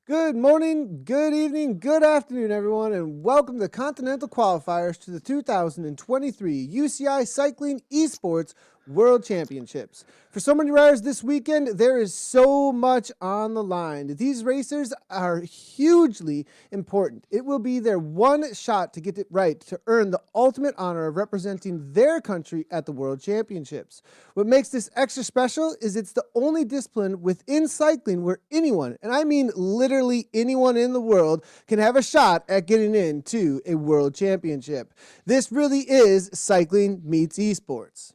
Good morning, good evening, good afternoon, everyone, and welcome to the Continental Qualifiers to the 2023 UCI Cycling Esports World Championships. For so many riders this weekend, there is so much on the line. These racers are hugely important. It will be their one shot to get it right to earn the ultimate honor of representing their country at the World Championships. What makes this extra special is it's the only discipline within cycling where anyone, and I mean literally anyone in the world, can have a shot at getting into a World Championship. This really is cycling meets esports.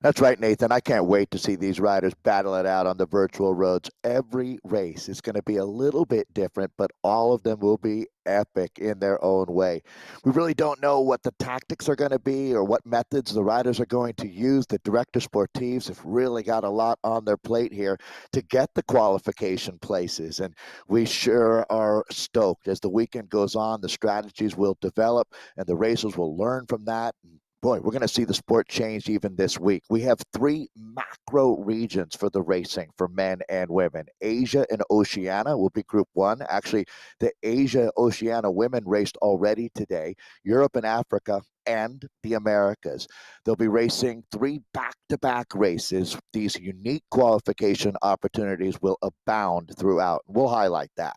That's right, Nathan. I can't wait to see these riders battle it out on the virtual roads. Every race is going to be a little bit different, but all of them will be epic in their own way. We really don't know what the tactics are going to be or what methods the riders are going to use. The directors sportifs have really got a lot on their plate here to get the qualification places, and we sure are stoked. As the weekend goes on, the strategies will develop, and the racers will learn from that. Boy, we're going to see the sport change even this week. We have three macro regions for the racing for men and women. Asia and Oceania will be Group 1. Actually, the Asia-Oceania women raced already today. Europe and Africa and the Americas. They'll be racing three back-to-back races. These unique qualification opportunities will abound throughout. We'll highlight that.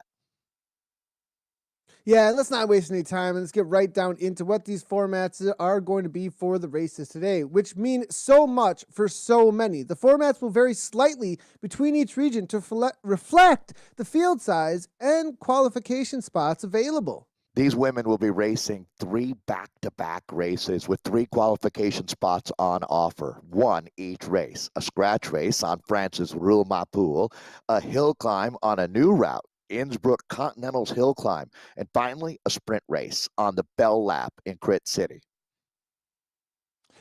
Yeah, let's not waste any time and let's get right down into what these formats are going to be for the races today, which mean so much for so many. The formats will vary slightly between each region to reflect the field size and qualification spots available. These women will be racing three back-to-back races with three qualification spots on offer, one each race. A scratch race on France's Rue Mapoul, a hill climb on a new route, Innsbruck Continental's hill climb, and finally a sprint race on the Bell Lap in Crit City.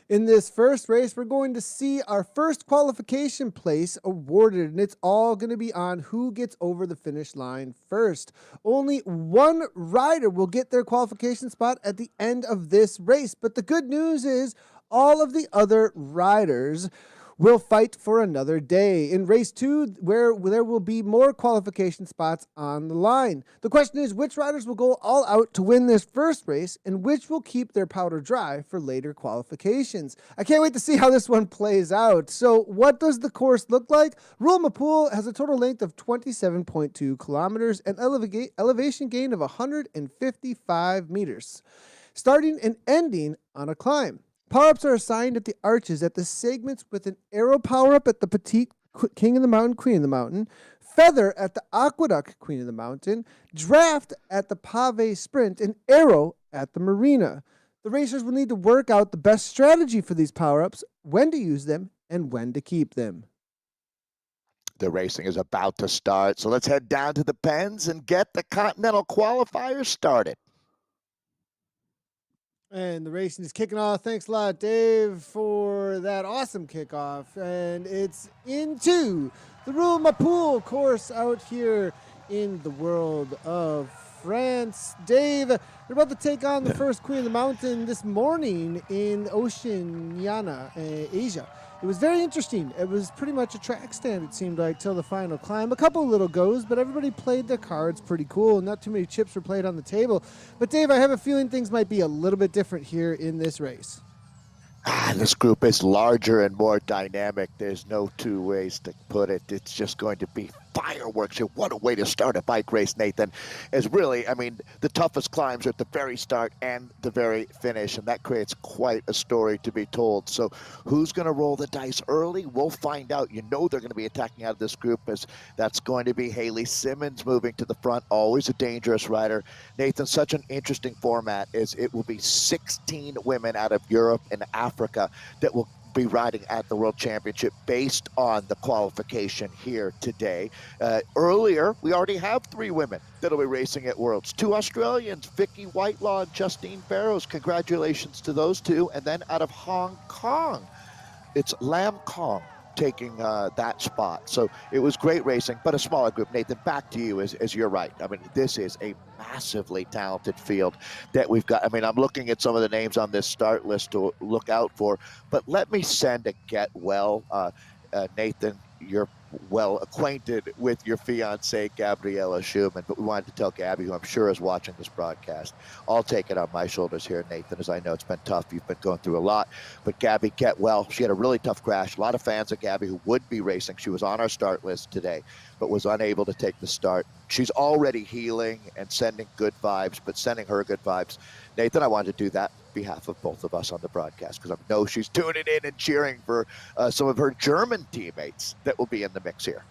In this first race, we're going to see our first qualification place awarded, and it's all going to be on who gets over the finish line first. Only one rider will get their qualification spot at the end of this race, but the good news is all of the other riders will fight for another day. In race 2, where there will be more qualification spots on the line. The question is, which riders will go all out to win this first race, and which will keep their powder dry for later qualifications? I can't wait to see how this one plays out. So what does the course look like? Rue Mapoul has a total length of 27.2 kilometers and elevation gain of 155 meters, starting and ending on a climb. Power-ups are assigned at the arches at the segments with an arrow power-up at the Petite King of the Mountain, Queen of the Mountain, Feather at the Aqueduct, Queen of the Mountain, Draft at the Pave Sprint, and Arrow at the Marina. The racers will need to work out the best strategy for these power-ups, when to use them, and when to keep them. The racing is about to start, so let's head down to the pens and get the Continental Qualifiers started. And the racing is kicking off. Thanks a lot, Dave, for that awesome kickoff. And it's into the Rue Mapoul course out here in the world of France. Dave, they're about to take on the first Queen of the Mountain this morning in Oceania, Asia. It was very interesting. It was pretty much a track stand, it seemed like, till the final climb. A couple of little goes, but everybody played their cards pretty cool. Not too many chips were played on the table. But, Dave, I have a feeling things might be a little bit different here in this race. This group is larger and more dynamic. There's no two ways to put it. It's just going to be fireworks. And what a way to start a bike race, Nathan. Is really, I mean, the toughest climbs are at the very start and the very finish, and that creates quite a story to be told. So who's going to roll the dice early? We'll find out. You know they're going to be attacking out of this group, as that's going to be Haley Simmons moving to the front, always a dangerous rider. Nathan, such an interesting format is it will be 16 women out of Europe and Africa that will be riding at the World Championship based on the qualification here today. Earlier, we already have three women that'll be racing at Worlds. Two Australians, Vicky Whitelaw and Justine Barrows. Congratulations to those two. And then out of Hong Kong, it's Lam Kong taking that spot. So it was great racing, but a smaller group. Nathan, back to you, as you're right. I mean, this is a massively talented field that we've got. I mean, I'm looking at some of the names on this start list to look out for, but let me send a get well, Nathan, your well acquainted with your fiancee, Gabriella Schumann, but we wanted to tell Gabby, who I'm sure is watching this broadcast, I'll take it on my shoulders here, Nathan, as I know it's been tough. You've been going through a lot, but Gabby get well. She had a really tough crash. A lot of fans of Gabby who would be racing. She was on our start list today, but was unable to take the start. She's already healing and sending good vibes, but sending her good vibes. Nathan, I wanted to do that on behalf of both of us on the broadcast, because I know she's tuning in and cheering for some of her German teammates that will be in the mix here.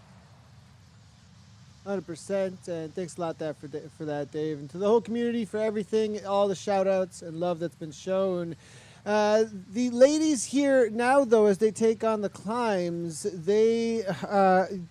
100%, and thanks a lot for that, Dave, and to the whole community for everything, all the shout-outs and love that's been shown. The ladies here now, though, as they take on the climbs, they,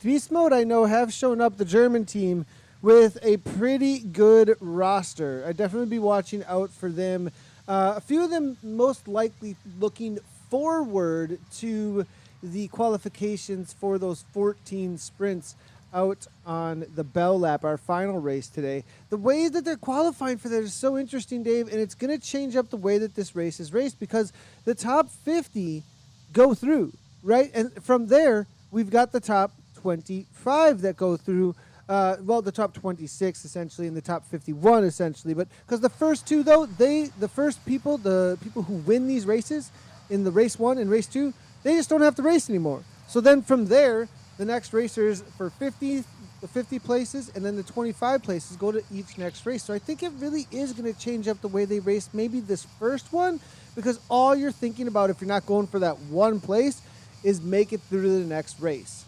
Beast Mode, I know, have shown up, the German team, with a pretty good roster. I'd definitely be watching out for them. A few of them most likely looking forward to the qualifications for those 14 sprints out on the Bell Lap, our final race today. The way that they're qualifying for that is so interesting, Dave, and it's going to change up the way that this race is raced, because the top 50 go through, right? And from there, we've got the top 25 that go through. The top 26 essentially, and the top 51 essentially. But because the first two, though, the people who win these races in the race 1 and race 2, they just don't have to race anymore. So then from there, the next racers for the 50 places, and then the 25 places go to each next race. So I think it really is going to change up the way they race maybe this first one, because all you're thinking about, if you're not going for that one place, is make it through to the next race.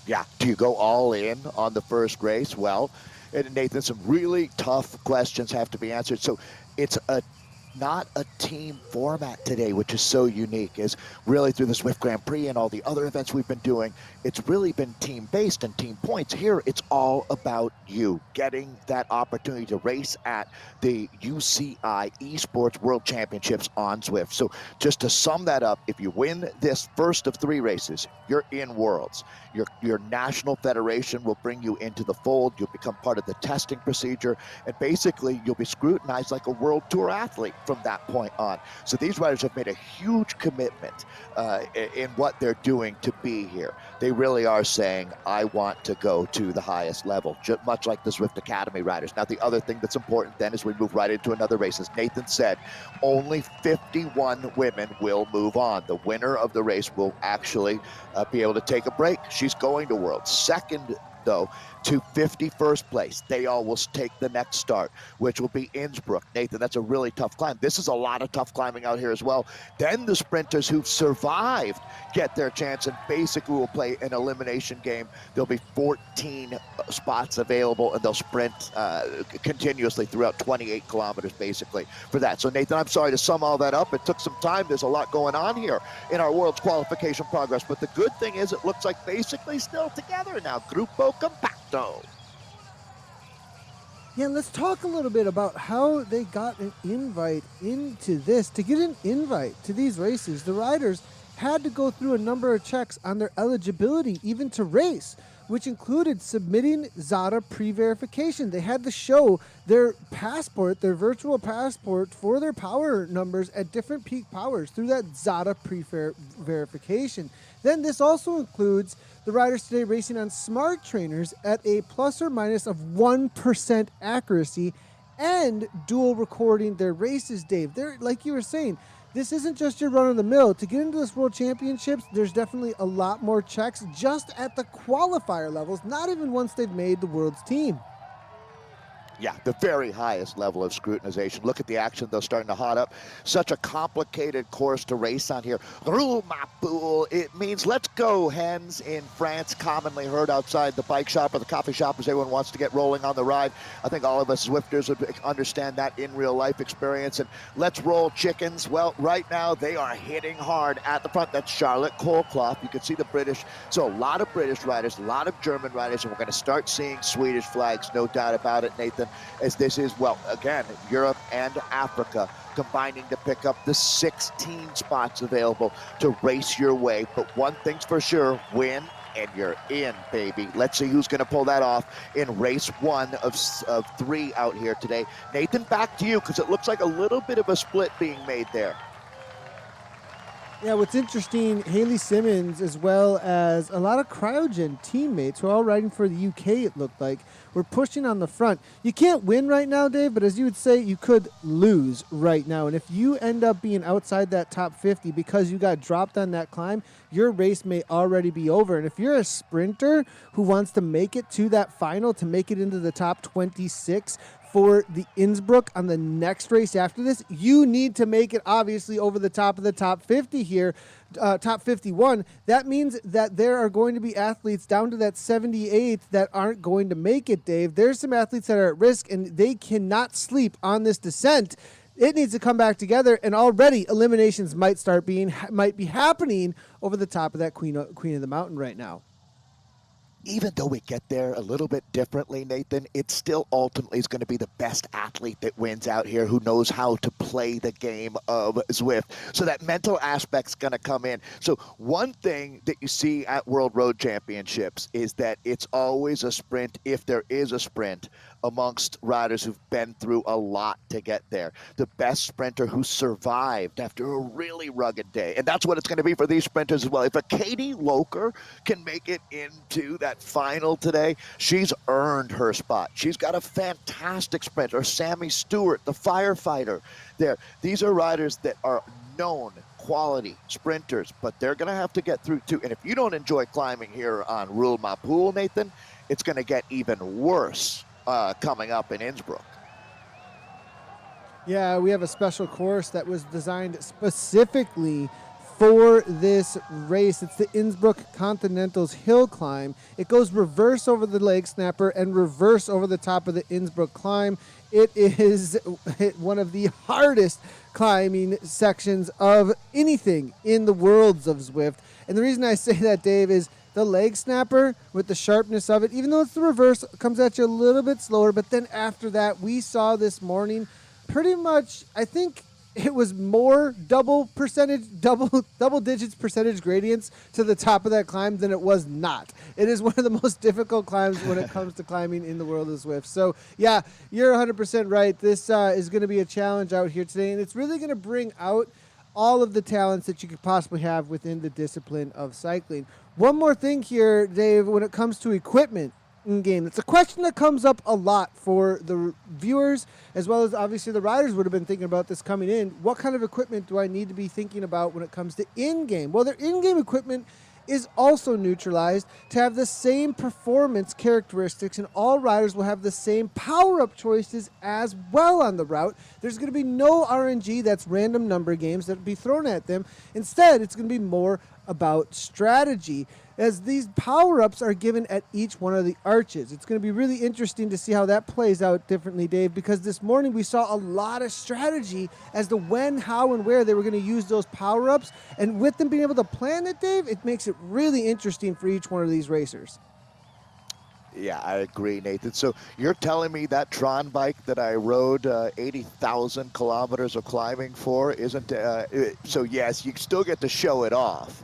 Yeah, do you go all in on the first race? Well, and Nathan, some really tough questions have to be answered. So it's not a team format today, which is so unique, is really through the Zwift Grand Prix and all the other events we've been doing, it's really been team-based and team points. Here, it's all about you getting that opportunity to race at the UCI Esports World Championships on Zwift. So just to sum that up, if you win this first of 3 races, you're in Worlds. Your national federation will bring you into the fold. You'll become part of the testing procedure, and basically you'll be scrutinized like a World Tour athlete from that point on. So these riders have made a huge commitment in what they're doing to be here. They really are saying, I want to go to the highest level, just much like the Zwift Academy riders. Now, the other thing that's important then, as we move right into another race, as Nathan said, only 51 women will move on. The winner of the race will actually be able to take a break. She's going to Worlds. Second, though, to 51st place. They all will take the next start, which will be Innsbruck. Nathan, that's a really tough climb. This is a lot of tough climbing out here as well. Then the sprinters who've survived get their chance and basically will play an elimination game. There'll be 14 spots available, and they'll sprint continuously throughout 28 kilometers basically for that. So Nathan, I'm sorry to sum all that up. It took some time. There's a lot going on here in our World's qualification progress, but the good thing is it looks like basically still together now. Grupo Compacto. Yeah, let's talk a little bit about how they got an invite into this. To get an invite to these races, the riders had to go through a number of checks on their eligibility even to race, which included submitting ZADA pre-verification. They had to show their passport, their virtual passport, for their power numbers at different peak powers through that ZADA pre-verification. Then this also includes the riders today racing on smart trainers at a plus or minus of 1% accuracy and dual recording their races, Dave. They're, like you were saying, this isn't just your run-of-the-mill. To get into this World Championships, there's definitely a lot more checks just at the qualifier levels, not even once they've made the World's team. Yeah, the very highest level of scrutinization. Look at the action, though, starting to hot up. Such a complicated course to race on here. Roule ma poule. It means let's go, hens, in France, commonly heard outside the bike shop or the coffee shop as everyone wants to get rolling on the ride. I think all of us Zwifters would understand that in real life experience. And let's roll, chickens. Well, right now they are hitting hard at the front. That's Charlotte Kohlkloff. You can see the British. So a lot of British riders, a lot of German riders, and we're going to start seeing Swedish flags, no doubt about it, Nathan, as this is, well, again, Europe and Africa combining to pick up the 16 spots available to race your way. But one thing's for sure, win and you're in, baby. Let's see who's going to pull that off in race 1 of 3 out here today. Nathan, back to you, because it looks like a little bit of a split being made there. Yeah, what's interesting, Haley Simmons, as well as a lot of Cryogen teammates who are all riding for the UK, it looked like, were pushing on the front. You can't win right now, Dave, but as you would say, you could lose right now. And if you end up being outside that top 50 because you got dropped on that climb, your race may already be over. And if you're a sprinter who wants to make it to that final, to make it into the top 26, for the Innsbruck on the next race after this, you need to make it obviously over the top of the top 50 here, top 51. That means that there are going to be athletes down to that 78th that aren't going to make it, Dave. There's some athletes that are at risk, and they cannot sleep on this descent. It needs to come back together, and already eliminations might be happening over the top of that Queen of the Mountain right now. Even though we get there a little bit differently, Nathan, it still ultimately is going to be the best athlete that wins out here, who knows how to play the game of Zwift. So that mental aspect's going to come in. So one thing that you see at World Road Championships is that it's always a sprint, if there is a sprint, amongst riders who've been through a lot to get there. The best sprinter who survived after a really rugged day. And that's what it's going to be for these sprinters as well. If a Katie Loker can make it into that final today, she's earned her spot. She's got a fantastic sprinter. Sammy Stewart, the firefighter there. These are riders that are known quality sprinters, but they're going to have to get through too. And if you don't enjoy climbing here on Rule Ma Pool, Nathan, it's going to get even worse coming up in Innsbruck. Yeah, we have a special course that was designed specifically for this race. It's the Innsbruck Continental's hill climb. It goes reverse over the leg snapper and reverse over the top of the Innsbruck climb. It is one of the hardest climbing sections of anything in the worlds of Zwift. And the reason I say that, Dave, is the leg snapper, with the sharpness of it, even though it's the reverse, comes at you a little bit slower. But then after that, we saw this morning pretty much, I think it was more double digits percentage gradients to the top of that climb than it was not. It is one of the most difficult climbs when it comes to climbing in the world of Zwift. So yeah, you're 100% right. This is going to be a challenge out here today, and it's really going to bring out all of the talents that you could possibly have within the discipline of cycling. One more thing here, Dave, when it comes to equipment in game, it's a question that comes up a lot for the viewers, as well as obviously the riders would have been thinking about this coming in. What kind of equipment do I need to be thinking about when it comes to in-game? Well, their in-game equipment is also neutralized to have the same performance characteristics, and all riders will have the same power-up choices as well on the route. There's going to be no RNG, that's random number games, that will be thrown at them. Instead, it's going to be more about strategy, as these power-ups are given at each one of the arches. It's going to be really interesting to see how that plays out differently, Dave, because this morning we saw a lot of strategy as to when, how, and where they were going to use those power-ups. And with them being able to plan it, Dave, it makes it really interesting for each one of these racers. Yeah, I agree, Nathan. So you're telling me that Tron bike that I rode 80,000 kilometers of climbing for isn't, so yes, you still get to show it off,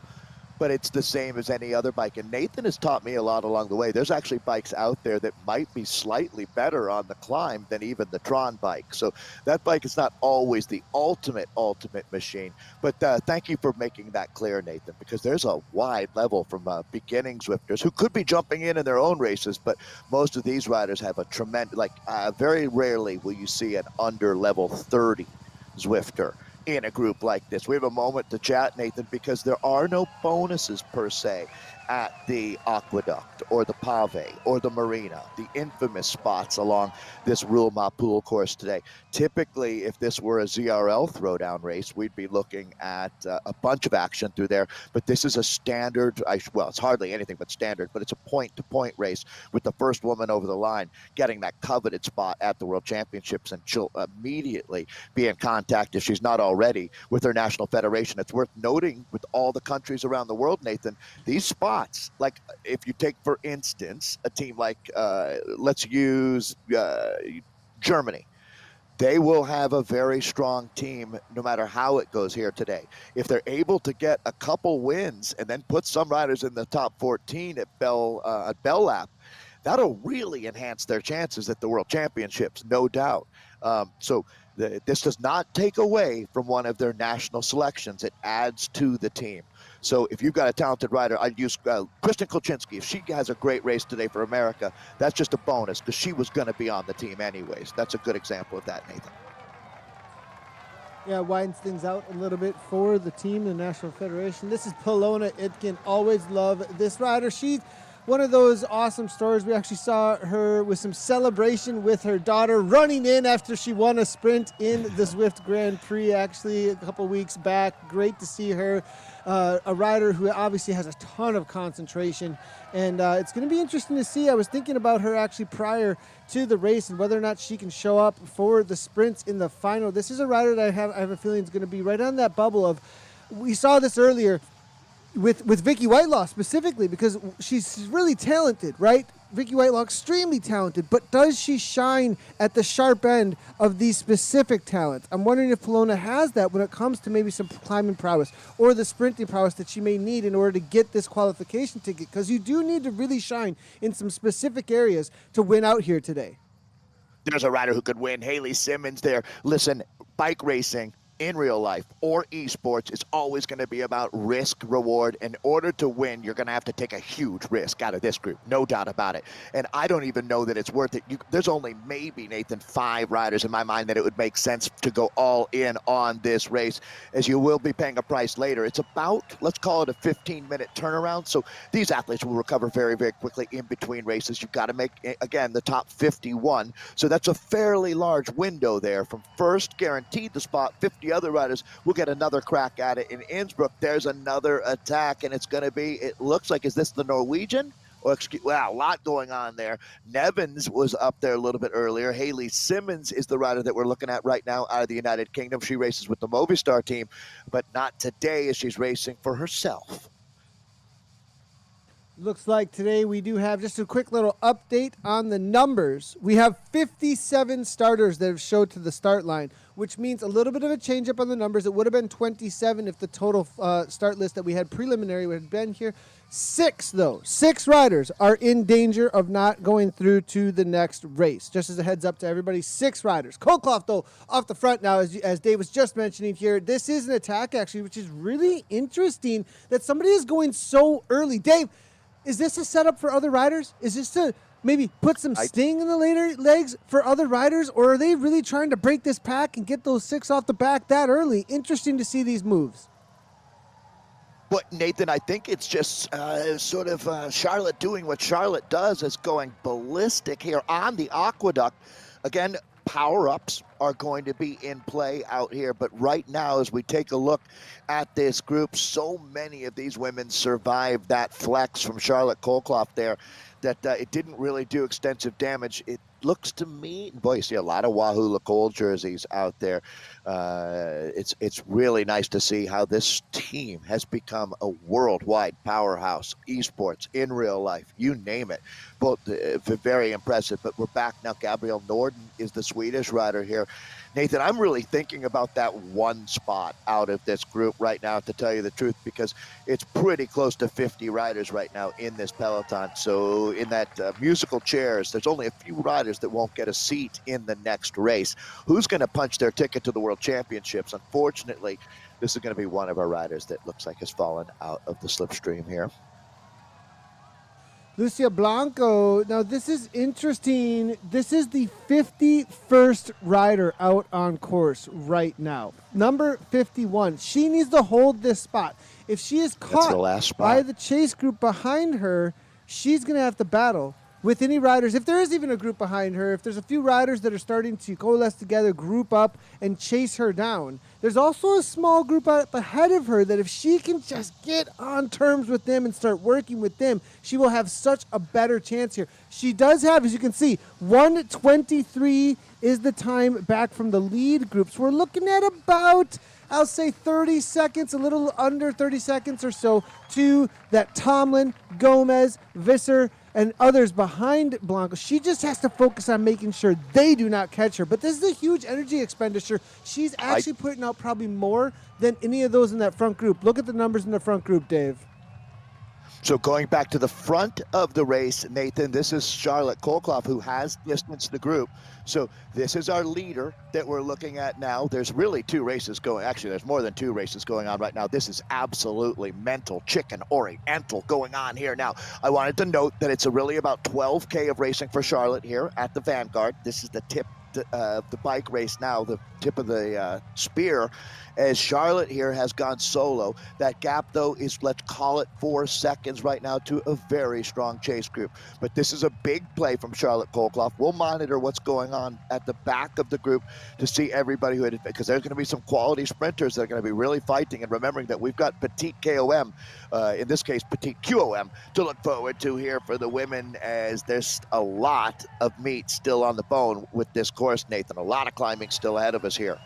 but it's the same as any other bike. And Nathan has taught me a lot along the way. There's actually bikes out there that might be slightly better on the climb than even the Tron bike. So that bike is not always the ultimate machine. But thank you for making that clear, Nathan, because there's a wide level from beginning Zwifters who could be jumping in their own races, but most of these riders have a tremendous, very rarely will you see an under level 30 Zwifter in a group like this. We have a moment to chat, Nathan, because there are no bonuses per se at the Aqueduct or the Pave or the Marina, the infamous spots along this Rule Ma Pool course today. Typically, if this were a ZRL throwdown race, we'd be looking at a bunch of action through there, but this is a standard, well, it's hardly anything but standard, but it's a point-to-point race with the first woman over the line getting that coveted spot at the World Championships, and she'll immediately be in contact, if she's not already, with her national federation. It's worth noting, with all the countries around the world, Nathan, these spots, like if you take, for instance, a team like, let's use Germany, they will have a very strong team no matter how it goes here today. If they're able to get a couple wins and then put some riders in the top 14 at Bell Lap, that'll really enhance their chances at the World Championships, no doubt. So This does not take away from one of their national selections. It adds to the team. So if you've got a talented rider, I'd use Kristen Kolchinski. If she has a great race today for America, that's just a bonus because she was going to be on the team anyways. That's a good example of that, Nathan. Yeah, widens things out a little bit for the team, the National Federation. This is Palona Itkin. Always love this rider. She's one of those awesome stories. We actually saw her with some celebration with her daughter running in after she won a sprint in the Zwift Grand Prix actually a couple weeks back. Great to see her. A rider who obviously has a ton of concentration, and it's going to be interesting to see. I was thinking about her actually prior to the race and whether or not she can show up for the sprints in the final. This is a rider that I have a feeling is going to be right on that bubble of, we saw this earlier with Vicky Whitelaw specifically, because she's really talented, right? Vicky Whitelaw, extremely talented, but does she shine at the sharp end of these specific talents? I'm wondering if Palona has that when it comes to maybe some climbing prowess or the sprinting prowess that she may need in order to get this qualification ticket, because you do need to really shine in some specific areas to win out here today. There's a rider who could win. Haley Simmons there. Listen, bike racing in real life or esports, it's always going to be about risk reward. In order to win, you're going to have to take a huge risk out of this group, no doubt about it. And I don't even know that it's worth it. There's only maybe, Nathan, 5 riders in my mind that it would make sense to go all in on this race, as you will be paying a price later. It's about, let's call it a 15-minute turnaround. So these athletes will recover very, very quickly in between races. You've got to make, again, the top 51. So that's a fairly large window there from first, guaranteed the spot. 50 other riders will get another crack at it in Innsbruck. There's another attack, and it's going to be, it looks like, is this the Norwegian? Wow, a lot going on there. Nevins was up there a little bit earlier. Haley Simmons is the rider that we're looking at right now out of the United Kingdom. She races with the Movistar team, but not today as she's racing for herself. Looks like today we do have just a quick little update on the numbers. We have 57 starters that have showed to the start line, which means a little bit of a change up on the numbers. It would have been 27 if the total start list that we had preliminary would have been here. 6, though. 6 riders are in danger of not going through to the next race. Just as a heads up to everybody, 6 riders. Kolclough, though, off the front now, as Dave was just mentioning here. This is an attack, actually, which is really interesting that somebody is going so early. Dave, is this a setup for other riders? Is this to maybe put some sting in the later legs for other riders? Or are they really trying to break this pack and get those 6 off the back that early? Interesting to see these moves. But, Nathan, I think it's just sort of Charlotte doing what Charlotte does, is going ballistic here on the aqueduct. Again, power-ups are going to be in play out here, but right now, as we take a look at this group, so many of these women survived that flex from Charlotte Kolclough there that it didn't really do extensive damage. It looks to me, boy, you see a lot of Wahoo LaCole jerseys out there. It's really nice to see how this team has become a worldwide powerhouse, esports, in real life, you name it. Both very impressive, but we're back now. Gabrielle Norden is the Swedish rider here. Nathan, I'm really thinking about that one spot out of this group right now, to tell you the truth, because it's pretty close to 50 riders right now in this peloton. So in that musical chairs, there's only a few riders that won't get a seat in the next race. Who's going to punch their ticket to the World Championships? Unfortunately, this is going to be one of our riders that looks like has fallen out of the slipstream here. Lucia Blanco. Now, this is interesting. This is the 51st rider out on course right now. Number 51. She needs to hold this spot. If she is caught by the chase group behind her, she's going to have to battle with any riders. If there is even a group behind her, if there's a few riders that are starting to coalesce together, group up, and chase her down, there's also a small group up ahead of her that if she can just get on terms with them and start working with them, she will have such a better chance here. She does have, as you can see, 1:23 is the time back from the lead group. So we're looking at about, I'll say 30 seconds, a little under 30 seconds or so, to that Tomlin, Gomez, Visser, and others behind Blanco. She just has to focus on making sure they do not catch her. But this is a huge energy expenditure. She's actually putting out probably more than any of those in that front group. Look at the numbers in the front group, Dave. So going back to the front of the race, Nathan, this is Charlotte Kolkloff, who has distanced the group. So this is our leader that we're looking at now. There's really two races going. Actually, there's more than two races going on right now. This is absolutely mental chicken oriental going on here. Now, I wanted to note that it's really about 12K of racing for Charlotte here at the Vanguard. This is the tip of the bike race now, the tip of the spear, as Charlotte here has gone solo. That gap, though, is, let's call it 4 seconds right now to a very strong chase group. But this is a big play from Charlotte Kolkloff. We'll monitor what's going on at the back of the group to see everybody who had, because there's going to be some quality sprinters that are going to be really fighting, and remembering that we've got petite KOM, in this case petite QOM, to look forward to here for the women, as there's a lot of meat still on the bone with this course, Nathan. A lot of climbing still ahead of us here.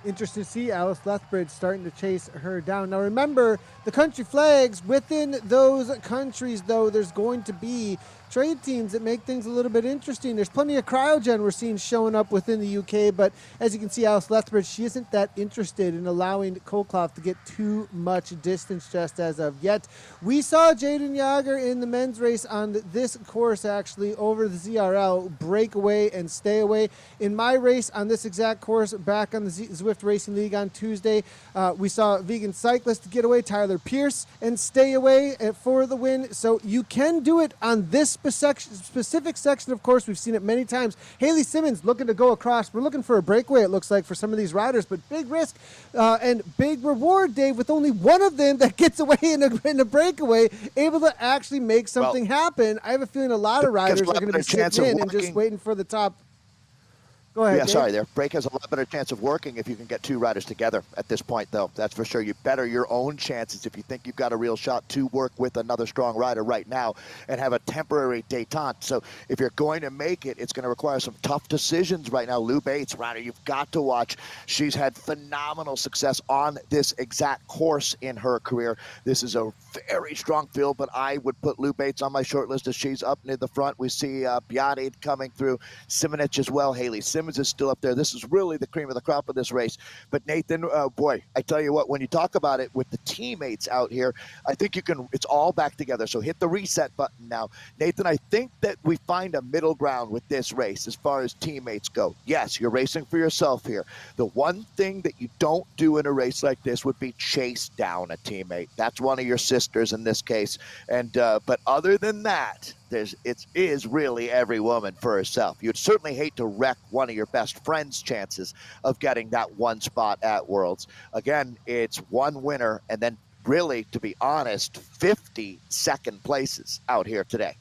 Interesting to see Alice Lethbridge starting to chase her down. Now remember, the country flags, within those countries, though, there's going to be trade teams that make things a little bit interesting. There's plenty of cryogen we're seeing showing up within the UK, but as you can see, Alice Lethbridge, she isn't that interested in allowing Kolkloff to get too much distance just as of yet. We saw Jaden Yager in the men's race on this course, actually, over the ZRL, break away and stay away. In my race on this exact course back on the Zwift Racing League on Tuesday, we saw vegan cyclist get away, Tyler Pierce, and stay away for the win. So you can do it on this specific section. Of course, we've seen it many times. Haley Simmons looking to go across. We're looking for a breakaway, it looks like, for some of these riders, but big risk and big reward, Dave, with only one of them that gets away in a breakaway, able to actually make something happen. I have a feeling a lot of riders are going to be sitting in and just waiting for the top. Go ahead, yeah, Dave. sorry there. Break has a lot better chance of working if you can get two riders together at this point, though. That's for sure. You better your own chances if you think you've got a real shot to work with another strong rider right now and have a temporary détente. So if you're going to make it, it's going to require some tough decisions right now. Lou Bates, rider you've got to watch. She's had phenomenal success on this exact course in her career. This is a very strong field, but I would put Lou Bates on my short list as she's up near the front. We see Biade coming through, Simonich as well, Haley Simmons is still up there. This is really the cream of the crop of this race. But Nathan, boy, I tell you what, when you talk about it with the teammates out here, I think you can, it's all back together. So hit the reset button now. Nathan, I think that we find a middle ground with this race as far as teammates go. Yes, you're racing for yourself here. The one thing that you don't do in a race like this would be chase down a teammate. That's one of your sisters in this case. And but other than that, it is really every woman for herself. You'd certainly hate to wreck one of your best friend's chances of getting that one spot at Worlds. Again, it's one winner and then really, to be honest, 50 second places out here today.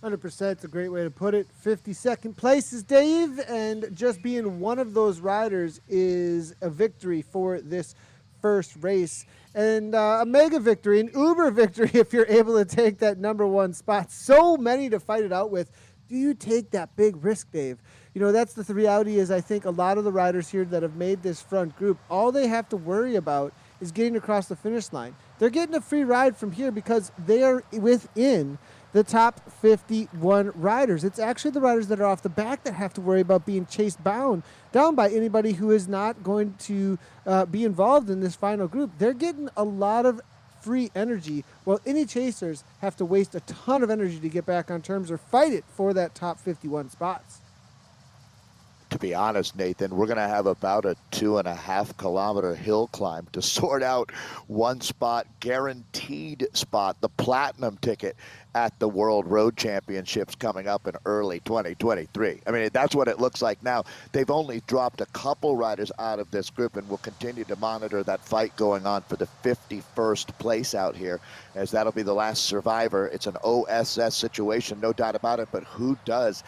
100%. It's a great way to put it. 52nd places, Dave, and just being one of those riders is a victory for this first race, and a mega victory, an uber victory if you're able to take that number one spot. So many to fight it out with. Do you take that big risk, Dave? You know, that's the reality is I think a lot of the riders here that have made this front group, all they have to worry about is getting across the finish line. They're getting a free ride from here because they are within the top 51 riders. It's actually the riders that are off the back that have to worry about being chased down by anybody who is not going to be involved in this final group. They're getting a lot of free energy, while any chasers have to waste a ton of energy to get back on terms or fight it for that top 51 spots. To be honest, Nathan, we're going to have about a 2.5 kilometer hill climb to sort out one spot, guaranteed spot, the platinum ticket at the World Road Championships coming up in early 2023. I mean, that's what it looks like now. They've only dropped a couple riders out of this group, and we'll continue to monitor that fight going on for the 51st place out here, as that'll be the last survivor. It's an OSS situation, no doubt about it, but who does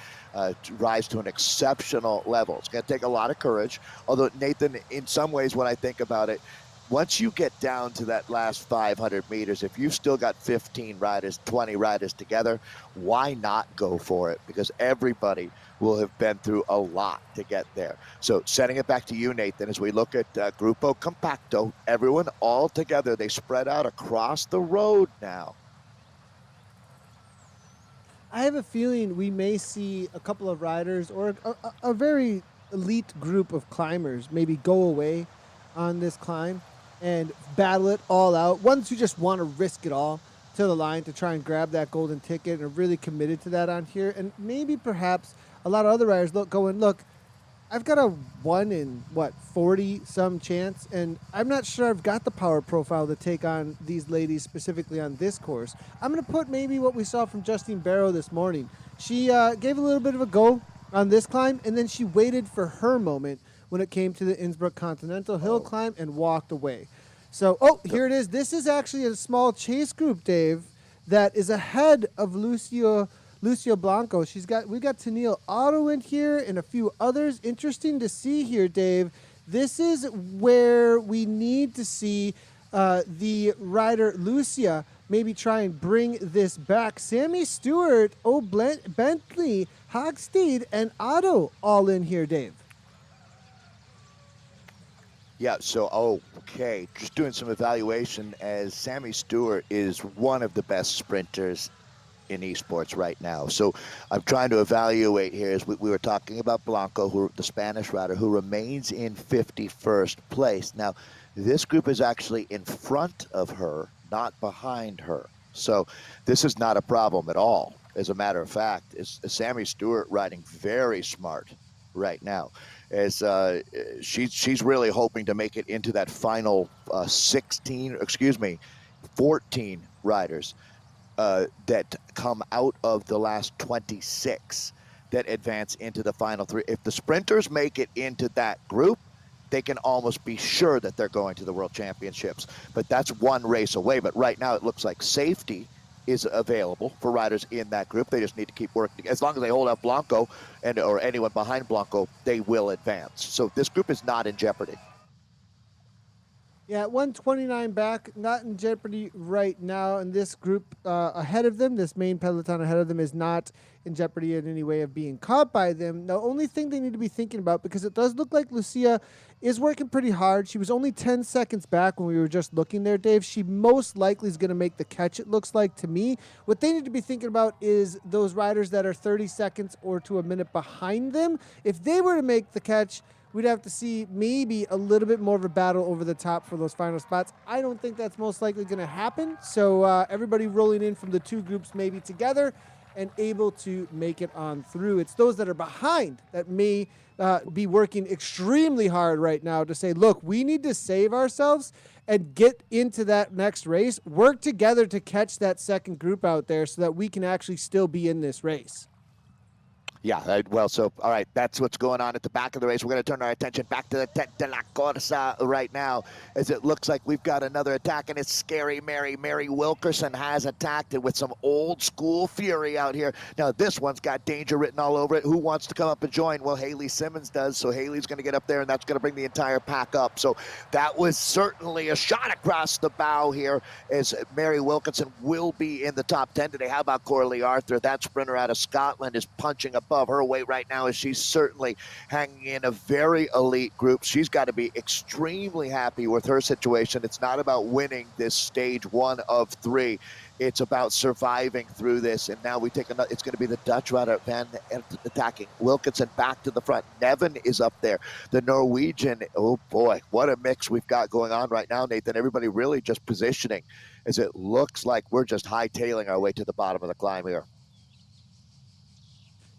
rise to an exceptional level? It's going to take a lot of courage, although, Nathan, in some ways, when I think about it, once you get down to that last 500 meters, if you've still got 15 riders, 20 riders together, why not go for it? Because everybody will have been through a lot to get there. So sending it back to you, Nathan, as we look at Grupo Compacto, everyone all together, they spread out across the road now. I have a feeling we may see a couple of riders or a very elite group of climbers maybe go away on this climb and battle it all out. Ones who just want to risk it all to the line to try and grab that golden ticket and are really committed to that on here. And maybe perhaps a lot of other riders look, I've got a 1 in 40 some chance, and I'm not sure I've got the power profile to take on these ladies specifically on this course. I'm going to put maybe what we saw from Justine Barrow this morning. She gave a little bit of a go on this climb, and then she waited for her moment when it came to the Innsbruck Continental Hill climb and walked away. So, here it is. This is actually a small chase group, Dave, that is ahead of Lucio Blanco. We've got Tennille Otto in here and a few others. Interesting to see here, Dave. This is where we need to see the rider Lucia maybe try and bring this back. Sammy Stewart, Bentley, Hogstead, and Otto all in here, Dave. Yeah, so, okay, just doing some evaluation as Sammy Stewart is one of the best sprinters in esports right now. So I'm trying to evaluate here as we were talking about Blanco, the Spanish rider, who remains in 51st place. Now, this group is actually in front of her, not behind her. So this is not a problem at all. As a matter of fact, is Sammy Stewart riding very smart right now, as she's really hoping to make it into that final 14 riders that come out of the last 26 that advance into the final 3. If the sprinters make it into that group, they can almost be sure that they're going to the World Championships. But that's one race away. But right now it looks like safety is available for riders in that group. They just need to keep working. As long as they hold up Blanco or anyone behind Blanco, they will advance. So this group is not in jeopardy. Yeah, 129 back, not in jeopardy right now. And this group ahead of them, this main peloton ahead of them, is not in jeopardy in any way of being caught by them. The only thing they need to be thinking about, because it does look like Lucia is working pretty hard. She was only 10 seconds back when we were just looking there, Dave. She most likely is going to make the catch, it looks like to me. What they need to be thinking about is those riders that are 30 seconds or to a minute behind them. If they were to make the catch, we'd have to see maybe a little bit more of a battle over the top for those final spots. I don't think that's most likely going to happen. So everybody rolling in from the two groups maybe together and able to make it on through. It's those that are behind that may be working extremely hard right now to say, look, we need to save ourselves and get into that next race, work together to catch that second group out there so that we can actually still be in this race. Yeah, well, so, all right, that's what's going on at the back of the race. We're going to turn our attention back to the Tête de la Corsa right now, as it looks like we've got another attack, and it's Scary Mary. Mary Wilkerson has attacked it with some old-school fury out here. Now, this one's got danger written all over it. Who wants to come up and join? Well, Haley Simmons does, so Haley's going to get up there, and that's going to bring the entire pack up. So that was certainly a shot across the bow here, as Mary Wilkinson will be in the top 10 today. How about Coralie Arthur? That sprinter out of Scotland is punching above her weight right now, as she's certainly hanging in a very elite group. She's got to be extremely happy with her situation. It's not about winning this stage 1 of 3. It's about surviving through this. And now we take another, it's going to be the Dutch rider Van attacking Wilkinson back to the front. Nevin is up there. The Norwegian, oh boy, what a mix we've got going on right now, Nathan. Everybody really just positioning, as it looks like we're just hightailing our way to the bottom of the climb here.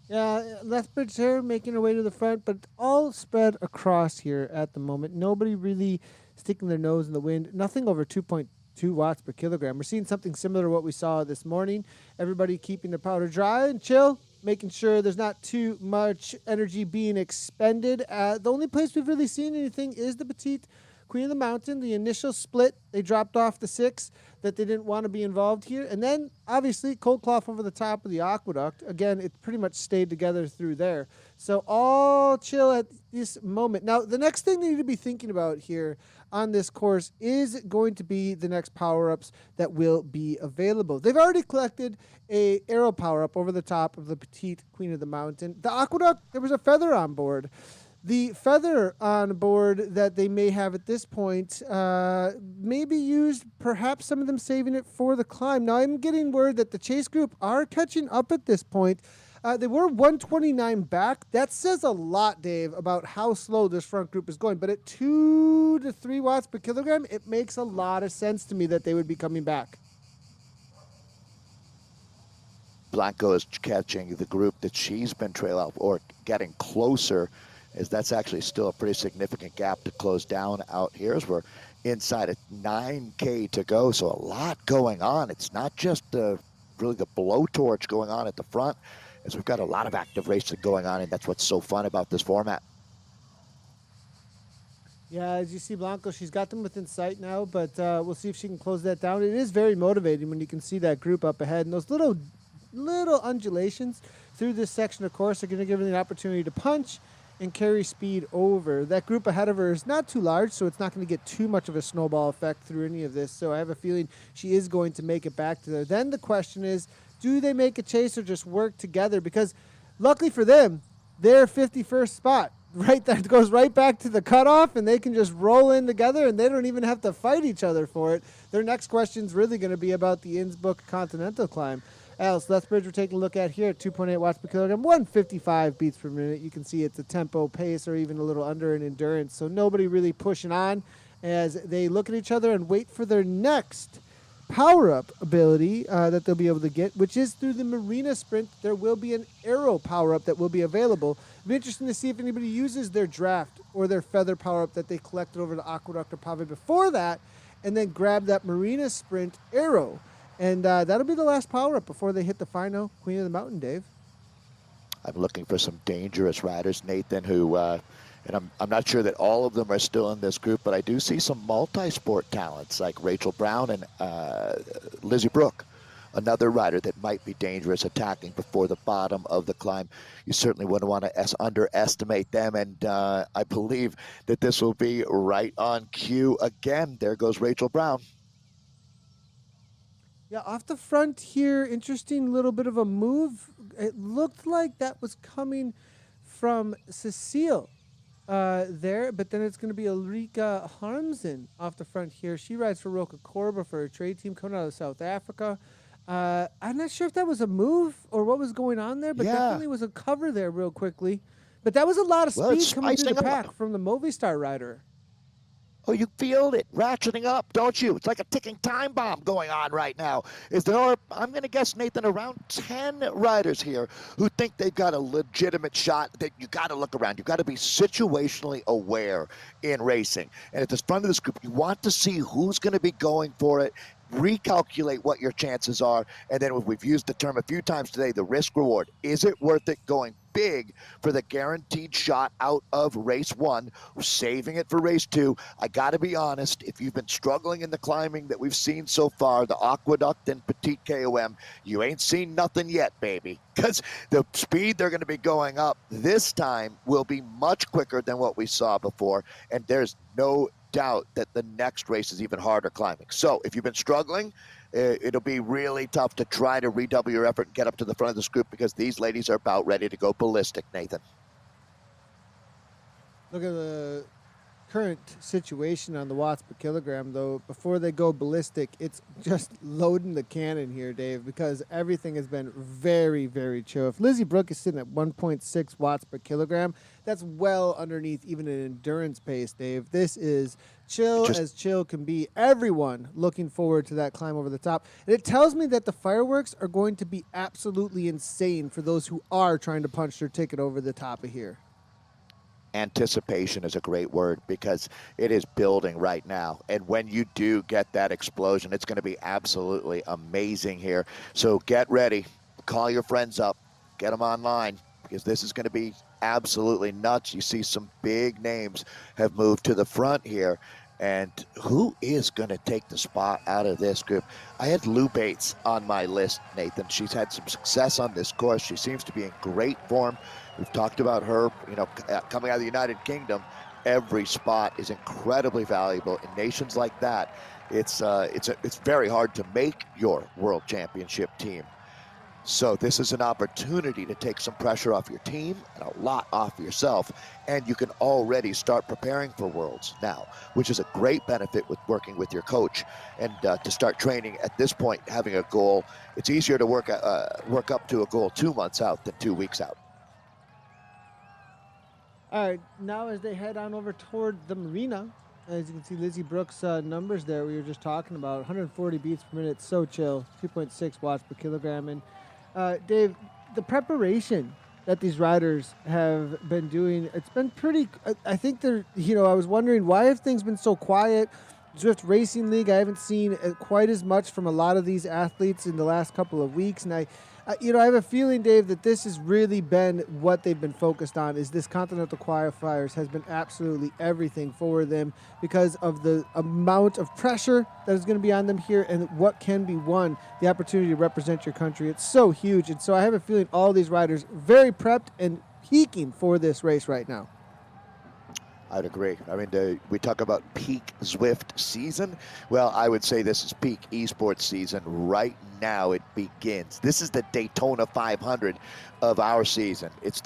Yeah, Lethbridge here making her way to the front, but all spread across here at the moment. Nobody really sticking their nose in the wind. Nothing over 2.2 watts per kilogram. We're seeing something similar to what we saw this morning. Everybody keeping their powder dry and chill, making sure there's not too much energy being expended. The only place we've really seen anything is the Petite Queen of the Mountain. The initial split, they dropped off the 6 that they didn't want to be involved here. And then, obviously, Cold Cloth over the top of the Aqueduct. Again, it pretty much stayed together through there. So all chill at this moment. Now, the next thing they need to be thinking about here on this course is going to be the next power-ups that will be available. They've already collected a arrow power-up over the top of the Petite Queen of the Mountain. The Aqueduct, there was a feather on board. The feather on board that they may have at this point may be used, perhaps some of them saving it for the climb. Now, I'm getting word that the chase group are catching up at this point. They were 129 back. That says a lot, Dave, about how slow this front group is going. But at 2 to 3 watts per kilogram, it makes a lot of sense to me that they would be coming back. Blanco is catching the group that she's been trailing or getting closer, as that's actually still a pretty significant gap to close down out here as we're inside at 9K to go. So a lot going on. It's not just really the blowtorch going on at the front, as we've got a lot of active racing going on, and that's what's so fun about this format. Yeah, as you see, Blanco, she's got them within sight now, but we'll see if she can close that down. It is very motivating when you can see that group up ahead, and those little undulations through this section of course are going to give her the opportunity to punch and carry speed over. That group ahead of her is not too large, so it's not going to get too much of a snowball effect through any of this. So I have a feeling she is going to make it back to there. Then the question is, do they make a chase or just work together? Because luckily for them, they're 51st spot. Right, that goes right back to the cutoff, and they can just roll in together, and they don't even have to fight each other for it. Their next question is really going to be about the Innsbruck Continental climb. Alice Lethbridge we're taking a look at here at 2.8 watts per kilogram, 155 beats per minute. You can see it's a tempo pace or even a little under in endurance. So nobody really pushing on as they look at each other and wait for their next power-up ability that they'll be able to get, which is through the Marina Sprint. There will be an aero power-up that will be available. It'll be interesting to see if anybody uses their draft or their feather power-up that they collected over the Aqueduct or Pave before that, and then grab that Marina Sprint aero. And that'll be the last power-up before they hit the final Queen of the Mountain, Dave. I'm looking for some dangerous riders, Nathan, who, and I'm not sure that all of them are still in this group, but I do see some multi-sport talents like Rachel Brown and Lizzie Brooke, another rider that might be dangerous attacking before the bottom of the climb. You certainly wouldn't want to underestimate them, and I believe that this will be right on cue again. There goes Rachel Brown. Yeah, off the front here, interesting little bit of a move. It looked like that was coming from Cecile there, but then it's going to be Ulrika Harmsen off the front here. She rides for Roca Corba for a trade team coming out of South Africa. I'm not sure if that was a move or what was going on there, but definitely was a cover there real quickly. But that was a lot of speed coming through the pack from the Movistar rider. Oh, you feel it ratcheting up, don't you? It's like a ticking time bomb going on right now. There are, I'm going to guess, Nathan, around 10 riders here who think they've got a legitimate shot. That you got to look around. You got to be situationally aware in racing. And at the front of this group, you want to see who's going to be going for it. Recalculate what your chances are, and then we've used the term a few times today, the risk reward. Is it worth it going big for the guaranteed shot out of race one, saving it for race two? I got to be honest, if you've been struggling in the climbing that we've seen so far, the Aqueduct and Petite KOM, you ain't seen nothing yet, baby, because the speed they're going to be going up this time will be much quicker than what we saw before, and there's no doubt that the next race is even harder climbing. So if you've been struggling, it'll be really tough to try to redouble your effort and get up to the front of this group, because these ladies are about ready to go ballistic, Nathan. Look at the current situation on the watts per kilogram, though. Before they go ballistic, it's just loading the cannon here, Dave, because everything has been very, very chill. If Lizzie Brooke is sitting at 1.6 watts per kilogram, that's well underneath even an endurance pace, Dave. This is chill as chill can be. Everyone looking forward to that climb over the top. And it tells me that the fireworks are going to be absolutely insane for those who are trying to punch their ticket over the top of here. Anticipation is a great word, because it is building right now. And when you do get that explosion, it's going to be absolutely amazing here. So get ready. Call your friends up. Get them online, because this is going to be absolutely nuts. You see some big names have moved to the front here. And who is going to take the spot out of this group? I had Lou Bates on my list, Nathan. She's had some success on this course. She seems to be in great form. We've talked about her, coming out of the United Kingdom. Every spot is incredibly valuable in nations like that. It's very hard to make your world championship team. So this is an opportunity to take some pressure off your team and a lot off yourself. And you can already start preparing for Worlds now, which is a great benefit with working with your coach. And to start training at this point, having a goal, it's easier to work up to a goal 2 months out than 2 weeks out. All right, now as they head on over toward the marina, as you can see Lizzie Brooks' numbers there we were just talking about, 140 beats per minute, so chill, 2.6 watts per kilogram. And Dave, the preparation that these riders have been doing, it's been pretty, I think they're, I was wondering, why have things been so quiet? Zwift Racing League, I haven't seen quite as much from a lot of these athletes in the last couple of weeks. And I have a feeling, Dave, that this has really been what they've been focused on, is this Continental Qualifiers has been absolutely everything for them because of the amount of pressure that is going to be on them here and what can be won, the opportunity to represent your country. It's so huge. And so I have a feeling all these riders very prepped and peaking for this race right now. I'd agree. I mean, we talk about peak Zwift season. Well, I would say this is peak esports season. Right now it begins. This is the Daytona 500 of our season. It's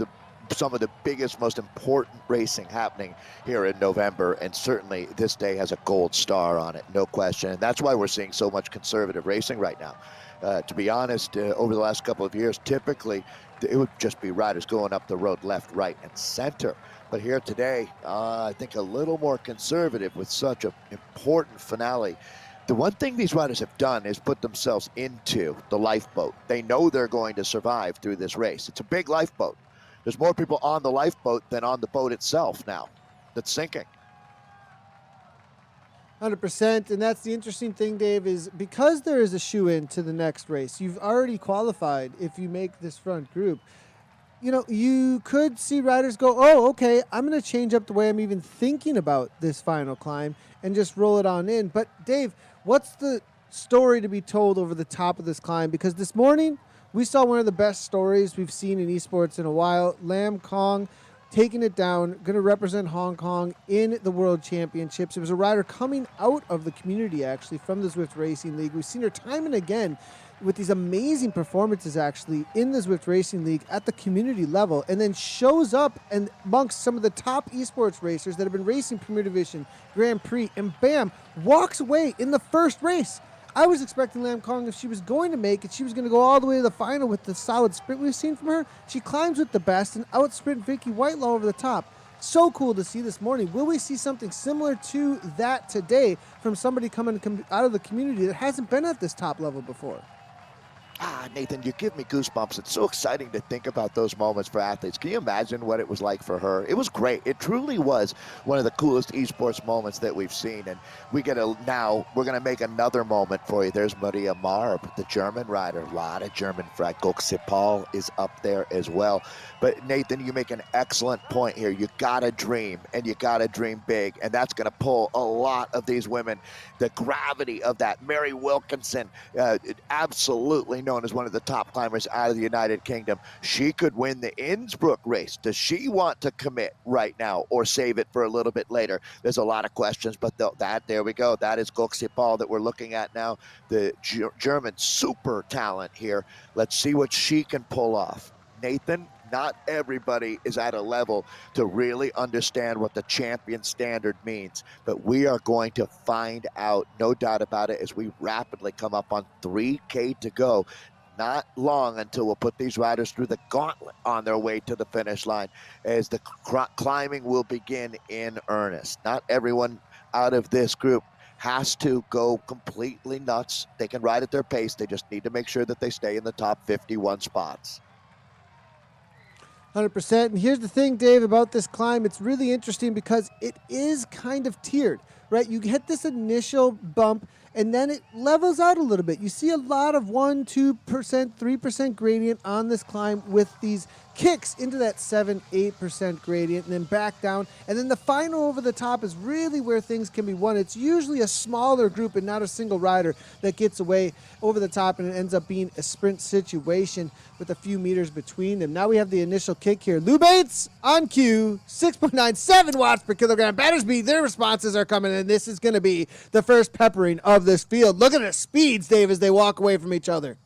some of the biggest, most important racing happening here in November, and certainly this day has a gold star on it, no question. And that's why we're seeing so much conservative racing right now. To be honest, over the last couple of years, typically it would just be riders going up the road left, right, and center. But here today, I think a little more conservative with such an important finale. The one thing these riders have done is put themselves into the lifeboat. They know they're going to survive through this race. It's a big lifeboat. There's more people on the lifeboat than on the boat itself now that's sinking. 100%. And that's the interesting thing, Dave, is because there is a shoe-in to the next race, you've already qualified if you make this front group. You could see riders go, oh, okay, I'm going to change up the way I'm even thinking about this final climb and just roll it on in. But, Dave, what's the story to be told over the top of this climb? Because this morning, we saw one of the best stories we've seen in esports in a while. Lam Kong taking it down, going to represent Hong Kong in the World Championships. It was a rider coming out of the community, actually, from the Zwift Racing League. We've seen her time and again with these amazing performances, actually, in the Zwift Racing League at the community level, and then shows up and amongst some of the top esports racers that have been racing Premier Division, Grand Prix, and bam, walks away in the first race. I was expecting Lam Kong, if she was going to make it, she was going to go all the way to the final with the solid sprint we've seen from her. She climbs with the best and out-sprint Vicky Whitelaw over the top. So cool to see this morning. Will we see something similar to that today from somebody coming out of the community that hasn't been at this top level before? Nathan, you give me goosebumps. It's so exciting to think about those moments for athletes. Can you imagine what it was like for her? It was great. It truly was one of the coolest esports moments that we've seen. And we're going to make another moment for you. There's Maria Marb, the German rider. A lot of German flag. Paul is up there as well. But Nathan, you make an excellent point here. You got to dream, and you got to dream big. And that's going to pull a lot of these women. The gravity of that. Mary Wilkinson, absolutely known as one of the top climbers out of the United Kingdom. She could win the Innsbruck race. Does she want to commit right now or save it for a little bit later? There's a lot of questions, but there we go. That is Paul that we're looking at now, the German super talent here. Let's see what she can pull off. Nathan, not everybody is at a level to really understand what the champion standard means, but we are going to find out, no doubt about it, as we rapidly come up on 3K to go. Not long until we'll put these riders through the gauntlet on their way to the finish line, as the climbing will begin in earnest. Not everyone out of this group has to go completely nuts. They can ride at their pace. They just need to make sure that they stay in the top 51 spots. 100%. And here's the thing, Dave, about this climb. It's really interesting because it is kind of tiered, right? You hit this initial bump, and then it levels out a little bit. You see a lot of 1%, 2%, 3% gradient on this climb with these kicks into that 7-8% gradient and then back down. And then the final over the top is really where things can be won. It's usually a smaller group and not a single rider that gets away over the top, and it ends up being a sprint situation with a few meters between them. Now we have the initial kick here. Lou Bates on cue, 6.97 watts per kilogram. Battersby, their responses are coming, and this is going to be the first peppering of this field. Look at the speeds, Dave, as they walk away from each other.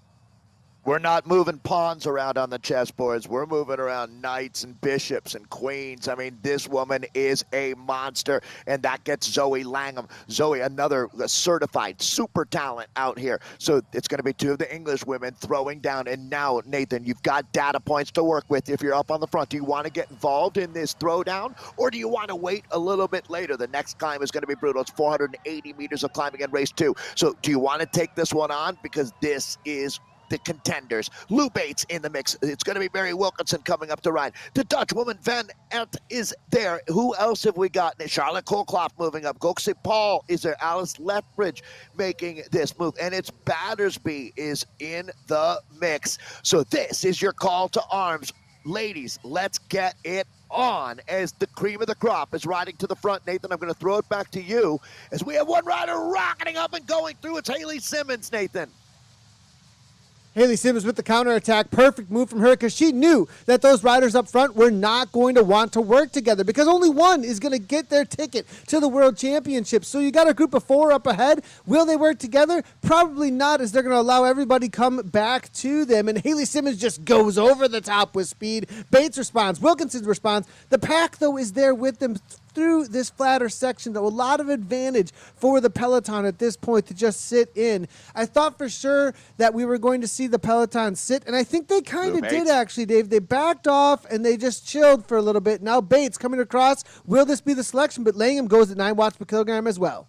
We're not moving pawns around on the chessboards. We're moving around knights and bishops and queens. I mean, this woman is a monster, and that gets Zoe Langham. Zoe, another certified super talent out here. So it's going to be two of the English women throwing down. And now, Nathan, you've got data points to work with if you're up on the front. Do you want to get involved in this throwdown, or do you want to wait a little bit later? The next climb is going to be brutal. It's 480 meters of climbing in race 2. So do you want to take this one on? Because this is the contenders. Lou Bates in the mix. It's going to be Mary Wilkinson coming up to ride. The Dutch woman Van Aert is there. Who else have we got? Charlotte Kolkloff moving up. Goxie Paul is there. Alice Lethbridge making this move. And it's Battersby is in the mix. So this is your call to arms. Ladies, let's get it on as the cream of the crop is riding to the front. Nathan, I'm going to throw it back to you as we have one rider rocketing up and going through. It's Haley Simmons, Nathan. Haley Simmons with the counterattack. Perfect move from her because she knew that those riders up front were not going to want to work together because only one is going to get their ticket to the World Championship. So you got a group of 4 up ahead. Will they work together? Probably not, as they're going to allow everybody come back to them. And Haley Simmons just goes over the top with speed. Bates responds. Wilkinson responds. The pack, though, is there with them through this flatter section, though. A lot of advantage for the Peloton at this point to just sit in. I thought for sure that we were going to see the Peloton sit, and I think they kind of did, actually, Dave. They backed off and they just chilled for a little bit. Now Bates coming across. Will this be the selection? But Langham goes at 9 watts per kilogram as well.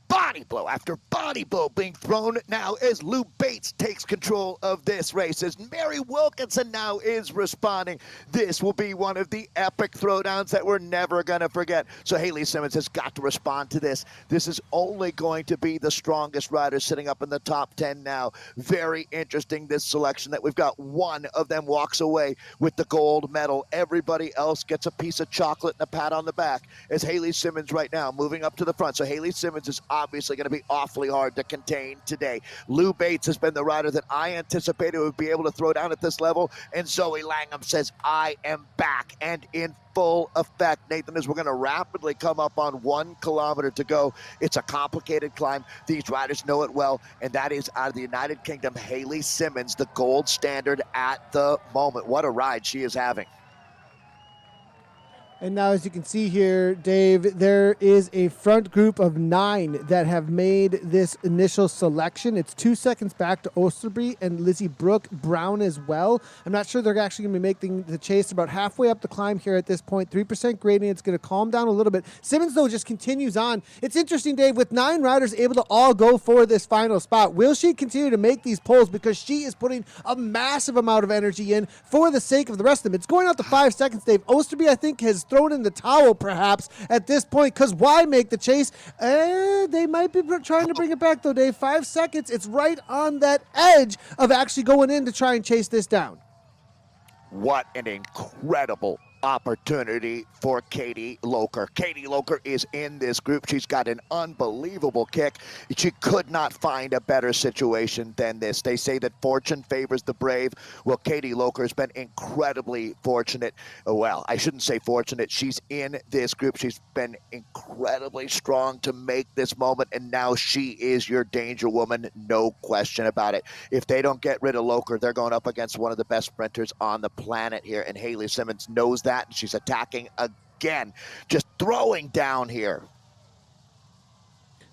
Body blow after body blow being thrown now as Lou Bates takes control of this race, as Mary Wilkinson now is responding. This will be one of the epic throwdowns that we're never going to forget. So Haley Simmons has got to respond to this. This is only going to be the strongest rider sitting up in the top 10 now. Very interesting, this selection, that we've got one of them walks away with the gold medal. Everybody else gets a piece of chocolate and a pat on the back, as Haley Simmons right now moving up to the front. So Haley Simmons is obviously going to be awfully hard to contain today. Lou Bates has been the rider that I anticipated would be able to throw down at this level, and Zoe Langham says, I am back and in full effect. Nathan, as we're going to rapidly come up on 1 kilometer to go. It's a complicated climb. These riders know it well, and that is out of the United Kingdom, Haley Simmons, the gold standard at the moment. What a ride she is having. And now, as you can see here, Dave, there is a front group of 9 that have made this initial selection. It's 2 seconds back to Osterby and Lizzie Brooke Brown as well. I'm not sure they're actually going to be making the chase. About halfway up the climb here at this point. 3% gradient. It's going to calm down a little bit. Simmons, though, just continues on. It's interesting, Dave, with 9 riders able to all go for this final spot. Will she continue to make these pulls, because she is putting a massive amount of energy in for the sake of the rest of them? It's going out to 5 seconds, Dave. Osterby, I think, has thrown in the towel perhaps at this point, because why make the chase? They might be trying to bring it back, though, Dave. 5 seconds. It's right on that edge of actually going in to try and chase this down. What an incredible opportunity for Katie Locher. Katie Locher is in this group. She's got an unbelievable kick. She could not find a better situation than this. They say that fortune favors the brave. Well, Katie Locher has been incredibly fortunate. Well, I shouldn't say fortunate. She's in this group. She's been incredibly strong to make this moment, and now she is your danger woman, no question about it. If they don't get rid of Locher, they're going up against one of the best sprinters on the planet here, and Haley Simmons knows that, and she's attacking again, just throwing down here.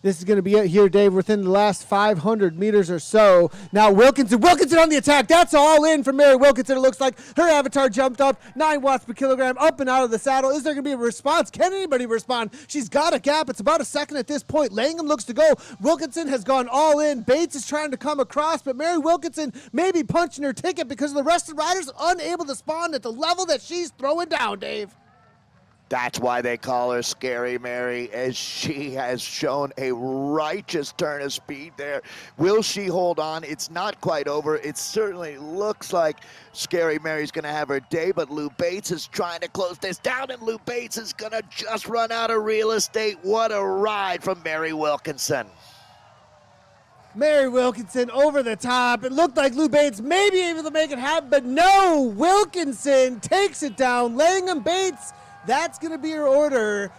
This is going to be it here, Dave, within the last 500 meters or so. Now Wilkinson on the attack. That's all in for Mary Wilkinson. It looks like her avatar jumped up 9 watts per kilogram, up and out of the saddle. Is there going to be a response? Can anybody respond? She's got a gap. It's about a second at this point. Langham looks to go. Wilkinson has gone all in. Bates is trying to come across, but Mary Wilkinson may be punching her ticket because the rest of the riders unable to spawn at the level that she's throwing down, Dave. That's why they call her Scary Mary, as she has shown a righteous turn of speed there. Will she hold on? It's not quite over. It certainly looks like Scary Mary's going to have her day, but Lou Bates is trying to close this down, and Lou Bates is going to just run out of real estate. What a ride from Mary Wilkinson. Mary Wilkinson over the top. It looked like Lou Bates may be able to make it happen, but no, Wilkinson takes it down. Langham, Bates, that's going to be her order.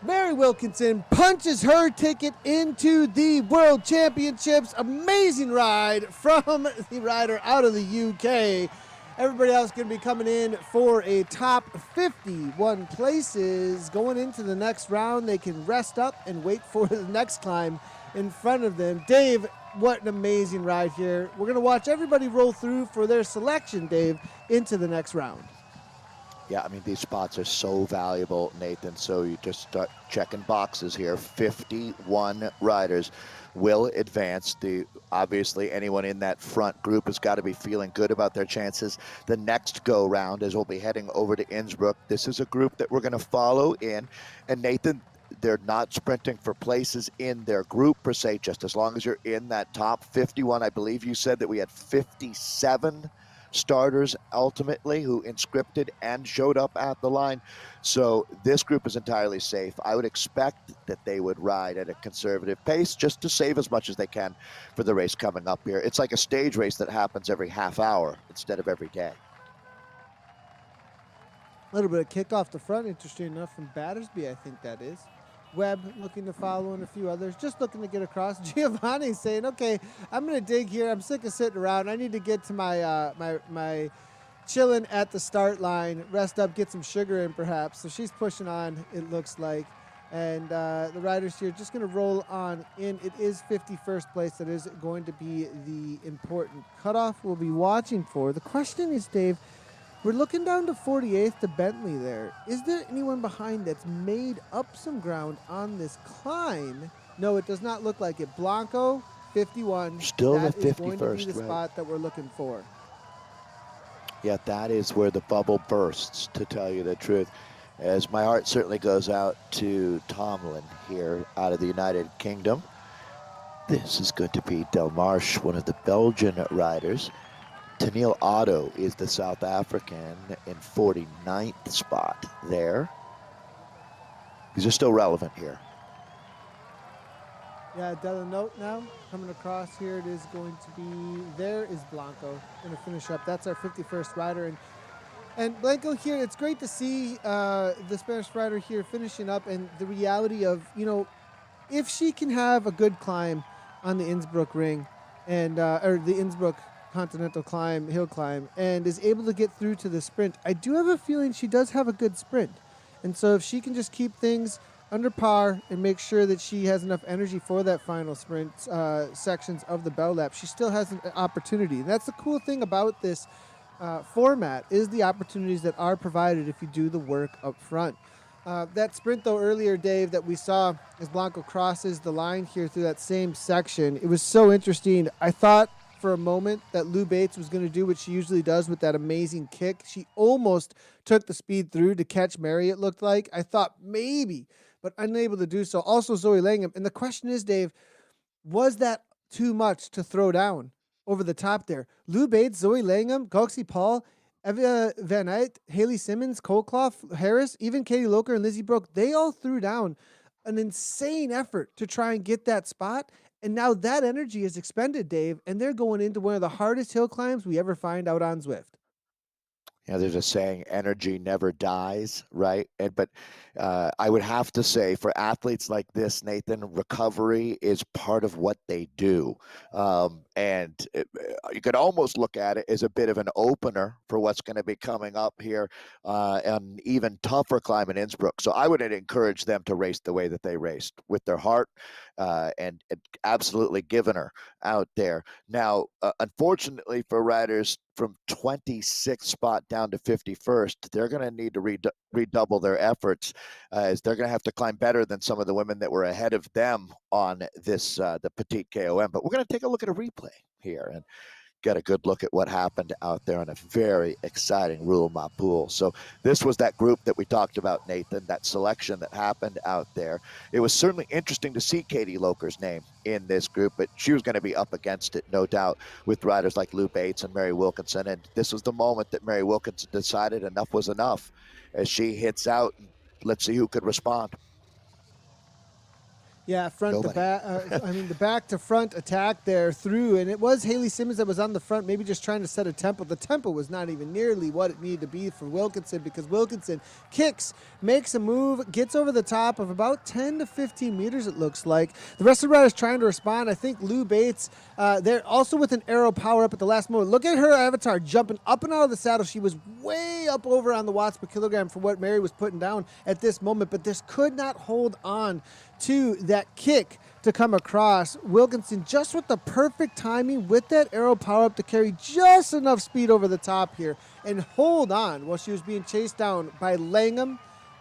Mary Wilkinson punches her ticket into the World Championships. Amazing ride from the rider out of the UK. Everybody else going to be coming in for a top 51 places. Going into the next round, they can rest up and wait for the next climb in front of them. Dave, what an amazing ride here. We're going to watch everybody roll through for their selection, Dave, into the next round. Yeah, I mean, these spots are so valuable, Nathan. So you just start checking boxes here. 51 riders will advance. Obviously, anyone in that front group has got to be feeling good about their chances. The next go round, as we'll be heading over to Innsbruck, this is a group that we're going to follow in. And Nathan, they're not sprinting for places in their group per se, just as long as you're in that top 51. I believe you said that we had 57 starters ultimately who inscripted and showed up at the line. So this group is entirely safe. I would expect that they would ride at a conservative pace just to save as much as they can for the race coming up here. It's like a stage race that happens every half hour instead of every day. A little bit of kick off the front, interesting enough, from Battersby, I think that is. Webb looking to follow and a few others, just looking to get across. Giovanni saying, okay, I'm going to dig here. I'm sick of sitting around. I need to get to my my chilling at the start line, rest up, get some sugar in perhaps. So she's pushing on, it looks like. And the riders here just going to roll on in. It is 51st place. That is going to be the important cutoff we'll be watching for. The question is, Dave, we're looking down to 48th to Bentley there. Is there anyone behind that's made up some ground on this climb? No, it does not look like it. Blanco, 51. Still that the 51st, is going to be the right? spot that we're looking for. Yeah, that is where the bubble bursts, to tell you the truth. As my heart certainly goes out to Tomlin here out of the United Kingdom. This is going to be Del Marche, one of the Belgian riders. Tennille Otto is the South African in 49th spot there. These are still relevant here. Yeah, Delanote now coming across here. It is going to be, there is Blanco going to finish up. That's our 51st rider. And Blanco here, it's great to see the Spanish rider here finishing up, and the reality of, you know, if she can have a good climb on the Innsbruck ring and or the Innsbruck Continental climb, hill climb, and is able to get through to the sprint, I do have a feeling she does have a good sprint. And so if she can just keep things under par and make sure that she has enough energy for that final sprint sections of the bell lap, she still has an opportunity. And that's the cool thing about this format, is the opportunities that are provided if you do the work up front. That sprint, though, earlier, Dave, that we saw as Blanco crosses the line here through that same section, it was so interesting. I thought for a moment that Lou Bates was going to do what she usually does with that amazing kick. She almost took the speed through to catch Mary, it looked like. I thought maybe, but unable to do so. Also Zoe Langham. And the question is, Dave, was that too much to throw down over the top there? Lou Bates, Zoe Langham, Goxie Paul, Eva Van Eyck, Haley Simmons, Colclough, Harris, even Katie Loker and Lizzie Broke, they all threw down an insane effort to try and get that spot. And now that energy is expended, Dave, and they're going into one of the hardest hill climbs we ever find out on Zwift. You know, there's a saying, energy never dies, right? But I would have to say, for athletes like this, Nathan, recovery is part of what they do. You could almost look at it as a bit of an opener for what's going to be coming up here, an even tougher climb in Innsbruck. So I would encourage them to race the way that they raced, with their heart and absolutely giving her out there. Now, unfortunately for riders from 26th spot down to 51st, they're going to need to redouble their efforts, as they're going to have to climb better than some of the women that were ahead of them on this the Petite KOM. But we're going to take a look at a replay here and get a good look at what happened out there on a very exciting Roule Mapoule. So this was that group that we talked about, Nathan, that selection that happened out there. It was certainly interesting to see Katie Loker's name in this group, but she was going to be up against it, no doubt, with riders like Lou Bates and Mary Wilkinson. And this was the moment that Mary Wilkinson decided enough was enough, as she hits out. Let's see who could respond. Yeah, front to Nobody. back. The back to front attack there through, and it was Haley Simmons that was on the front, maybe just trying to set a tempo. The tempo was not even nearly what it needed to be for Wilkinson, because Wilkinson kicks, makes a move, gets over the top of about 10 to 15 meters, it looks like. The rest of the riders trying to respond. I think Lou Bates, they're also with an arrow power up at the last moment. Look at her avatar jumping up and out of the saddle. She was way up over on the watts per kilogram for what Mary was putting down at this moment, but this could not hold on to that kick to come across. Wilkinson just with the perfect timing with that arrow power up to carry just enough speed over the top here and hold on while she was being chased down by Langham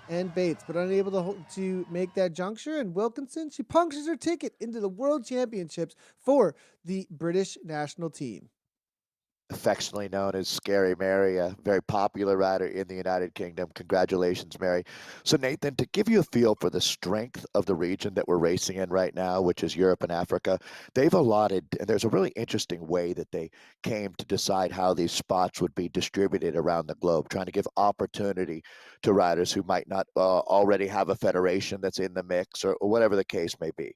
and Bates, but unable to make that juncture. And Wilkinson, she punctures her ticket into the World Championships for the British national team. Affectionately known as Scary Mary, a very popular rider in the United Kingdom. Congratulations, Mary. So, Nathan, to give you a feel for the strength of the region that we're racing in right now, which is Europe and Africa, they've allotted, and there's a really interesting way that they came to decide how these spots would be distributed around the globe, trying to give opportunity to riders who might not already have a federation that's in the mix, or whatever the case may be.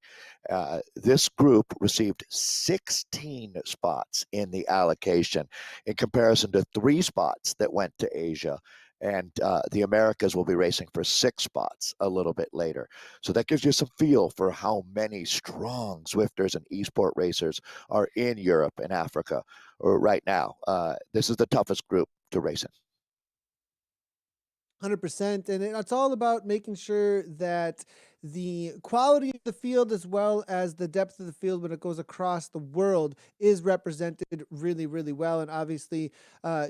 This group received 16 spots in the allocation in comparison to 3 spots that went to Asia. And the Americas will be racing for 6 spots a little bit later. So that gives you some feel for how many strong Zwifters and esport racers are in Europe and Africa right now. This is the toughest group to race in. 100%. And it's all about making sure that the quality of the field as well as the depth of the field when it goes across the world is represented really, really well. And obviously,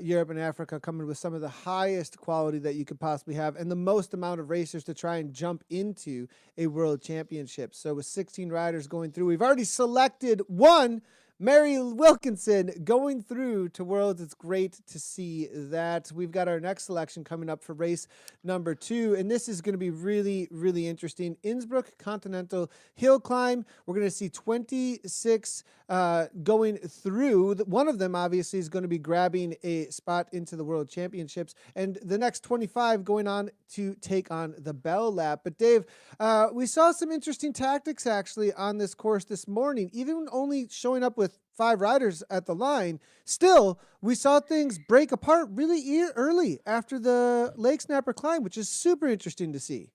Europe and Africa coming with some of the highest quality that you could possibly have and the most amount of racers to try and jump into a world championship. So with 16 riders going through, we've already selected one. Mary Wilkinson going through to Worlds. It's great to see that. We've got our next selection coming up for race number 2, and this is going to be really, really interesting. Innsbruck Continental Hill Climb. We're going to see 26 going through. One of them, obviously, is going to be grabbing a spot into the World Championships, and the next 25 going on to take on the Bell Lap. But Dave, we saw some interesting tactics, actually, on this course this morning, even only showing up with 5 riders at the line. Still, we saw things break apart really early after the Lake Snapper climb, which is super interesting to see.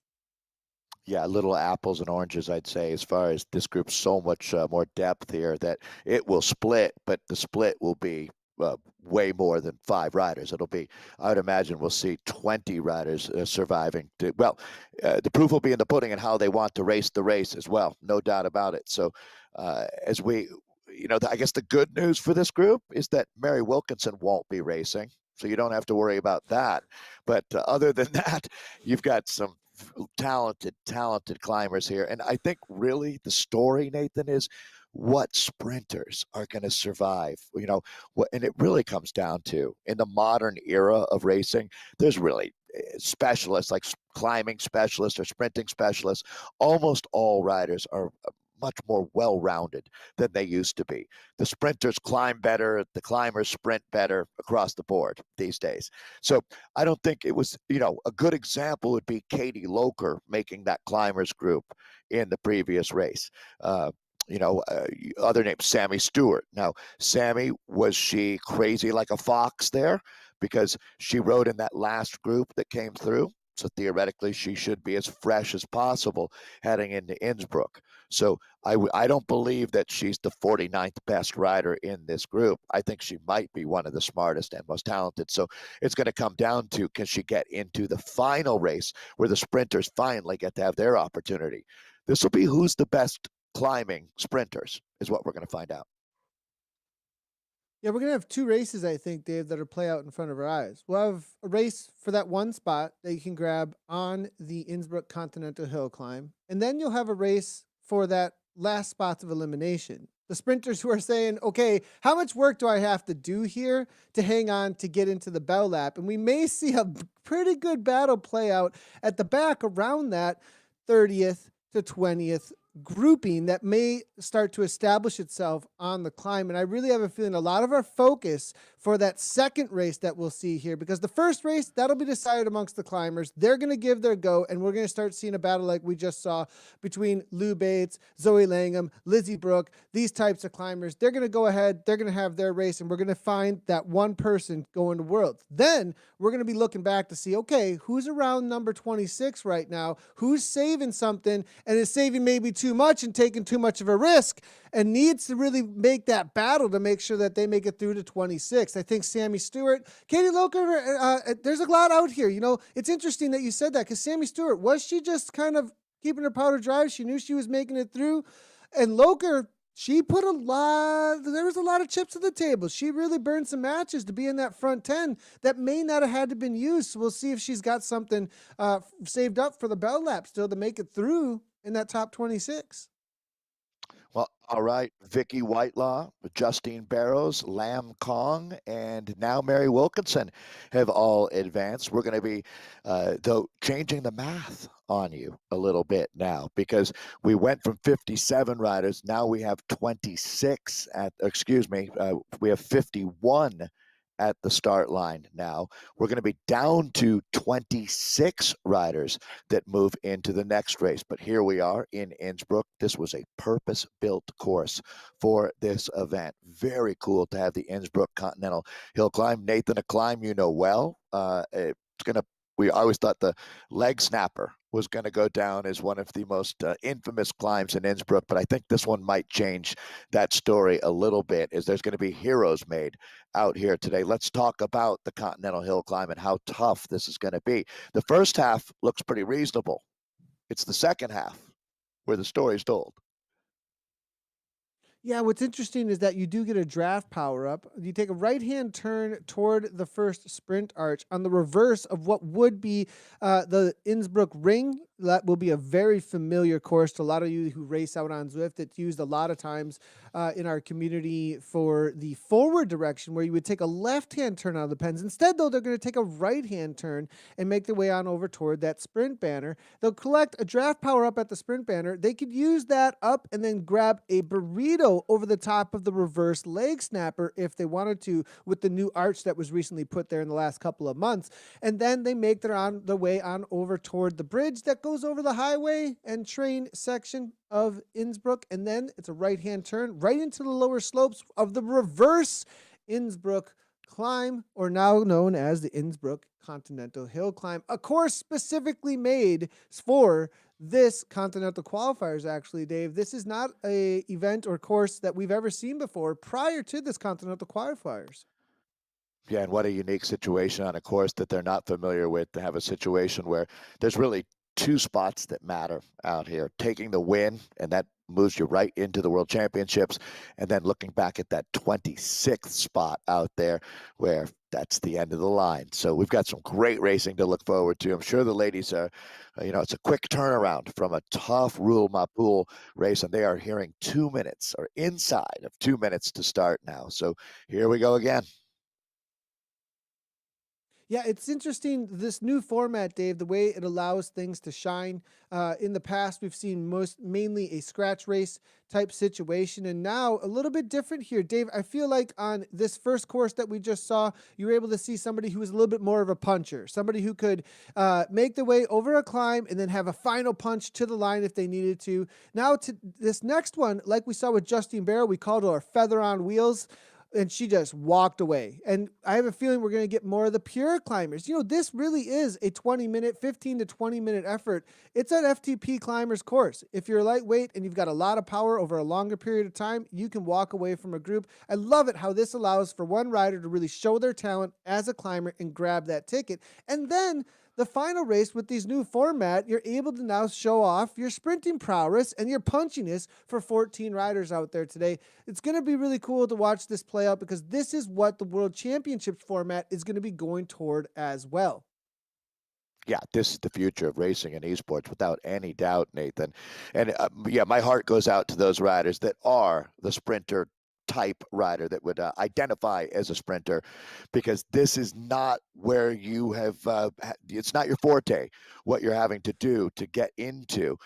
Yeah, little apples and oranges, I'd say, as far as this group's so much more depth here that it will split, but the split will be way more than 5 riders. It'll be, I would imagine we'll see 20 riders surviving. The proof will be in the pudding and how they want to race the race as well, no doubt about it. So as we, I guess the good news for this group is that Mary Wilkinson won't be racing, so you don't have to worry about that. But other than that, you've got some talented climbers here. And I think really the story, Nathan, is what sprinters are going to survive. And it really comes down to, in the modern era of racing, there's really specialists like climbing specialists or sprinting specialists. Almost all riders are much more well-rounded than they used to be. The sprinters climb better, the climbers sprint better across the board these days. So I don't think it was, a good example would be Katie Loker making that climbers group in the previous race. Other names, Sammy Stewart. Now, Sammy, was she crazy like a fox there? Because she rode in that last group that came through. So theoretically, she should be as fresh as possible heading into Innsbruck. So I don't believe that she's the 49th best rider in this group. I think she might be one of the smartest and most talented. So it's going to come down to, can she get into the final race where the sprinters finally get to have their opportunity? This will be who's the best climbing sprinters is what we're going to find out. Yeah, we're going to have 2 races, I think, Dave, that'll play out in front of our eyes. We'll have a race for that one spot that you can grab on the Innsbruck Continental Hill Climb. And then you'll have a race for that last spots of elimination. The sprinters who are saying, okay, how much work do I have to do here to hang on to get into the Bell Lap? And we may see a pretty good battle play out at the back around that 30th to 20th grouping that may start to establish itself on the climb. And I really have a feeling a lot of our focus for that second race that we'll see here, because the first race, that'll be decided amongst the climbers. They're going to give their go, and we're going to start seeing a battle like we just saw between Lou Bates, Zoe Langham, Lizzie Brooke, these types of climbers. They're going to go ahead, they're going to have their race, and we're going to find that one person going to Worlds. Then we're going to be looking back to see, okay, who's around number 26 right now? Who's saving something and is saving maybe too much and taking too much of a risk and needs to really make that battle to make sure that they make it through to 26. I think Sammy Stewart, Katie Loker, there's a lot out here. You know, it's interesting that you said that, because Sammy Stewart, was she just kind of keeping her powder dry? She knew she was making it through. And Loker, she put there was a lot of chips at the table. She really burned some matches to be in that front 10 that may not have had to been used. So we'll see if she's got something saved up for the bell lap still to make it through in that top 26. Well, all right. Vicky Whitelaw, Justine Barrows, Lam Kong, and now Mary Wilkinson have all advanced. We're going to be, though, changing the math on you a little bit now, because we went from 57 riders. Now we have 26 we have 51 at the start line now. We're going to be down to 26 riders that move into the next race. But here we are in Innsbruck. This was a purpose-built course for this event. Very cool to have the Innsbruck Continental Hill Climb. Nathan, a climb you know well. We always thought the leg snapper was going to go down as one of the most infamous climbs in Innsbruck, but I think this one might change that story a little bit, as there's going to be heroes made out here today. Let's talk about the Continental Hill Climb and how tough this is going to be. The first half looks pretty reasonable. It's the second half where the story's told. Yeah, what's interesting is that you do get a draft power up. You take a right-hand turn toward the first sprint arch on the reverse of what would be the Innsbruck Ring. That will be a very familiar course to a lot of you who race out on Zwift. It's used a lot of times in our community for the forward direction, where you would take a left-hand turn out of the pens. Instead, though, they're going to take a right-hand turn and make their way on over toward that sprint banner. They'll collect a draft power up at the sprint banner. They could use that up and then grab a burrito over the top of the reverse leg snapper if they wanted to, with the new arch that was recently put there in the last couple of months. And then they make their way on over toward the bridge that goes over the highway and train section of Innsbruck. And then it's a right-hand turn right into the lower slopes of the reverse Innsbruck Climb, or now known as the Innsbruck Continental Hill Climb, a course specifically made for this Continental Qualifiers. Actually, Dave, this is not a event or course that we've ever seen before prior to this Continental Qualifiers. Yeah, and what a unique situation on a course that they're not familiar with, to have a situation where there's really two spots that matter out here: taking the win, and that moves you right into the World Championships, and then looking back at that 26th spot out there, where that's the end of the line. So we've got some great racing to look forward to. I'm sure the ladies are, it's a quick turnaround from a tough Roule Mapule race, and they are hearing 2 minutes, or inside of 2 minutes to start now. So here we go again. Yeah, it's interesting, this new format, Dave, the way it allows things to shine. In the past, we've seen mainly a scratch race type situation, and now a little bit different here. Dave, I feel like on this first course that we just saw, you were able to see somebody who was a little bit more of a puncher, somebody who could make their way over a climb and then have a final punch to the line if they needed to. Now to this next one, like we saw with Justine Barrow, we called her feather on wheels, and she just walked away. And I have a feeling we're going to get more of the pure climbers. You know, this really is a 15 to 20 minute effort. It's an FTP climbers course. If you're lightweight and you've got a lot of power over a longer period of time, you can walk away from a group. I love it how this allows for one rider to really show their talent as a climber and grab that ticket. And then the final race with these new format, you're able to now show off your sprinting prowess and your punchiness for 14 riders out there today. It's going to be really cool to watch this play out, because this is what the World Championships format is going to be going toward as well. Yeah, this is the future of racing and esports, without any doubt, Nathan. And yeah, my heart goes out to those riders that are the sprinter type rider that would identify as a sprinter, because this is not where you have, it's not your forte, what you're having to do to get into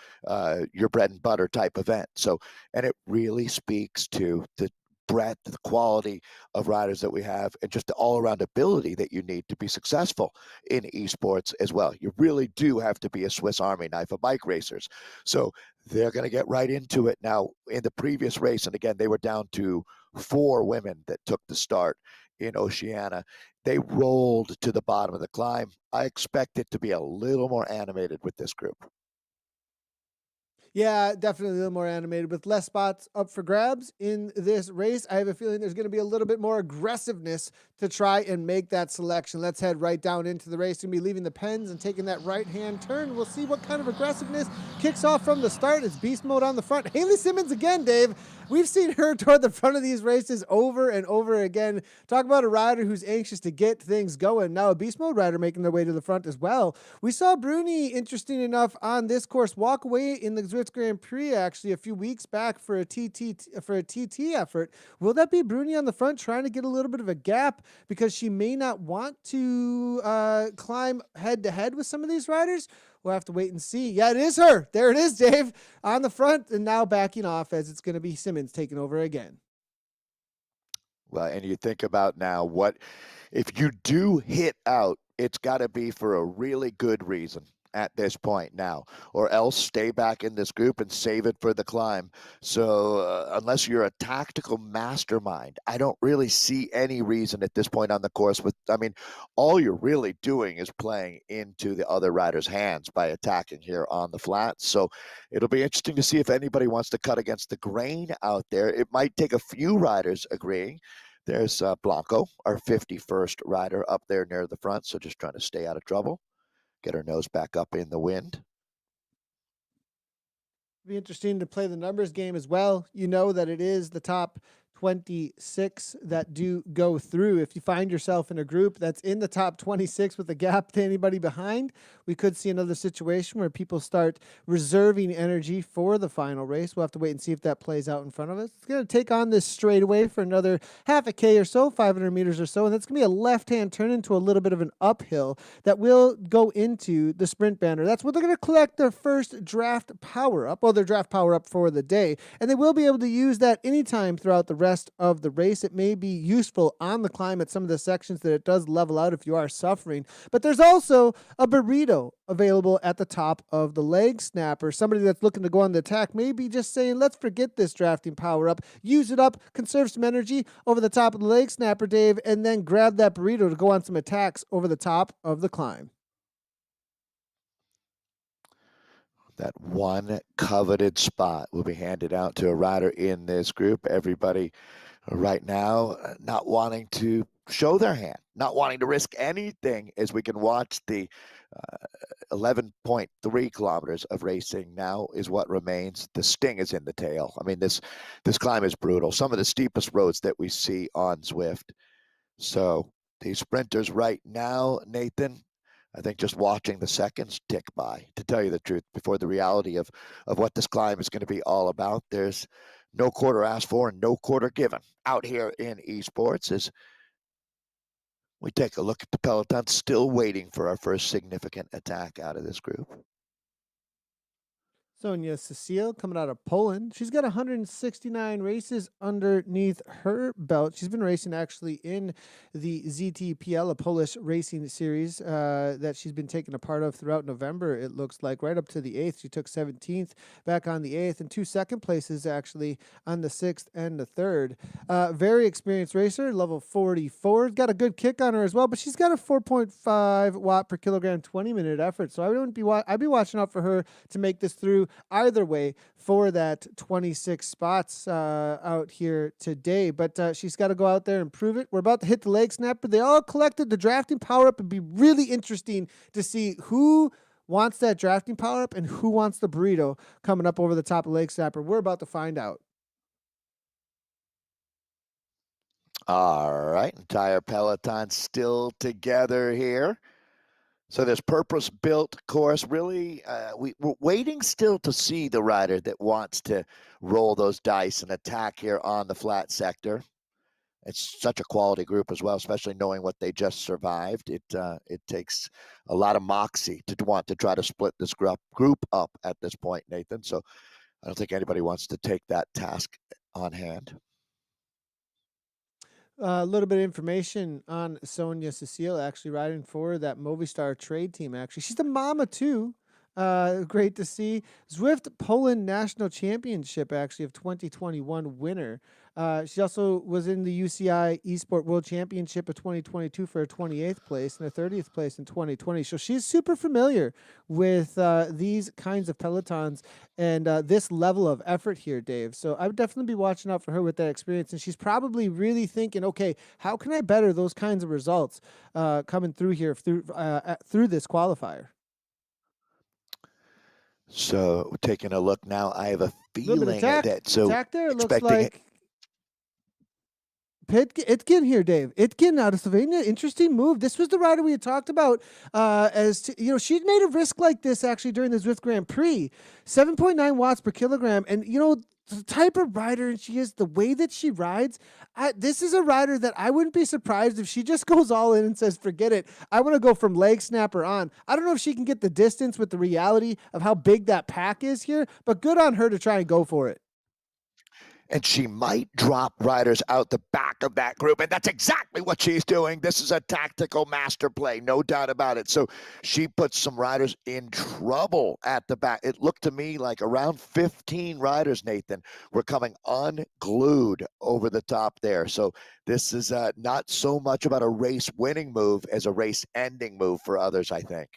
your bread and butter type event. So, and it really speaks to the breadth, the quality of riders that we have, and just the all-around ability that you need to be successful in esports as well. You really do have to be a Swiss Army knife of bike racers. So they're going to get right into it now. In the previous race, and again, they were down to 4 women that took the start in Oceania. They rolled to the bottom of the climb. I expect it to be a little more animated with this group. Yeah, definitely a little more animated with less spots up for grabs in this race. I have a feeling there's going to be a little bit more aggressiveness to try and make that selection. Let's head right down into the race. We'll be leaving the pens and taking that right-hand turn. We'll see what kind of aggressiveness kicks off from the start. It's beast mode on the front. Haley Simmons again, Dave. We've seen her toward the front of these races over and over again. Talk about a rider who's anxious to get things going. Now a beast mode rider making their way to the front as well. We saw Bruni, interesting enough, on this course walk away in the Zwift Grand Prix actually a few weeks back for a TT effort. Will that be Bruni on the front trying to get a little bit of a gap because she may not want to climb head to head with some of these riders? We'll have to wait and see. Yeah, it is her. There it is, Dave, on the front, and now backing off as it's going to be Simmons taking over again. Well, and you think about now, what if you do hit out, it's got to be for a really good reason at this point now, or else stay back in this group and save it for the climb. So unless you're a tactical mastermind, I don't really see any reason at this point on the course. I mean, all you're really doing is playing into the other rider's hands by attacking here on the flat. So it'll be interesting to see if anybody wants to cut against the grain out there. It might take a few riders agreeing. There's Blanco, our 51st rider, up there near the front, so just trying to stay out of trouble. Get her nose back up in the wind. Be interesting to play the numbers game as well. You know that it is the top 26 that do go through. If you find yourself in a group that's in the top 26 with a gap to anybody behind, we could see another situation where people start reserving energy for the final race. We'll have to wait and see if that plays out in front of us. It's going to take on this straightaway for another half a K or so, 500 meters or so, and that's going to be a left-hand turn into a little bit of an uphill that will go into the sprint banner. That's where they're going to collect their first draft power-up, their draft power-up for the day, and they will be able to use that anytime throughout the rest of the race. It may be useful on the climb at some of the sections that it does level out if you are suffering, but there's also a burrito available at the top of the leg snapper. Somebody that's looking to go on the attack may be just saying, let's forget this drafting power up, use it up, conserve some energy over the top of the leg snapper, Dave, and then grab that burrito to go on some attacks over the top of the climb. That one coveted spot will be handed out to a rider in this group. Everybody right now not wanting to show their hand, not wanting to risk anything, as we can watch the 11.3 kilometers of racing now is what remains. The sting is in the tail. I mean, this climb is brutal. Some of the steepest roads that we see on Zwift. So these sprinters right now, Nathan, I think just watching the seconds tick by, to tell you the truth, before the reality of what this climb is going to be all about. There's no quarter asked for and no quarter given out here in esports, as we take a look at the Peloton, still waiting for our first significant attack out of this group. Sonia Cecile coming out of Poland. She's got 169 races underneath her belt. She's been racing actually in the ZTPL, a Polish racing series that she's been taking a part of throughout November. It looks like right up to the 8th. She took 17th back on the 8th and 2 second places actually on the 6th and the 3rd. Very experienced racer, level 44. Got a good kick on her as well, but she's got a 4.5 watt per kilogram 20-minute effort. So I'd be watching out for her to make this through either way for that 26 spots out here today. But she's got to go out there and prove it. We're about to hit the leg snapper. They all collected the drafting power up. It'd be really interesting to see who wants that drafting power up and who wants the burrito coming up over the top of the leg snapper. We're about to find out. All right, entire Peloton still together here. So this purpose-built course, really, we're waiting still to see the rider that wants to roll those dice and attack here on the flat sector. It's such a quality group as well, especially knowing what they just survived. It takes a lot of moxie to want to try to split this group up at this point, Nathan. So I don't think anybody wants to take that task on hand. A little bit of information on Sonia Cecile, actually riding for that Movistar trade team. Actually, she's the mama too. Great to see. Zwift Poland National Championship, actually, of 2021 winner. She also was in the UCI Esport World Championship of 2022 for her 28th place and her 30th place in 2020. So she's super familiar with these kinds of pelotons and this level of effort here, Dave. So I would definitely be watching out for her with that experience. And she's probably really thinking, okay, how can I better those kinds of results coming through here through this qualifier? So taking a look now, I have a Little bit of feeling tack, that so tack there. It looks expecting like Itkin here, Dave. Itkin out of Slovenia. Interesting move. This was the rider we had talked about she'd made a risk like this actually during the Zwift Grand Prix. 7.9 watts per kilogram. And, the type of rider she is, the way that she rides, this is a rider that I wouldn't be surprised if she just goes all in and says, forget it. I want to go from leg snapper on. I don't know if she can get the distance with the reality of how big that pack is here, but good on her to try and go for it. and she might drop riders out the back of that group. And that's exactly what she's doing. This is a tactical master play, no doubt about it. So she puts some riders in trouble at the back. It looked to me like around 15 riders, Nathan, were coming unglued over the top there. So this is not so much about a race winning move as a race ending move for others, I think.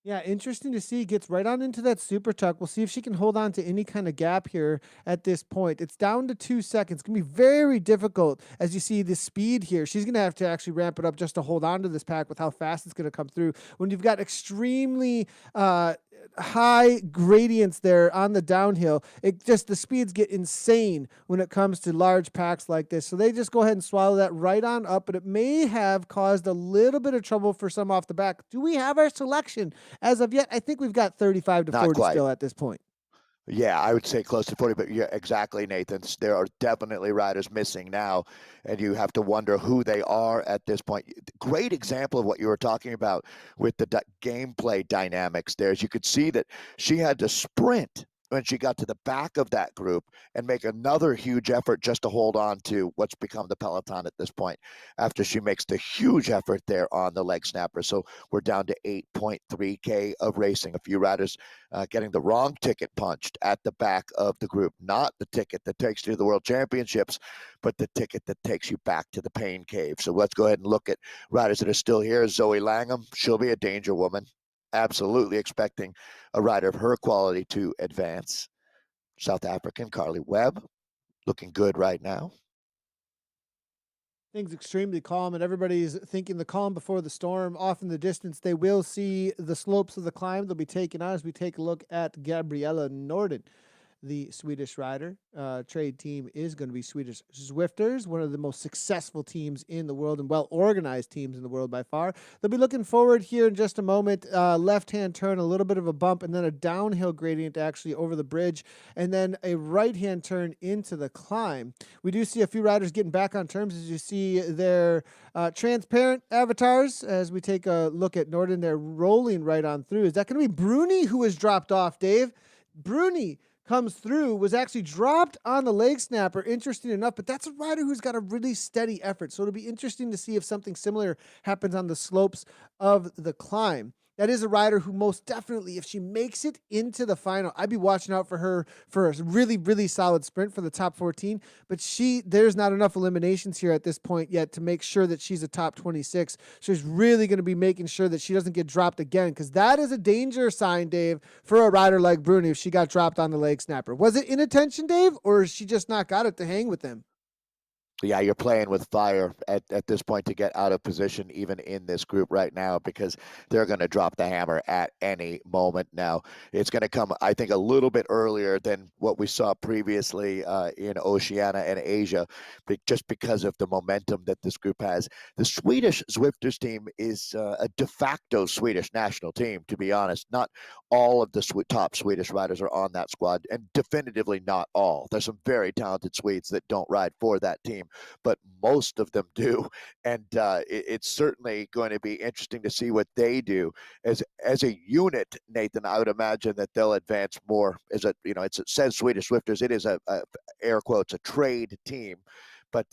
Yeah, interesting to see. Gets right on into that super tuck. We'll see if she can hold on to any kind of gap here at this point. It's down to 2 seconds. It's going to be very difficult as you see the speed here. She's going to have to actually ramp it up just to hold on to this pack with how fast it's going to come through. When you've got extremely high gradients there on the downhill, the speeds get insane when it comes to large packs like this. So they just go ahead and swallow that right on up, but it may have caused a little bit of trouble for some off the back. Do we have our selection? As of yet, I think we've got 35 to Not 40 quite. still at this point. Yeah, I would say close to 40, but yeah, exactly, Nathan. There are definitely riders missing now, and you have to wonder who they are at this point. Great example of what you were talking about with the gameplay dynamics there. As you could see that she had to sprint when she got to the back of that group and make another huge effort just to hold on to what's become the Peloton at this point after she makes the huge effort there on the leg snapper. So we're down to 8.3K of racing. A few riders getting the wrong ticket punched at the back of the group, not the ticket that takes you to the World Championships, but the ticket that takes you back to the pain cave. So let's go ahead and look at riders that are still here. Zoe Langham, she'll be a danger woman. Absolutely expecting a rider of her quality to advance. South African Carly Webb, looking good right now. Things extremely calm, and everybody's thinking the calm before the storm. Off in the distance, they will see the slopes of the climb. They'll be taken on as we take a look at Gabriella Norden, the Swedish rider. Trade team is going to be Swedish Zwifters, one of the most successful teams in the world and well-organized teams in the world by far. They'll be looking forward here in just a moment. Left-hand turn, a little bit of a bump, and then a downhill gradient actually over the bridge, and then a right-hand turn into the climb. We do see a few riders getting back on terms as you see their transparent avatars as we take a look at Norden. They're rolling right on through. Is that going to be Bruni who has dropped off, Dave? Bruni comes through, was actually dropped on the leg snapper, interesting enough, but that's a rider who's got a really steady effort. So it'll be interesting to see if something similar happens on the slopes of the climb. That is a rider who most definitely, if she makes it into the final, I'd be watching out for her for a really, really solid sprint for the top 14. But there's not enough eliminations here at this point yet to make sure that she's a top 26. She's really going to be making sure that she doesn't get dropped again, because that is a danger sign, Dave, for a rider like Bruni if she got dropped on the leg snapper. Was it inattention, Dave, or she just not got it to hang with them? Yeah, you're playing with fire at this point to get out of position, even in this group right now, because they're going to drop the hammer at any moment now. It's going to come, I think, a little bit earlier than what we saw previously in Oceania and Asia, just because of the momentum that this group has. The Swedish Zwifters team is a de facto Swedish national team, to be honest. Not all of the top Swedish riders are on that squad, and definitively not all. There's some very talented Swedes that don't ride for that team, but most of them do. And it's certainly going to be interesting to see what they do as a unit. Nathan, I would imagine that they'll advance more as a, it says Swedish Swifters. It is a air quotes, a trade team, but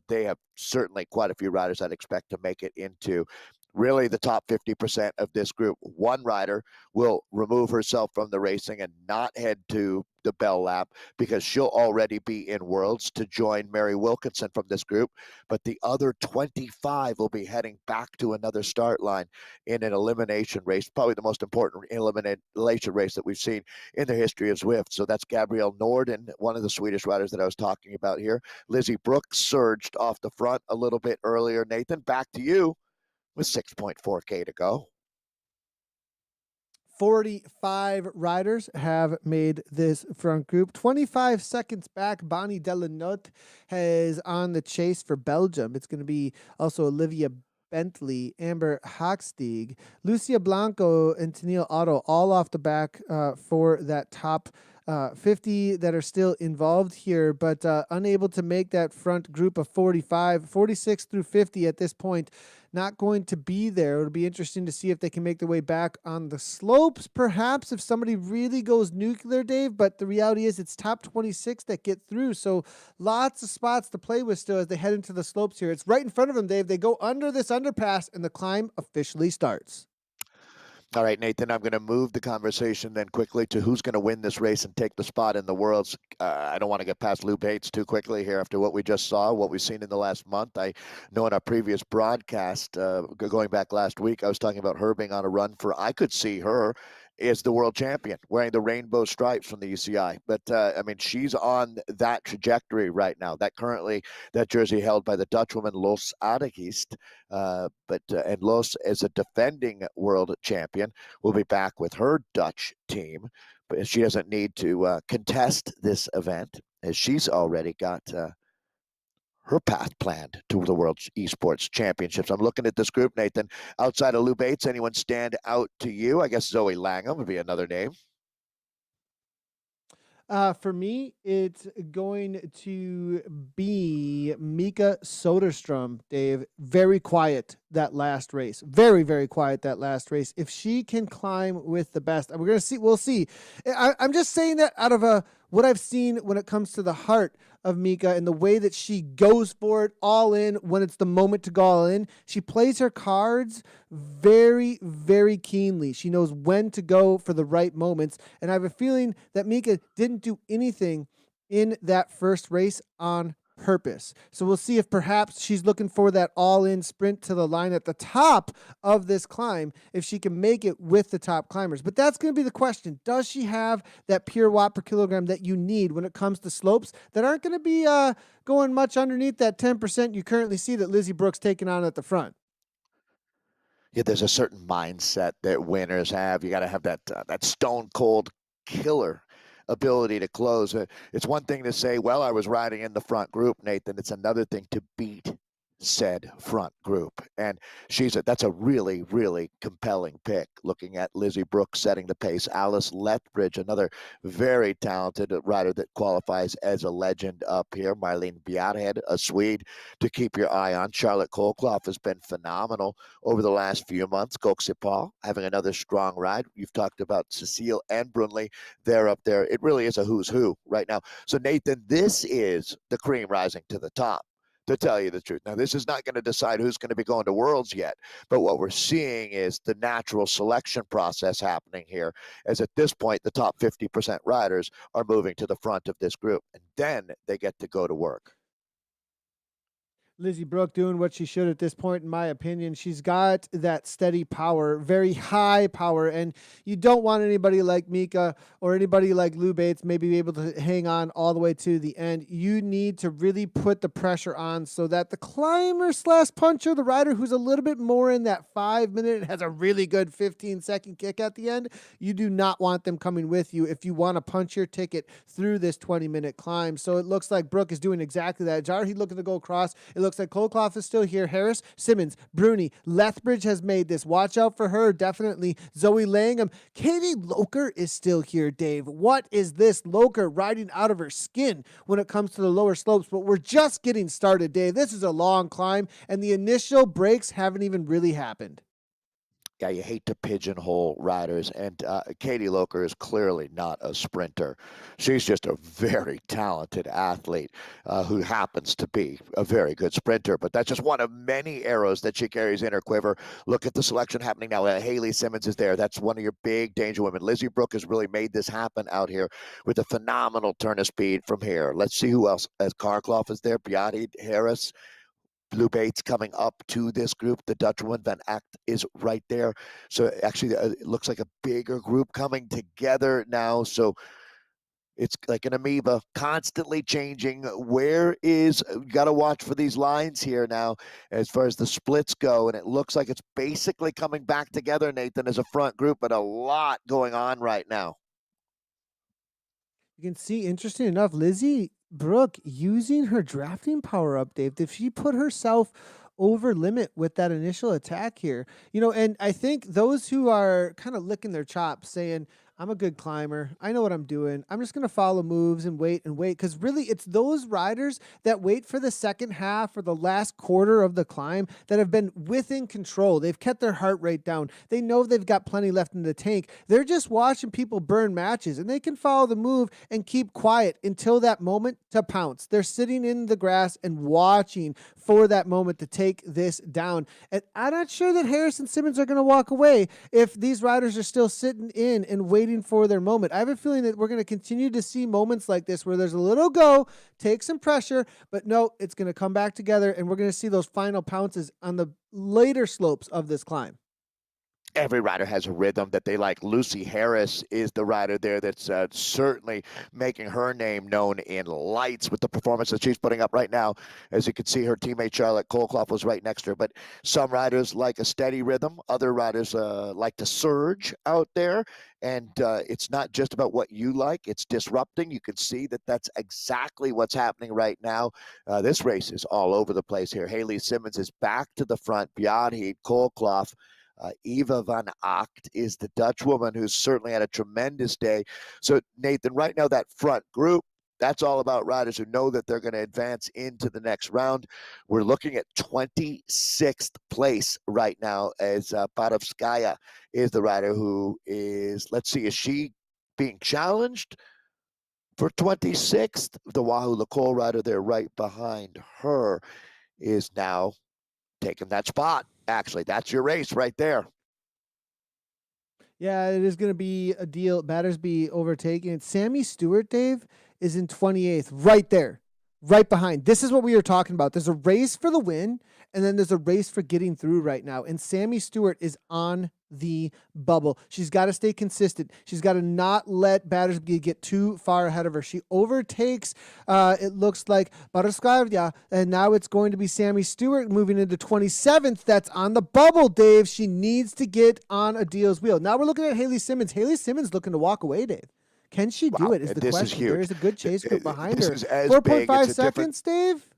they have certainly quite a few riders I'd expect to make it into really the top 50% of this group. One rider will remove herself from the racing and not head to the Bell Lap because she'll already be in Worlds to join Mary Wilkinson from this group. But the other 25 will be heading back to another start line in an elimination race, probably the most important elimination race that we've seen in the history of Zwift. So that's Gabrielle Norden, one of the Swedish riders that I was talking about here. Lizzie Brooks surged off the front a little bit earlier. Nathan, back to you with 6.4K to go. 45 riders have made this front group. 25 seconds back, Bonnie Delanotte is on the chase for Belgium. It's going to be also Olivia Bentley, Amber Hochstieg, Lucia Blanco, and Tennille Otto all off the back for that top 50 that are still involved here, but unable to make that front group of 45, 46 through 50 at this point. Not going to be there. It'll be interesting to see if they can make their way back on the slopes, perhaps, if somebody really goes nuclear, Dave. But the reality is it's top 26 that get through. So lots of spots to play with still as they head into the slopes here. It's right in front of them, Dave. They go under this underpass and the climb officially starts. All right, Nathan, I'm going to move the conversation then quickly to who's going to win this race and take the spot in the Worlds. I don't want to get past Lou Bates too quickly here after what we just saw, what we've seen in the last month. I know in our previous broadcast, going back last week, I was talking about her being on a run for, I could see her is the world champion wearing the rainbow stripes from the UCI. But I mean, she's on that trajectory right now. That jersey held by the Dutch woman Los Adegist. And Los, as a defending world champion, will be back with her Dutch team. But she doesn't need to contest this event as she's already got her path planned to the World Esports Championships. I'm looking at this group, Nathan. Outside of Lou Bates, anyone stand out to you? I guess Zoe Langham would be another name. For me, it's going to be Mika Soderstrom, Dave. Very quiet that last race. Very, very quiet that last race. If she can climb with the best, we're going to see. We'll see. I'm just saying that out of what I've seen when it comes to the heart of Mika and the way that she goes for it all in when it's the moment to go all in. She plays her cards very, very keenly. She knows when to go for the right moments. And I have a feeling that Mika didn't do anything in that first race on purpose. So we'll see if perhaps she's looking for that all-in sprint to the line at the top of this climb, if she can make it with the top climbers. But that's going to be the question. Does she have that pure watt per kilogram that you need when it comes to slopes that aren't going to be going much underneath that 10% you currently see that Lizzie Brooks taking on at the front? Yeah, there's a certain mindset that winners have. You got to have that stone cold killer ability to close. It's one thing to say, well, I was riding in the front group, Nathan. It's another thing to beat said front group. And that's a really, really compelling pick, looking at Lizzie Brooks setting the pace. Alice Lethbridge, another very talented rider that qualifies as a legend up here. Marlene Bjarhed, a Swede to keep your eye on. Charlotte Kolkloff has been phenomenal over the last few months. Koksipal having another strong ride. You've talked about Cecile and Brunley. They're up there. It really is a who's who right now. So, Nathan, this is the cream rising to the top, to tell you the truth. Now, this is not going to decide who's going to be going to Worlds yet, but what we're seeing is the natural selection process happening here, as at this point, the top 50% riders are moving to the front of this group, and then they get to go to work. Lizzie Brooke doing what she should at this point, in my opinion. She's got that steady power, very high power, and you don't want anybody like Mika or anybody like Lou Bates maybe be able to hang on all the way to the end. You need to really put the pressure on so that the climber slash puncher, the rider who's a little bit more in that 5 minute, has a really good 15-second kick at the end, you do not want them coming with you if you want to punch your ticket through this 20-minute climb. So it looks like Brooke is doing exactly that. Jarheed looking to go across. It looks like Kolkoff is still here. Harris, Simmons, Bruni, Lethbridge has made this. Watch out for her, definitely. Zoe Langham. Katie Loker is still here, Dave. What is this? Loker riding out of her skin when it comes to the lower slopes, but we're just getting started, Dave. This is a long climb, and the initial breaks haven't even really happened. Yeah, you hate to pigeonhole riders, and Katie Loker is clearly not a sprinter. She's just a very talented athlete who happens to be a very good sprinter, but that's just one of many arrows that she carries in her quiver. Look at the selection happening now. Haley Simmons is there. That's one of your big danger women. Lizzie Brooke has really made this happen out here with a phenomenal turn of speed from here. Let's see who else. As Karkloff is there, Beate, Harris, Blue Bates coming up to this group. The Dutch one, Van Act, is right there. So actually, it looks like a bigger group coming together now. So it's like an amoeba, constantly changing. Where is, you got to watch for these lines here now as far as the splits go. And it looks like it's basically coming back together, Nathan, as a front group, but a lot going on right now. You can see, interesting enough, Lizzie Brooke using her drafting power up, Dave. If she put herself over limit with that initial attack here, and I think those who are kind of licking their chops saying, I'm a good climber. I know what I'm doing. I'm just going to follow moves and wait and wait. Because really, it's those riders that wait for the second half or the last quarter of the climb that have been within control. They've kept their heart rate down. They know they've got plenty left in the tank. They're just watching people burn matches, and they can follow the move and keep quiet until that moment to pounce. They're sitting in the grass and watching for that moment to take this down. And I'm not sure that Harris and Simmons are going to walk away if these riders are still sitting in and waiting for their moment. I have a feeling that we're going to continue to see moments like this where there's a little go, take some pressure, but no, it's going to come back together, and we're going to see those final pounces on the later slopes of this climb. Every rider has a rhythm that they like. Lucy Harris is the rider there that's certainly making her name known in lights with the performance that she's putting up right now. As you can see, her teammate Charlotte Kolkoff was right next to her. But some riders like a steady rhythm. Other riders like to surge out there. And it's not just about what you like. It's disrupting. You can see that that's exactly what's happening right now. This race is all over the place here. Haley Simmons is back to the front. Bjarne Kolkoff. Eva van Acht is the Dutch woman who's certainly had a tremendous day. So, Nathan, right now that front group, that's all about riders who know that they're going to advance into the next round. We're looking at 26th place right now as Parovskaya is the rider who is, let's see, is she being challenged for 26th? The Wahoo Lacole rider there right behind her is now taking that spot. Actually, that's your race right there. Yeah, it is going to be a deal. Battersby overtaking it. Sammy Stewart, Dave, is in 28th, right there, right behind. This is what we were talking about. There's a race for the win, and then there's a race for getting through right now. And Sammy Stewart is on the bubble. She's got to stay consistent. She's got to not let Battersby get too far ahead of her. She overtakes, it looks like, Baroskavia, and now it's going to be Sammy Stewart moving into 27th. That's on the bubble, Dave. She needs to get on a deal's wheel. Now we're looking at Haley Simmons. Haley Simmons looking to walk away, Dave. Can she do it is the question. There is a good chase group behind her. 4.5 seconds, Dave?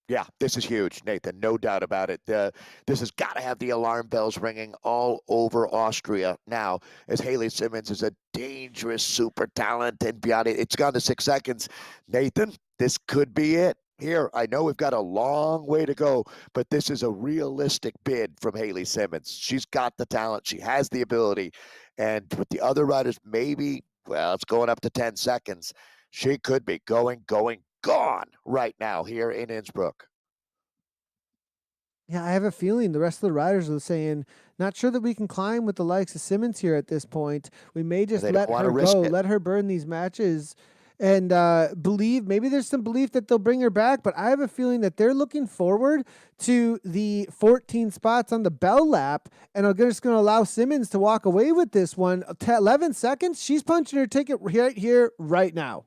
Yeah, this is huge, Nathan. No doubt about it. This has got to have the alarm bells ringing all over Austria now, as Haley Simmons is a dangerous super talent. And beyond it, it's gone to 6 seconds. Nathan, this could be it. Here, I know we've got a long way to go, but this is a realistic bid from Haley Simmons. She's got the talent. She has the ability. And with the other riders, maybe, well, it's going up to 10 seconds. She could be going, gone right now here in Innsbruck. Yeah, I have a feeling the rest of the riders are saying, not sure that we can climb with the likes of Simmons here at this point. We may just let her go, let her burn these matches. and believe maybe there's some belief that they'll bring her back, but I have a feeling that they're looking forward to the 14 spots on the bell lap and are just going to allow Simmons to walk away with this one. 11 seconds, she's punching her ticket right here, right now.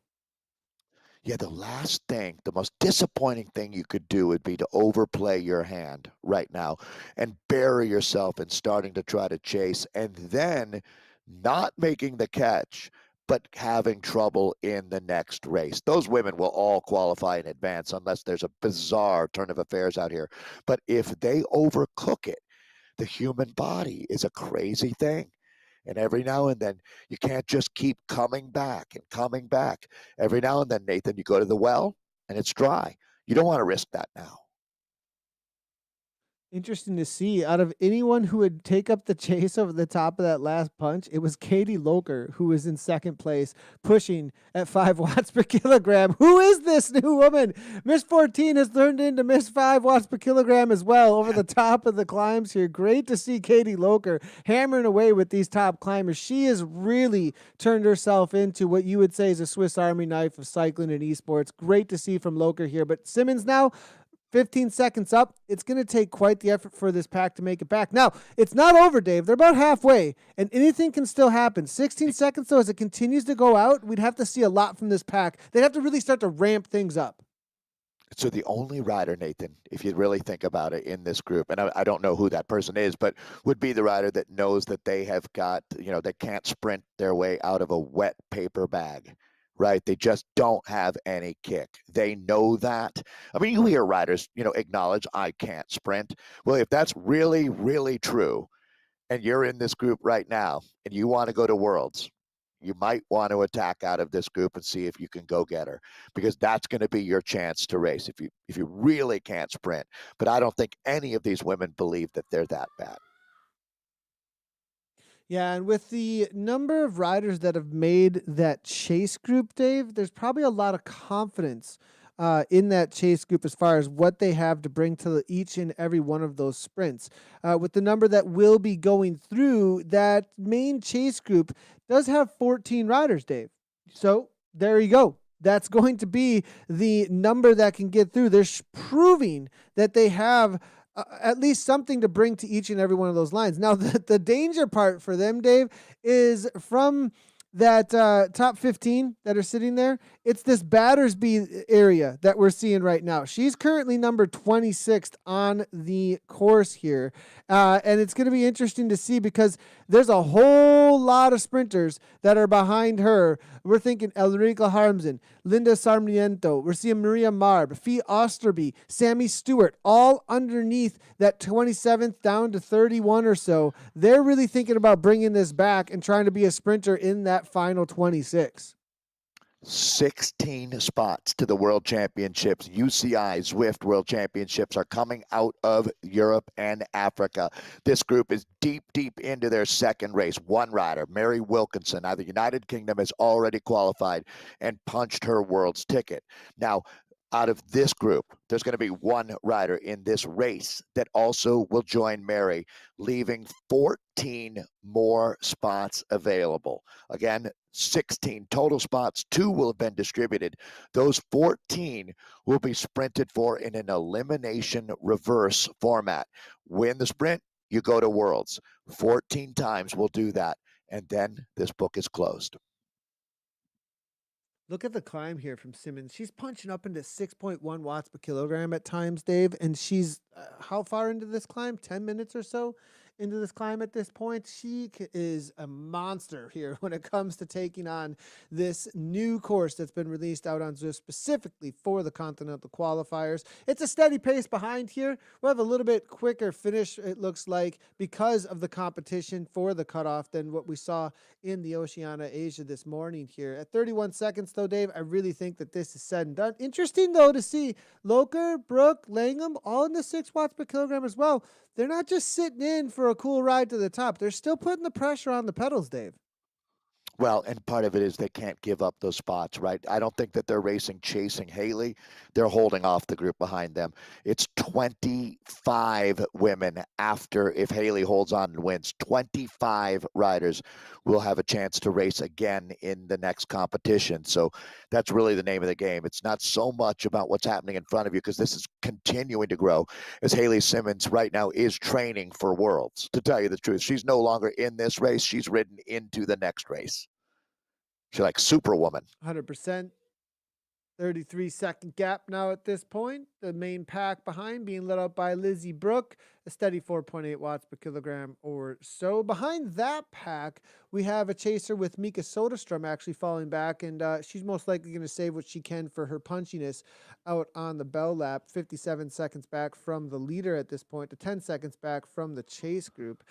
Yeah, the last thing, the most disappointing thing you could do would be to overplay your hand right now and bury yourself in starting to try to chase and then not making the catch, but having trouble in the next race. Those women will all qualify in advance unless there's a bizarre turn of affairs out here. But if they overcook it, the human body is a crazy thing. And every now and then, you can't just keep coming back and coming back. Every now and then, Nathan, you go to the well and it's dry. You don't want to risk that now. Interesting to see. Out of anyone who would take up the chase over the top of that last punch, it was Katie Loker who was in second place, pushing at 5 watts per kilogram. Who is this new woman? Miss 14 has turned into Miss 5 watts per kilogram as well over the top of the climbs here. Great to see Katie Loker hammering away with these top climbers. She has really turned herself into what you would say is a Swiss Army knife of cycling and esports. Great to see from Loker here. But Simmons now 15 seconds up. It's going to take quite the effort for this pack to make it back. Now, it's not over, Dave. They're about halfway, and anything can still happen. 16 seconds, though, as it continues to go out, we'd have to see a lot from this pack. They'd have to really start to ramp things up. So the only rider, Nathan, if you really think about it in this group, and I don't know who that person is, but would be the rider that knows that they have got, they can't sprint their way out of a wet paper bag, right? They just don't have any kick. They know that. I mean, you hear riders, acknowledge I can't sprint. Well, if that's really, really true, and you're in this group right now and you want to go to Worlds, you might want to attack out of this group and see if you can go get her, because that's going to be your chance to race if you really can't sprint. But I don't think any of these women believe that they're that bad. Yeah, and with the number of riders that have made that chase group, Dave, there's probably a lot of confidence in that chase group as far as what they have to bring to each and every one of those sprints. With the number that will be going through, that main chase group does have 14 riders, Dave. So there you go. That's going to be the number that can get through. They're proving that they have at least something to bring to each and every one of those lines. Now, the danger part for them, Dave, is from that top 15 that are sitting there. It's this Battersby area that we're seeing right now. She's currently number 26th on the course here. And it's going to be interesting to see because there's a whole lot of sprinters that are behind her. We're thinking Elrica Harmsen, Linda Sarmiento. We're seeing Maria Marb, Fee Osterby, Sammy Stewart, all underneath that 27th down to 31 or so. They're really thinking about bringing this back and trying to be a sprinter in that final 26. 16 spots to the World Championships. UCI Zwift World Championships are coming out of Europe and Africa. This group is deep into their second race. One rider, Mary Wilkinson, out of the United Kingdom, has already qualified and punched her World's ticket. Now, out of this group, there's going to be one rider in this race that also will join Mary, leaving 14 more spots available. Again, 16 total spots. 2 will have been distributed. Those 14 will be sprinted for in an elimination reverse format. Win the sprint, you go to Worlds. 14 times we'll do that, and then this book is closed. Look at the climb here from Simmons. She's punching up into 6.1 watts per kilogram at times, Dave. And she's how far into this climb? 10 minutes or so into this climb at this point. She is a monster here when it comes to taking on this new course that's been released out on Zwift specifically for the Continental Qualifiers. It's a steady pace behind here. We'll have a little bit quicker finish, it looks like, because of the competition for the cutoff than what we saw in the Oceania Asia this morning here. At 31 seconds, though, Dave, I really think that this is said and done. Interesting, though, to see Loker, Brooke, Langham all in the 6 watts per kilogram as well. They're not just sitting in for a cool ride to the top. They're still putting the pressure on the pedals, Dave. Well, and part of it is they can't give up those spots, right? I don't think that they're racing chasing Haley. They're holding off the group behind them. It's 25 women after, if Haley holds on and wins, 25 riders will have a chance to race again in the next competition. So that's really the name of the game. It's not so much about what's happening in front of you, because this is continuing to grow, as Haley Simmons right now is training for Worlds, to tell you the truth. She's no longer in this race. She's ridden into the next race. She's like Superwoman. 100%. 33-second gap now at this point. The main pack behind being led out by Lizzie Brooke, a steady 4.8 watts per kilogram or so. Behind that pack, we have a chaser with Mika Soderstrom actually falling back, and she's most likely going to save what she can for her punchiness out on the bell lap. 57 seconds back from the leader at this point, to 10 seconds back from the chase group.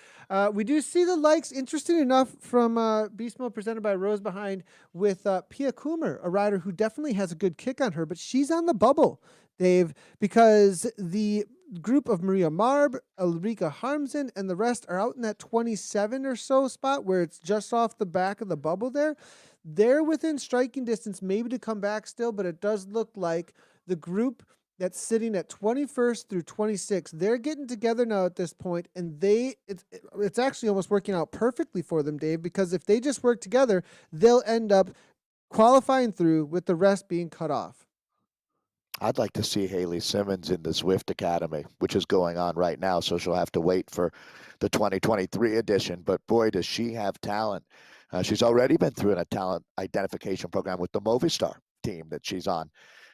We do see the likes, interesting enough, from Beast Mode presented by Rose behind, with Pia Kummer, a rider who definitely has a good kick on her, but she's on the bubble, Dave, because the group of Maria Marb, Ulrika Harmsen, and the rest are out in that 27 or so spot where it's just off the back of the bubble there. They're within striking distance, maybe to come back still, but it does look like the group that's sitting at 21st through 26th, they're getting together now at this point, and it's actually almost working out perfectly for them, Dave, because if they just work together, they'll end up qualifying through with the rest being cut off. I'd like to see Haley Simmons in the Zwift Academy, which is going on right now, so she'll have to wait for the 2023 edition. But boy, does she have talent. She's already been through a talent identification program with the Movistar team that she's on,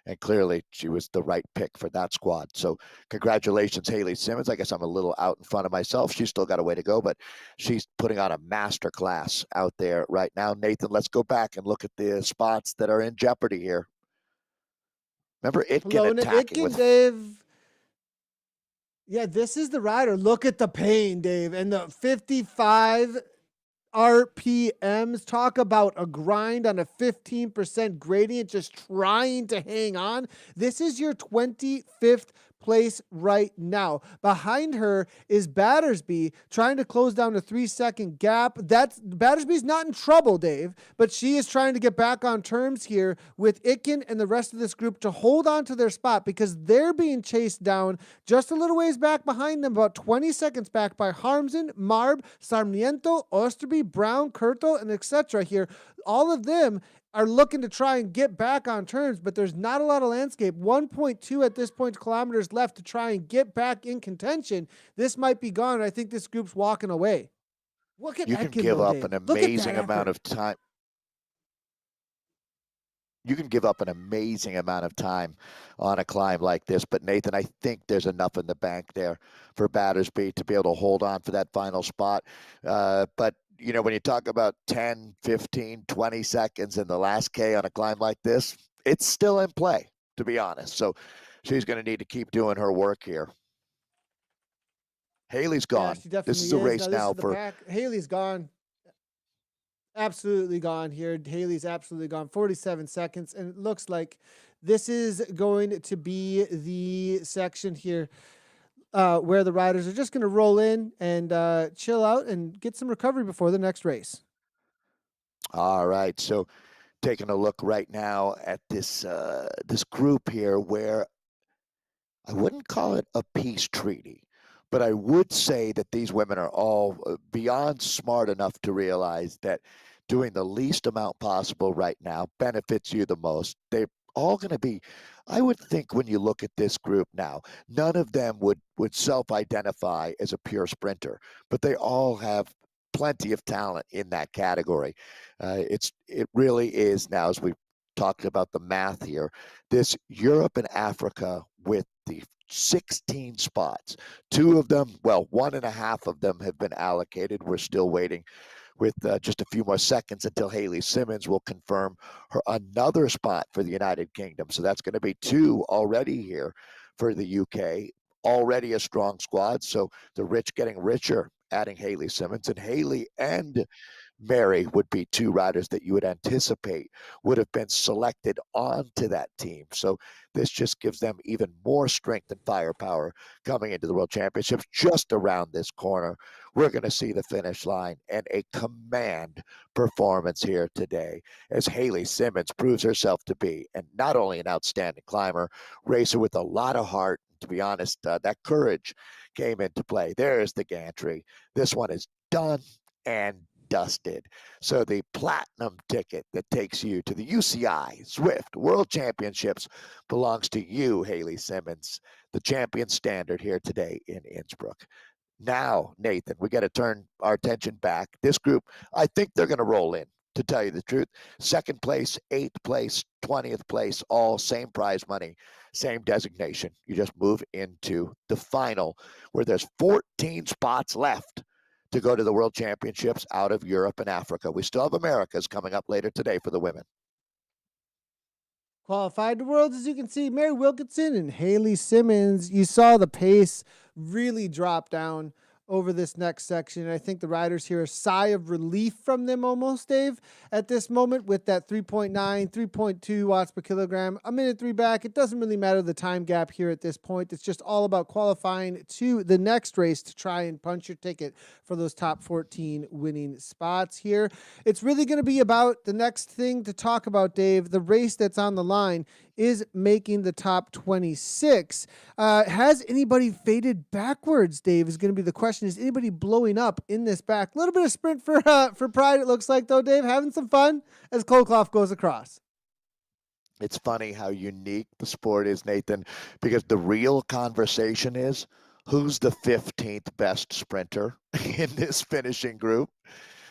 and clearly she was the right pick for that squad. So congratulations, Haley Simmons. I guess I'm a little out in front of myself. She's still got a way to go, but she's putting on a master class out there right now. Nathan, let's go back and look at the spots that are in jeopardy here. Remember Itkin attacking with Dave. Yeah, this is the rider. Look at the pain, Dave, and the 55 RPMs. Talk about a grind on a 15% gradient, just trying to hang on. This is your 25th place right now. Behind her is Battersby, trying to close down a 3-second gap. Battersby's not in trouble, Dave, but she is trying to get back on terms here with Itkin and the rest of this group to hold on to their spot, because they're being chased down just a little ways back behind them, about 20 seconds back, by Harmsen, Marb, Sarmiento, Osterby, Brown, Kurtel, and etc. here. All of them are looking to try and get back on terms, but there's not a lot of landscape. 1.2 at this point kilometers left to try and get back in contention. This might be gone. I think this group's walking away. Look at you that can kid, give though, up Dave. an Look at amazing that amount effort. of time. You can give up an amazing amount of time on a climb like this, but Nathan, I think there's enough in the bank there for Battersby to be able to hold on for that final spot. But you know, when you talk about 10, 15, 20 seconds in the last K on a climb like this, it's still in play, to be honest. So she's going to need to keep doing her work here. Haley's gone. Yeah, she definitely this is a race now for pack. Haley's gone. Absolutely gone here. Haley's absolutely gone. 47 seconds. And it looks like this is going to be the section here where the riders are just going to roll in and chill out and get some recovery before the next race. All right. So taking a look right now at this this group here, where I wouldn't call it a peace treaty, but I would say that these women are all beyond smart enough to realize that doing the least amount possible right now benefits you the most. They're all going to be, I would think, when you look at this group now, none of them would self-identify as a pure sprinter, but they all have plenty of talent in that category. It really is now, as we've talked about the math here, this Europe and Africa with the 16 spots. 2 of them, well, 1.5 of them have been allocated. We're still waiting with just a few more seconds until Haley Simmons will confirm her another spot for the United Kingdom. So that's going to be 2 already here for the UK. Already a strong squad. So the rich getting richer, adding Haley Simmons, and Haley and Mary would be two riders that you would anticipate would have been selected onto that team. So this just gives them even more strength and firepower coming into the World Championships. Just around this corner, we're going to see the finish line and a command performance here today as Haley Simmons proves herself to be, and not only an outstanding climber, racer with a lot of heart. To be honest, that courage came into play. There's the gantry. This one is done and dusted. So the platinum ticket that takes you to the UCI Zwift World Championships belongs to you, Haley Simmons, the champion standard here today in Innsbruck. Now, Nathan, we got to turn our attention back. This group, I think they're going to roll in, to tell you the truth. Second place, eighth place, 20th place, all same prize money, same designation. You just move into the final where there's 14 spots left to go to the World Championships out of Europe and Africa. We still have America's coming up later today for the women. Qualified to Worlds, as you can see, Mary Wilkinson and Haley Simmons. You saw the pace really drop down over this next section. I think the riders hear a sigh of relief from them almost, Dave, at this moment with that 3.9, 3.2 watts per kilogram, a minute 3 back. It doesn't really matter the time gap here at this point. It's just all about qualifying to the next race to try and punch your ticket for those top 14 winning spots here. It's really going to be about the next thing to talk about, Dave. The race that's on the line is making the top 26. Has anybody faded backwards, Dave, is going to be the question. Is anybody blowing up in this back? A little bit of sprint for Pride, it looks like, though, Dave. Having some fun as Kolkoff goes across. It's funny how unique the sport is, Nathan, because the real conversation is who's the 15th best sprinter in this finishing group?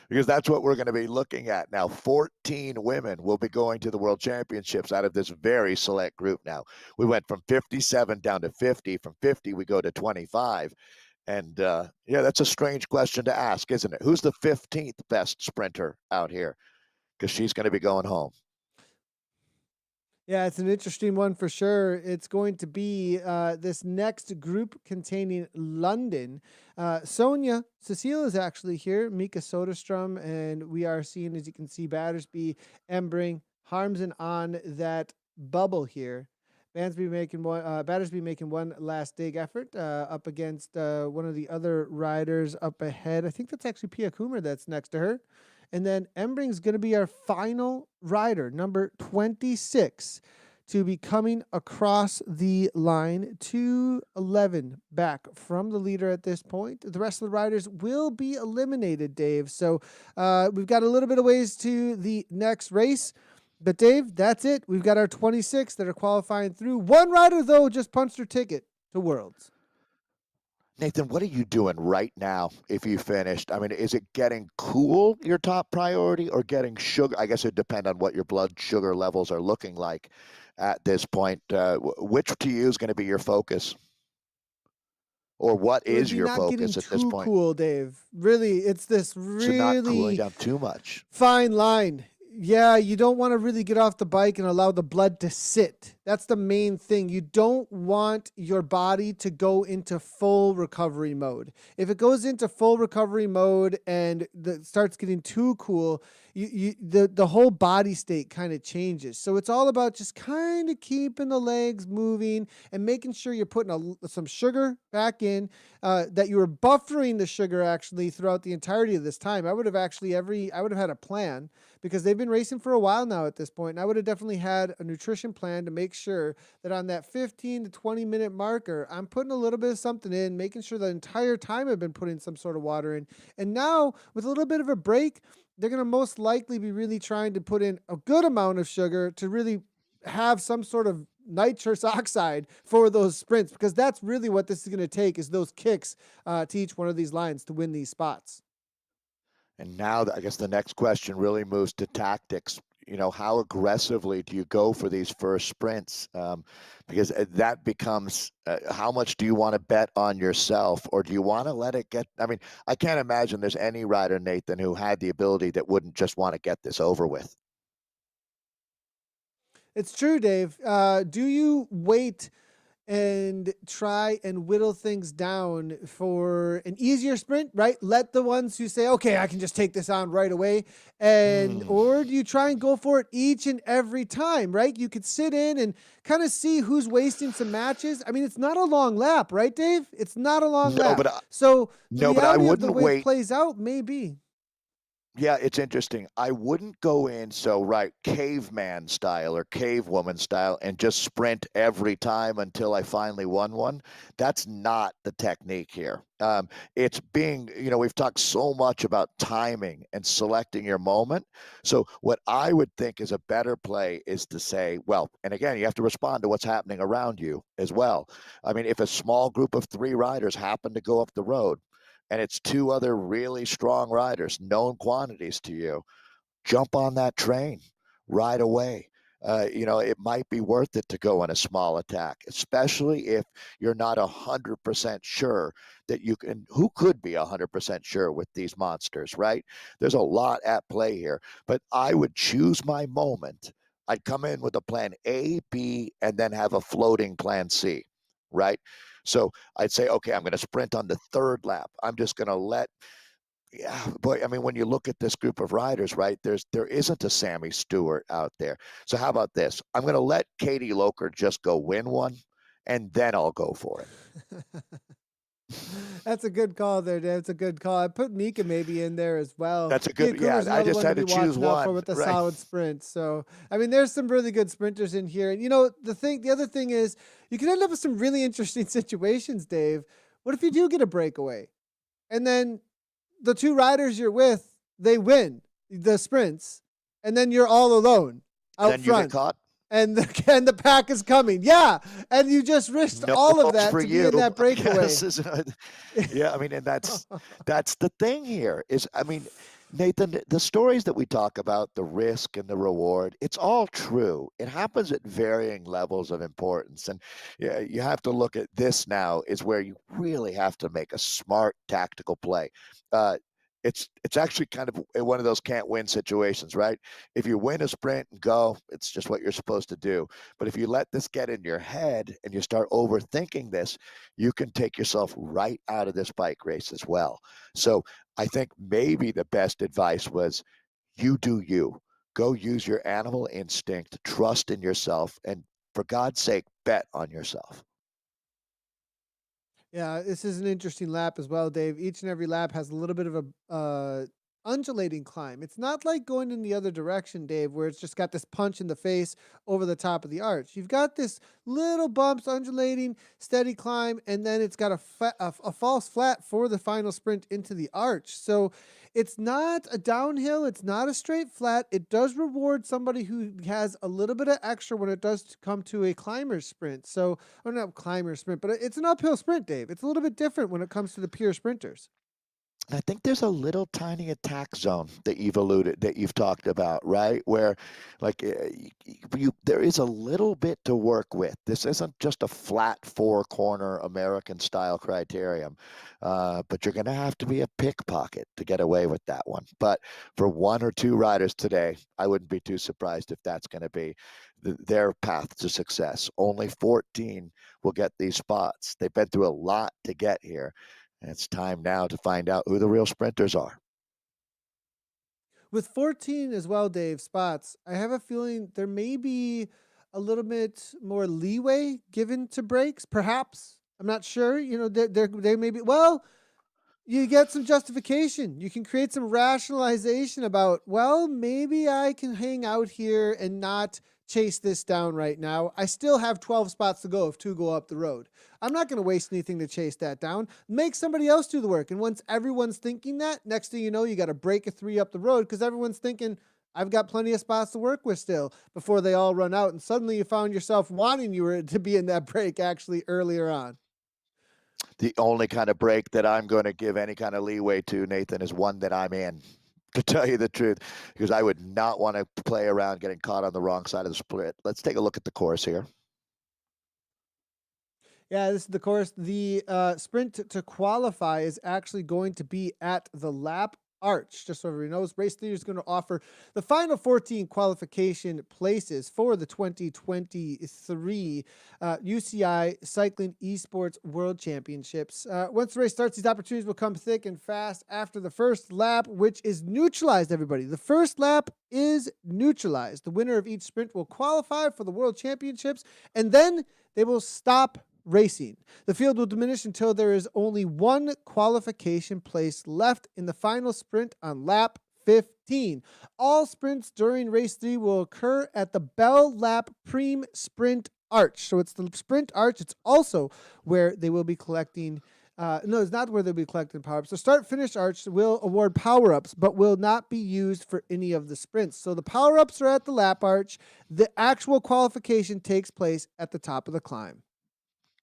Because that's what we're going to be looking at now. 14 women will be going to the World Championships out of this very select group now. We went from 57 down to 50. From 50, we go to 25. And yeah, that's a strange question to ask, isn't it? Who's the 15th best sprinter out here? Because she's going to be going home. Yeah, it's an interesting one for sure. It's going to be this next group containing London. Sonia Cecile is actually here, Mika Soderstrom, and we are seeing, as you can see, Battersby, Embring, Harmsen on that bubble here. Battersby making one last dig effort up against one of the other riders up ahead. I think that's actually Pia Kummer that's next to her. And then Embring's going to be our final rider, number 26, to be coming across the line, 2:11 back from the leader at this point. The rest of the riders will be eliminated, Dave. So we've got a little bit of ways to the next race. But, Dave, that's it. We've got our 26 that are qualifying through. One rider, though, just punched her ticket to Worlds. Nathan, what are you doing right now if you finished? I mean, is it getting cool your top priority or getting sugar? I guess it depends on what your blood sugar levels are looking like at this point. Which to you is going to be your focus? Or what is your focus at this point? Cool, Dave. Really, it's this really so not cooling down too much. Fine line. Yeah, you don't want to really get off the bike and allow the blood to sit. That's the main thing. You don't want your body to go into full recovery mode. If it goes into full recovery mode and starts getting too cool, the whole body state kind of changes. So it's all about just kind of keeping the legs moving and making sure you're putting some sugar back in, that you were buffering the sugar actually throughout the entirety of this time. I would have had a plan because they've been racing for a while now at this point, and I would have definitely had a nutrition plan to make sure that on that 15 to 20 minute marker, I'm putting a little bit of something in, making sure the entire time I've been putting some sort of water in. And now with a little bit of a break, they're going to most likely be really trying to put in a good amount of sugar to really have some sort of nitrous oxide for those sprints, because that's really what this is going to take, is those kicks to each one of these lines to win these spots. And now I guess the next question really moves to tactics. You know, how aggressively do you go for these first sprints? Because that becomes how much do you want to bet on yourself, or do you want to let it get? I mean, I can't imagine there's any rider, Nathan, who had the ability that wouldn't just want to get this over with. It's true, Dave. Do you wait and try and whittle things down for an easier sprint, right? Let the ones who say, okay, I can just take this on right away. Or do you try and go for it each and every time, right? You could sit in and kind of see who's wasting some matches. I mean, it's not a long lap, right, Dave? It's not a long No, lap. but So the no, but I reality of the wouldn't way it wait. plays out may be. Yeah, it's interesting. I wouldn't go in so right caveman style or cavewoman style and just sprint every time until I finally won one. That's not the technique here. It's being, we've talked so much about timing and selecting your moment. So what I would think is a better play is to say, well, and again, you have to respond to what's happening around you as well. I mean, if a small group of 3 riders happen to go up the road, and it's 2 other really strong riders, known quantities to you, jump on that train right away. It might be worth it to go on a small attack, especially if you're not 100% sure that you can. Who could be 100% sure with these monsters, right? There's a lot at play here, but I would choose my moment. I'd come in with a plan A, B, and then have a floating plan C, right? So I'd say, okay, I'm going to sprint on the 3rd lap. I'm just going to let. Yeah, boy. I mean, when you look at this group of riders, right? There isn't a Sammy Stewart out there. So how about this? I'm going to let Katie Loker just go win one, and then I'll go for it. That's a good call there, Dave. It's a good call. I put Mika maybe in there as well. That's a Mika good. Yeah, Cooper's I another just one to had be to choose watching out for one, with a right? solid sprint. So, I mean, there's some really good sprinters in here. And the other thing is, you can end up with some really interesting situations, Dave. What if you do get a breakaway, and then the 2 riders you're with, they win the sprints, and then you're all alone out Then you get front, caught. and the pack is coming. Yeah, and you just risked No all of hopes that for to be you. in that breakaway. Yes, yeah. I mean, and that's the thing here. Is I mean, Nathan, the stories that we talk about, the risk and the reward, it's all true. It happens at varying levels of importance, and yeah, you have to look at this now. Is where you really have to make a smart tactical play. Uh, it's actually kind of one of those can't win situations, right? If you win a sprint and go, it's just what you're supposed to do. But if you let this get in your head and you start overthinking this, you can take yourself right out of this bike race as well. So I think maybe the best advice was you do you. Go use your animal instinct, trust in yourself, and for God's sake, bet on yourself. Yeah, this is an interesting lap as well, Dave. Each and every lap has a little bit of a undulating climb. It's not like going in the other direction, Dave, where it's just got this punch in the face over the top of the arch. You've got this little bumps, undulating, steady climb, and then it's got a false flat for the final sprint into the arch. So it's not a downhill. It's not a straight flat. It does reward somebody who has a little bit of extra when it does come to a climber sprint. So, or not climber sprint, but it's an uphill sprint, Dave. It's a little bit different when it comes to the pure sprinters. I think there's a little tiny attack zone that you've talked about, right? Where, like, there is a little bit to work with. This isn't just a flat 4 corner American style criterium, but you're going to have to be a pickpocket to get away with that one. But for 1 or 2 riders today, I wouldn't be too surprised if that's going to be their path to success. Only 14 will get these spots. They've been through a lot to get here. And it's time now to find out who the real sprinters are. With 14 as well, Dave, spots, I have a feeling there may be a little bit more leeway given to breaks, perhaps. I'm not sure. They may be, well, you get some justification. You can create some rationalization about, well, maybe I can hang out here and not chase this down right now. I still have 12 spots to go if 2 go up the road. I'm not going to waste anything to chase that down. Make somebody else do the work. And once everyone's thinking that, next thing you know, you got to break a 3 up the road because everyone's thinking, I've got plenty of spots to work with still before they all run out. And suddenly you found yourself wanting you were to be in that break actually earlier on. The only kind of break that I'm going to give any kind of leeway to, Nathan, is one that I'm in, to tell you the truth, because I would not want to play around getting caught on the wrong side of the split. Let's take a look at the course here. Yeah, this is the course. The sprint to qualify is actually going to be at the lap arch. Just so everybody knows, race 3 is going to offer the final 14 qualification places for the 2023 UCI Cycling Esports World Championships. Once the race starts, these opportunities will come thick and fast after the first lap, which is neutralized, everybody. The first lap is neutralized. The winner of each sprint will qualify for the World Championships, and then they will stop racing. The field will diminish until there is only one qualification place left in the final sprint on lap 15. All sprints during race 3 will occur at the Bell Lap Prime Sprint Arch. So it's the sprint arch. It's also where they will be collecting no, it's not where they'll be collecting power-ups. The start-finish arch will award power-ups, but will not be used for any of the sprints. So the power-ups are at the lap arch. The actual qualification takes place at the top of the climb.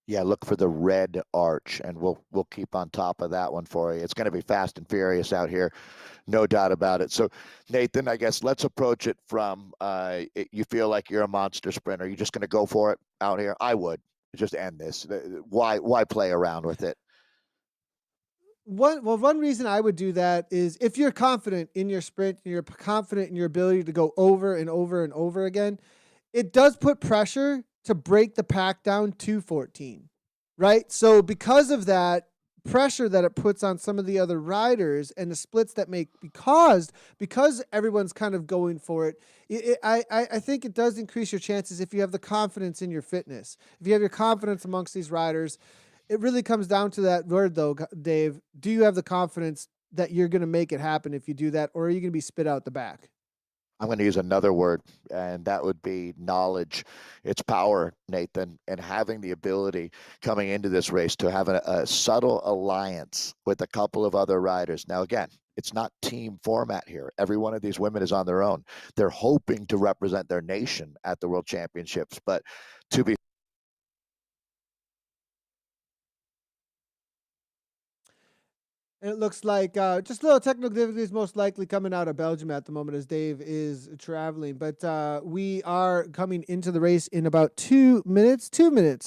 Yeah, look for the red arch, and we'll keep on top of that one for you. It's going to be fast and furious out here, no doubt about it. So, Nathan, I guess let's approach it from you feel like you're a monster sprinter. You're just going to go for it out here? I would just end this. Why play around with it? One reason I would do that is if you're confident in your sprint and you're confident in your ability to go over and over and over again, it does put pressure to break the pack down to 14, right? So because of that pressure that it puts on some of the other riders and the splits that may be caused because everyone's kind of going for it, I think it does increase your chances if you have the confidence in your fitness. If you have your confidence amongst these riders, it really comes down to that word though, Dave. Do you have the confidence that you're going to make it happen if you do that, or are you going to be spit out the back? I'm going to use another word, and that would be knowledge. It's power, Nathan, and having the ability coming into this race to have a subtle alliance with a couple of other riders. Now, again, it's not team format here. Every one of these women is on their own. They're hoping to represent their nation at the World Championships, but to be And it looks like just a little technical difficulties most likely coming out of Belgium at the moment as Dave is traveling. But we are coming into the race in about 2 minutes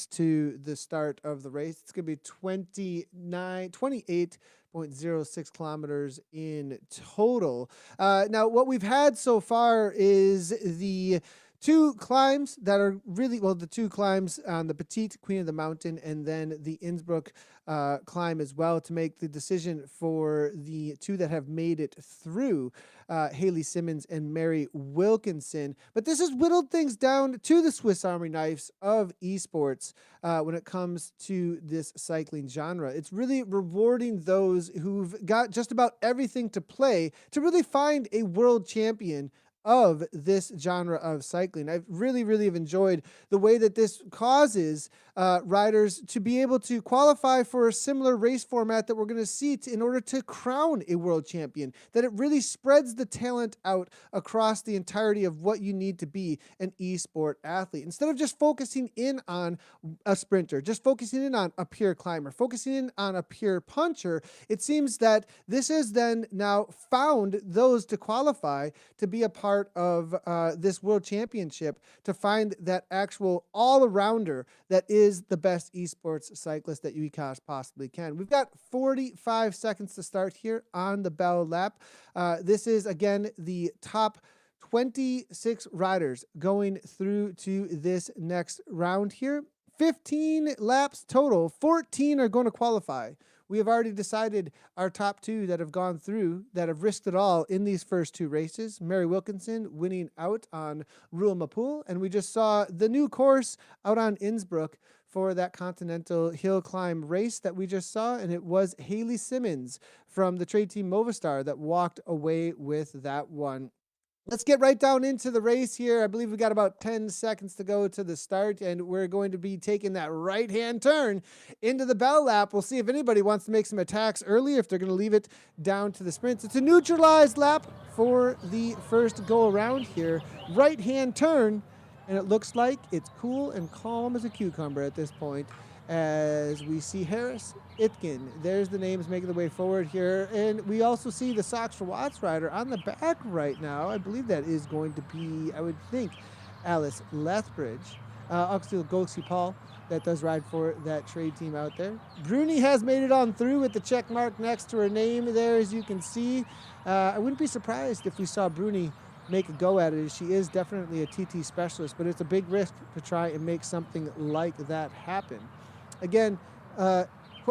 to the start of the race. It's going to be 28.06 kilometers in total. Now, what we've had so far is the two climbs that are really, well, the two climbs on the Petite Queen of the Mountain and then the Innsbruck climb as well to make the decision for the two that have made it through, Haley Simmons and Mary Wilkinson. But this has whittled things down to the Swiss Army knives of esports when it comes to this cycling genre. It's really rewarding those who've got just about everything to play to really find a world champion of this genre of cycling. I've really have enjoyed the way that this causes riders to be able to qualify for a similar race format that we're going to see in order to crown a world champion, that it really spreads the talent out across the entirety of what you need to be an esport athlete. Instead of just focusing in on a sprinter, just focusing in on a pure climber, focusing in on a pure puncher, it seems that this has then now found those to qualify to be a part of this world championship, to find that actual all-arounder that is the best esports cyclist that you possibly can. We've got 45 seconds to start here on the Bell Lap. This is, again, the top 26 riders going through to this next round here. 15 laps total. 14 are going to qualify. We have already decided our top two that have gone through, that have risked it all in these first two races. Mary Wilkinson winning out on Roule Mapule, and we just saw the new course out on Innsbruck for that Continental hill climb race that we just saw, and it was Haley Simmons from the trade team Movistar that walked away with that one. Let's get right down into the race here. I believe we got about 10 seconds to go to the start, and we're going to be taking that right-hand turn into the Bell Lap. We'll see if anybody wants to make some attacks early, if they're going to leave it down to the sprints. It's a neutralized lap for the first go-around here. Right-hand turn, and it looks like it's cool and calm as a cucumber at this point as we see Harris Itkin. There's the names making the way forward here. And we also see the Sox for Watts rider on the back right now. I believe that is going to be, I would think, Alice Lethbridge. Oxfield Goxie Paul that does ride for that trade team out there. Bruni has made it on through with the check mark next to her name there, as you can see. I wouldn't be surprised if we saw Bruni make a go at it. She is definitely a TT specialist, but it's a big risk to try and make something like that happen. Again,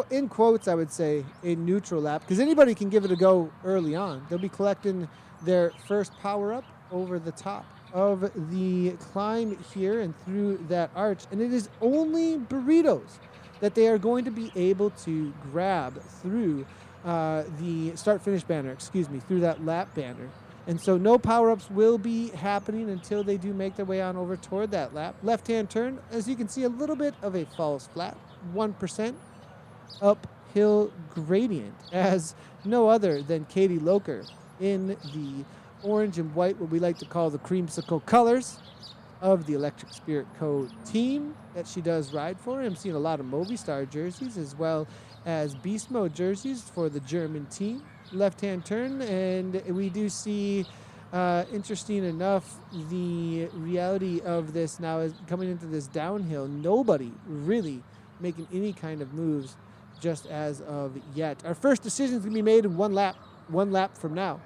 in quotes, I would say a neutral lap, because anybody can give it a go early on. They'll be collecting their first power-up over the top of the climb here and through that arch, and it is only burritos that they are going to be able to grab through the start-finish banner, through that lap banner. And so no power-ups will be happening until they do make their way on over toward that lap. Left-hand turn, as you can see, a little bit of a false flat, 1% uphill gradient, as no other than Katie Loker in the orange and white, what we like to call the creamsicle colors of the Electric Spirit Co. team that she does ride for. I'm seeing a lot of Movistar jerseys as well as Beast Mode jerseys for the German team. Left-hand turn, and we do see, interesting enough, the reality of this now is coming into this downhill. Nobody really making any kind of moves just as of yet. Our first decision is going to be made in one lap from now,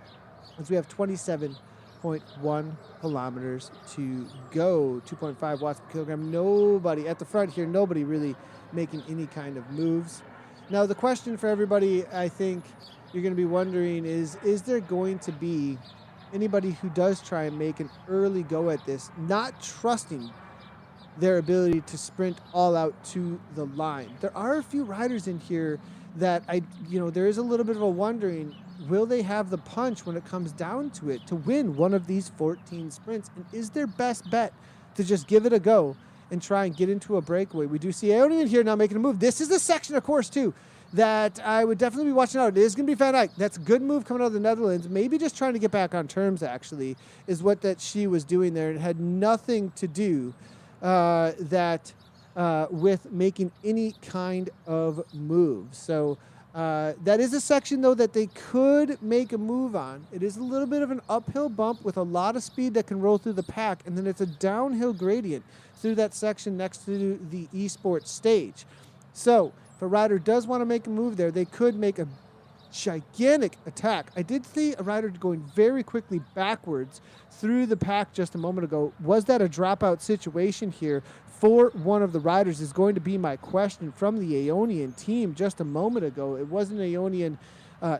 as we have 27.1 kilometers to go, 2.5 watts per kilogram. Nobody at the front here, nobody really making any kind of moves. Now, the question for everybody, I think you're going to be wondering is there going to be anybody who does try and make an early go at this, not trusting their ability to sprint all out to the line? There are a few riders in here that there is a little bit of a wondering, will they have the punch when it comes down to it to win one of these 14 sprints? And is their best bet to just give it a go and try and get into a breakaway? We do see Aonian here now making a move. This is a section, of course, too, that I would definitely be watching out. It is going to be Van Eyck. That's a good move coming out of the Netherlands. Maybe just trying to get back on terms, actually, is what that she was doing there. It had nothing to do with making any kind of move. So that is a section, though, that they could make a move on. It is a little bit of an uphill bump with a lot of speed that can roll through the pack, and then it's a downhill gradient through that section next to the esports stage. So if a rider does want to make a move there, they could make a gigantic attack. I did see a rider going very quickly backwards through the pack just a moment ago. Was that a dropout situation here for one of the riders is going to be my question from the Aonian team just a moment ago. It was an Aonian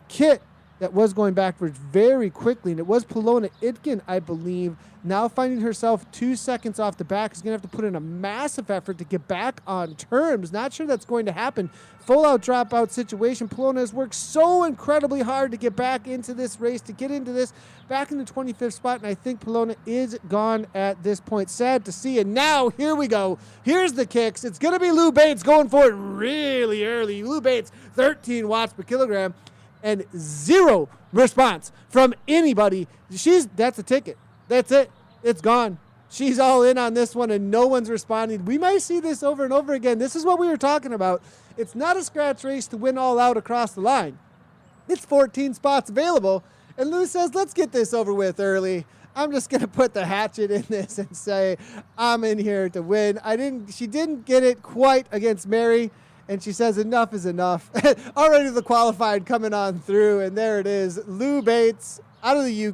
kit that was going backwards very quickly, and it was Polona Itkin, I believe, now finding herself 2 seconds off the back. Is going to have to put in a massive effort to get back on terms. Not sure that's going to happen. Full-out dropout situation. Polona has worked so incredibly hard to get back into this race, to get into this, back in the 25th spot, and I think Polona is gone at this point. Sad to see. And now, here we go. Here's the kicks. It's going to be Lou Bates going for it really early. Lou Bates, 13 watts per kilogram. And zero response from anybody. That's a ticket. That's it. It's gone. She's all in on this one, and no one's responding. We might see this over and over again. This is what we were talking about. It's not a scratch race to win all out across the line. It's 14 spots available, and Lou says, let's get this over with early. I'm just going to put the hatchet in this and say, I'm in here to win. She didn't get it quite against Mary. And she says, enough is enough. Already the qualified coming on through, and there it is. Lou Bates out of the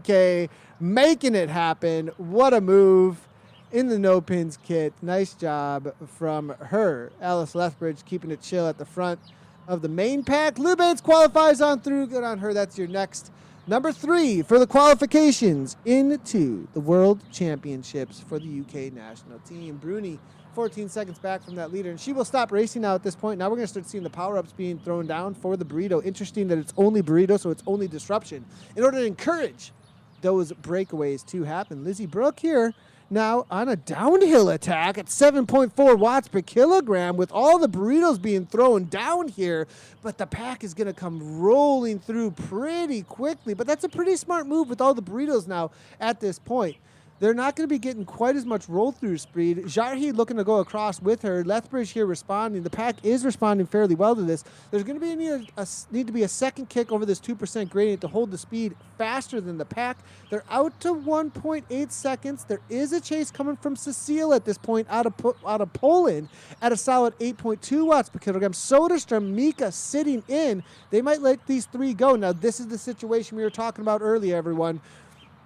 UK, making it happen. What a move in the no-pins kit. Nice job from her. Alice Lethbridge keeping it chill at the front of the main pack. Lou Bates qualifies on through. Good on her. That's your next number 3 for the qualifications into the World Championships for the UK national team. Bruni, 14 seconds back from that leader, and she will stop racing now at this point. Now we're going to start seeing the power-ups being thrown down for the burrito. Interesting that it's only burrito, so it's only disruption, in order to encourage those breakaways to happen. Lizzie Brooke here now on a downhill attack at 7.4 watts per kilogram with all the burritos being thrown down here, but the pack is going to come rolling through pretty quickly. But that's a pretty smart move with all the burritos now at this point. they're not going to be getting quite as much roll-through speed. Jarheed looking to go across with her. Lethbridge here responding. The pack is responding fairly well to this. There's going to be need to be a second kick over this 2% gradient to hold the speed faster than the pack. They're out to 1.8 seconds. There is a chase coming from Cecile at this point out of Poland at a solid 8.2 watts per kilogram. Soderstrom, Mika sitting in. They might let these three go. Now, this is the situation we were talking about earlier, everyone.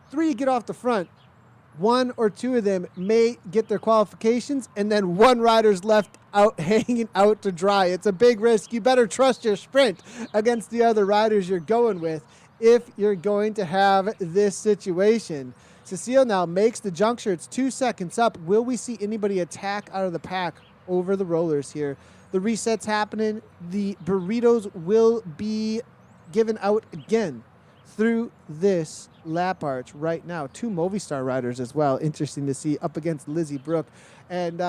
Three get off the front. One or two of them may get their qualifications, and then one rider's left out hanging out to dry. It's a big risk. You better trust your sprint against the other riders you're going with if you're going to have this situation. Cecile now makes the juncture. It's 2 seconds up. Will we see anybody attack out of the pack over the rollers here? The reset's happening. The burritos will be given out again through this lap arch right now. Two Movistar riders as well. Interesting to see up against Lizzie Brooke. And,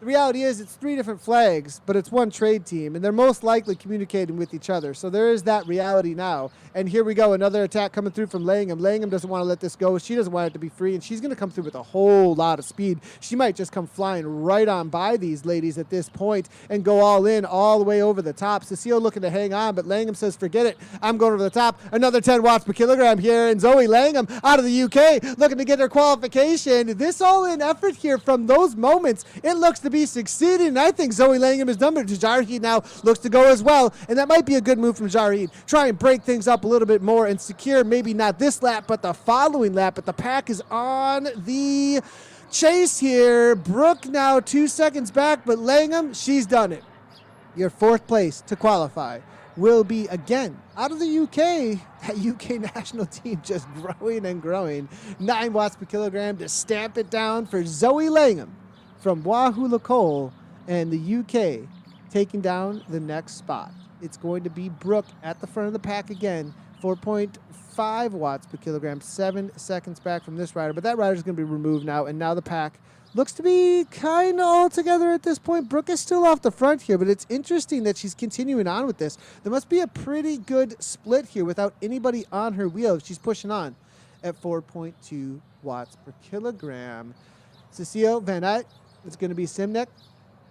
the reality is it's three different flags, but it's one trade team, and they're most likely communicating with each other. So there is that reality now. And here we go, another attack coming through from Langham. Langham doesn't want to let this go. She doesn't want it to be free, and she's going to come through with a whole lot of speed. She might just come flying right on by these ladies at this point and go all in, all the way over the top. Cecile looking to hang on, but Langham says, forget it. I'm going over the top. Another 10 watts per kilogram here, and Zoe Langham out of the UK looking to get her qualification. This all-in effort here from those moments, it looks to be succeeding, and I think Zoe Langham is done, but Jarheed now looks to go as well, and that might be a good move from Jarheed. Try and break things up a little bit more and secure maybe not this lap, but the following lap, but the pack is on the chase here. Brooke now 2 seconds back, but Langham, she's done it. Your fourth place to qualify will be again out of the UK. That UK national team just growing and growing. 9 watts per kilogram to stamp it down for Zoe Langham from Wahoo Lacole, and the UK taking down the next spot. It's going to be Brooke at the front of the pack again. 4.5 watts per kilogram, 7 seconds back from this rider, but that rider's going to be removed now, and now the pack looks to be kind of all together at this point. Brooke is still off the front here, but it's interesting that she's continuing on with this. There must be a pretty good split here without anybody on her wheel. She's pushing on at 4.2 watts per kilogram. Cecile Van Eyck, it's going to be Simnek,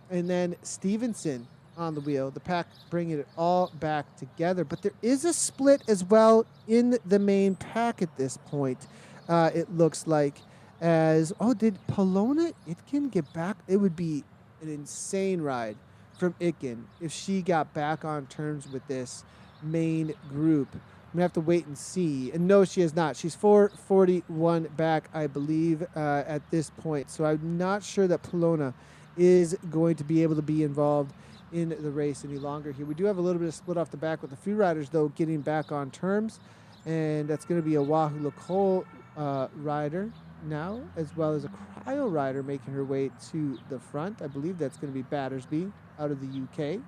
and then Stevenson on the wheel. The pack bringing it all back together. But there is a split as well in the main pack at this point. It looks like did Polona Itkin get back? It would be an insane ride from Itkin if she got back on terms with this main group. I'm going to have to wait and see. And no, she has not. She's 441 back, I believe, at this point. So I'm not sure that Polona is going to be able to be involved in the race any longer here. We do have a little bit of split off the back with a few riders, though, getting back on terms. And that's going to be a Wahoo Lacole rider now, as well as a cryo rider making her way to the front. I believe that's going to be Battersby out of the UK.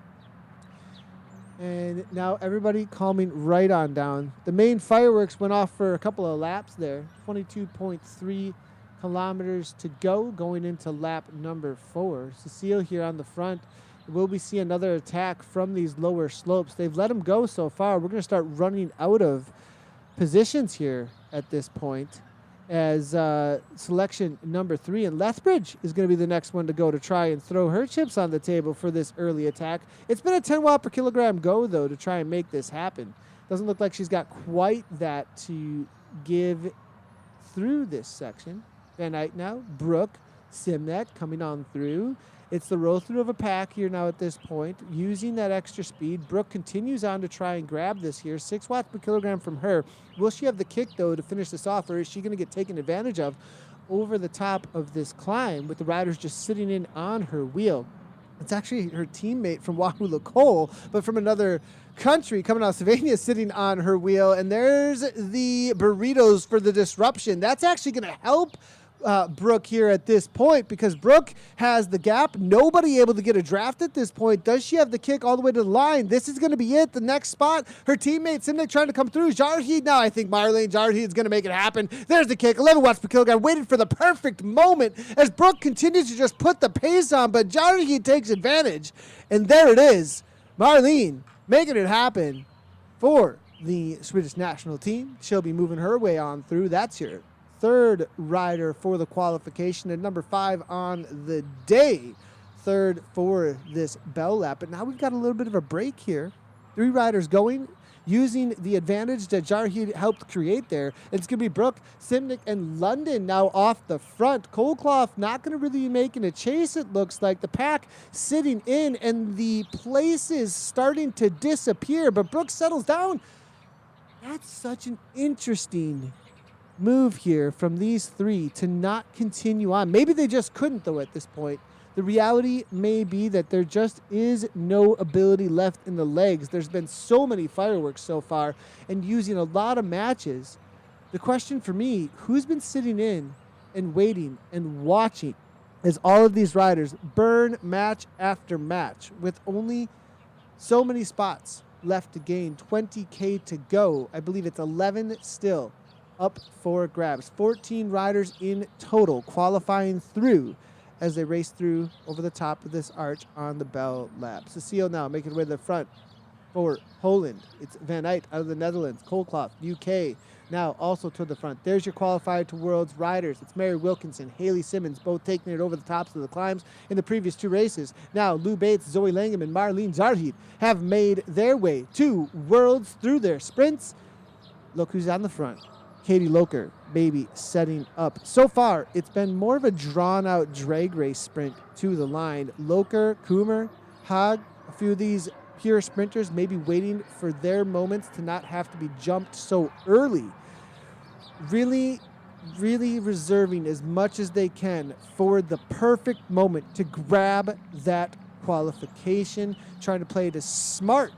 And now everybody calming right on down. The main fireworks went off for a couple of laps there. 22.3 kilometers to go going into lap number 4. Cecile here on the front. Will we see another attack from these lower slopes? They've let them go so far. We're going to start running out of positions here at this point as selection number 3. And Lethbridge is going to be the next one to go to try and throw her chips on the table for this early attack. It's been a 10 watt per kilogram go, though, to try and make this happen. Doesn't look like she's got quite that to give through this section. Van Eyck now, Brooke, Simnet coming on through. It's the roll through of a pack here now at this point, using that extra speed. Brooke continues on to try and grab this here. 6 watts per kilogram from her. Will she have the kick, though, to finish this off, or is she going to get taken advantage of over the top of this climb with the riders just sitting in on her wheel? It's actually her teammate from Wahoo Lacole, but from another country coming out of Slovenia sitting on her wheel. And there's the burritos for the disruption. That's actually going to help Brooke here at this point, because Brooke has the gap. Nobody able to get a draft at this point. Does she have the kick all the way to the line? This is going to be it. The next spot, her teammate Simnik trying to come through. Jarheed now, I think Marlene Jarheed is going to make it happen. There's the kick, 11 watts per kilogram. Waited for the perfect moment as Brooke continues to just put the pace on, but Jarheed takes advantage. And there it is. Marlene making it happen for the Swedish national team. She'll be moving her way on through. That's your third rider for the qualification and number 5 on the day. Third for this bell lap. But now we've got a little bit of a break here. 3 riders going, using the advantage that Jarheed helped create there. It's going to be Brooke, Simnick, and London now off the front. Kolkloff not going to really be making a chase, it looks like. The pack sitting in, and the places starting to disappear. But Brooke settles down. That's such an interesting move here from these 3 to not continue on. Maybe they just couldn't, though, at this point. The reality may be that there just is no ability left in the legs. There's been so many fireworks so far and using a lot of matches. The question for me, who's been sitting in and waiting and watching as all of these riders burn match after match with only so many spots left to gain, 20K to go. I believe it's 11 still up for grabs. 14 riders in total qualifying through as they race through over the top of this arch on the bell lap. Cecile now making her way to the front for Holland. It's Van Eyck out of the Netherlands. Kolkloff, UK, now also to the front. There's your qualifier to Worlds riders. It's Mary Wilkinson, Haley Simmons, both taking it over the tops of the climbs in the previous 2 races. Now Lou Bates, Zoe Langham, and Marlene Jarheed have made their way to Worlds through their sprints. Look who's on the front. Katie Loker, maybe setting up. So far, it's been more of a drawn-out drag race sprint to the line. Loker, Coomer, Haag, a few of these pure sprinters maybe waiting for their moments to not have to be jumped so early. Really, really reserving as much as they can for the perfect moment to grab that qualification, trying to play it as smart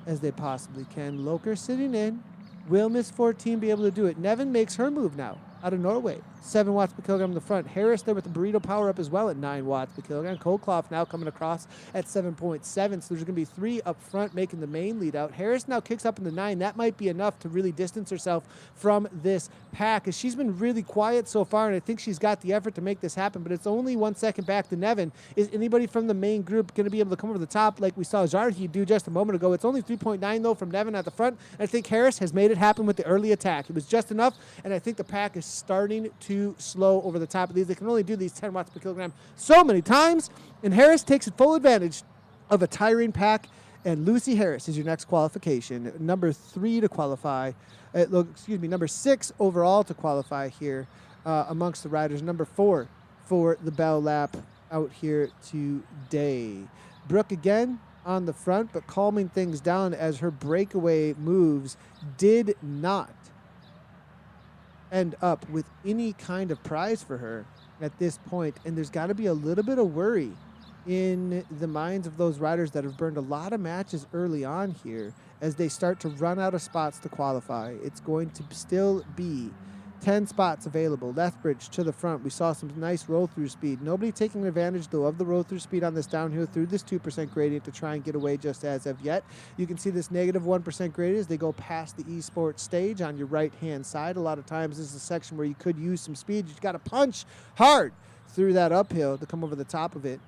as they possibly can. Loker sitting in. Will Miss 14 be able to do it? Nevin makes her move now out of Norway. 7 watts per kilogram in the front. Harris there with the burrito power up as well at 9 watts per kilogram. Kolkloff now coming across at 7.7. So there's going to be 3 up front making the main lead out. Harris now kicks up in the 9. That might be enough to really distance herself from this pack, as she's been really quiet so far, and I think she's got the effort to make this happen, but it's only 1 second back to Nevin. Is anybody from the main group going to be able to come over the top like we saw Jarheed do just a moment ago? It's only 3.9 though from Nevin at the front. I think Harris has made it happen with the early attack. It was just enough, and I think the pack is starting to slow over the top of these. They can only do these 10 watts per kilogram so many times, and Harris takes full advantage of a tiring pack, and Lucy Harris is your next qualification. Number 3 to qualify. Number 6 overall to qualify here amongst the riders. Number 4 for the bell lap out here today. Brooke again on the front, but calming things down as her breakaway moves did not end up with any kind of prize for her at this point. And there's got to be a little bit of worry in the minds of those riders that have burned a lot of matches early on here as they start to run out of spots to qualify. It's going to still be 10 spots available. Lethbridge to the front. We saw some nice roll-through speed. Nobody taking advantage, though, of the roll-through speed on this downhill through this 2% gradient to try and get away just as of yet. You can see this negative 1% gradient as they go past the esports stage on your right-hand side. A lot of times this is a section where you could use some speed. You've got to punch hard through that uphill to come over the top of it.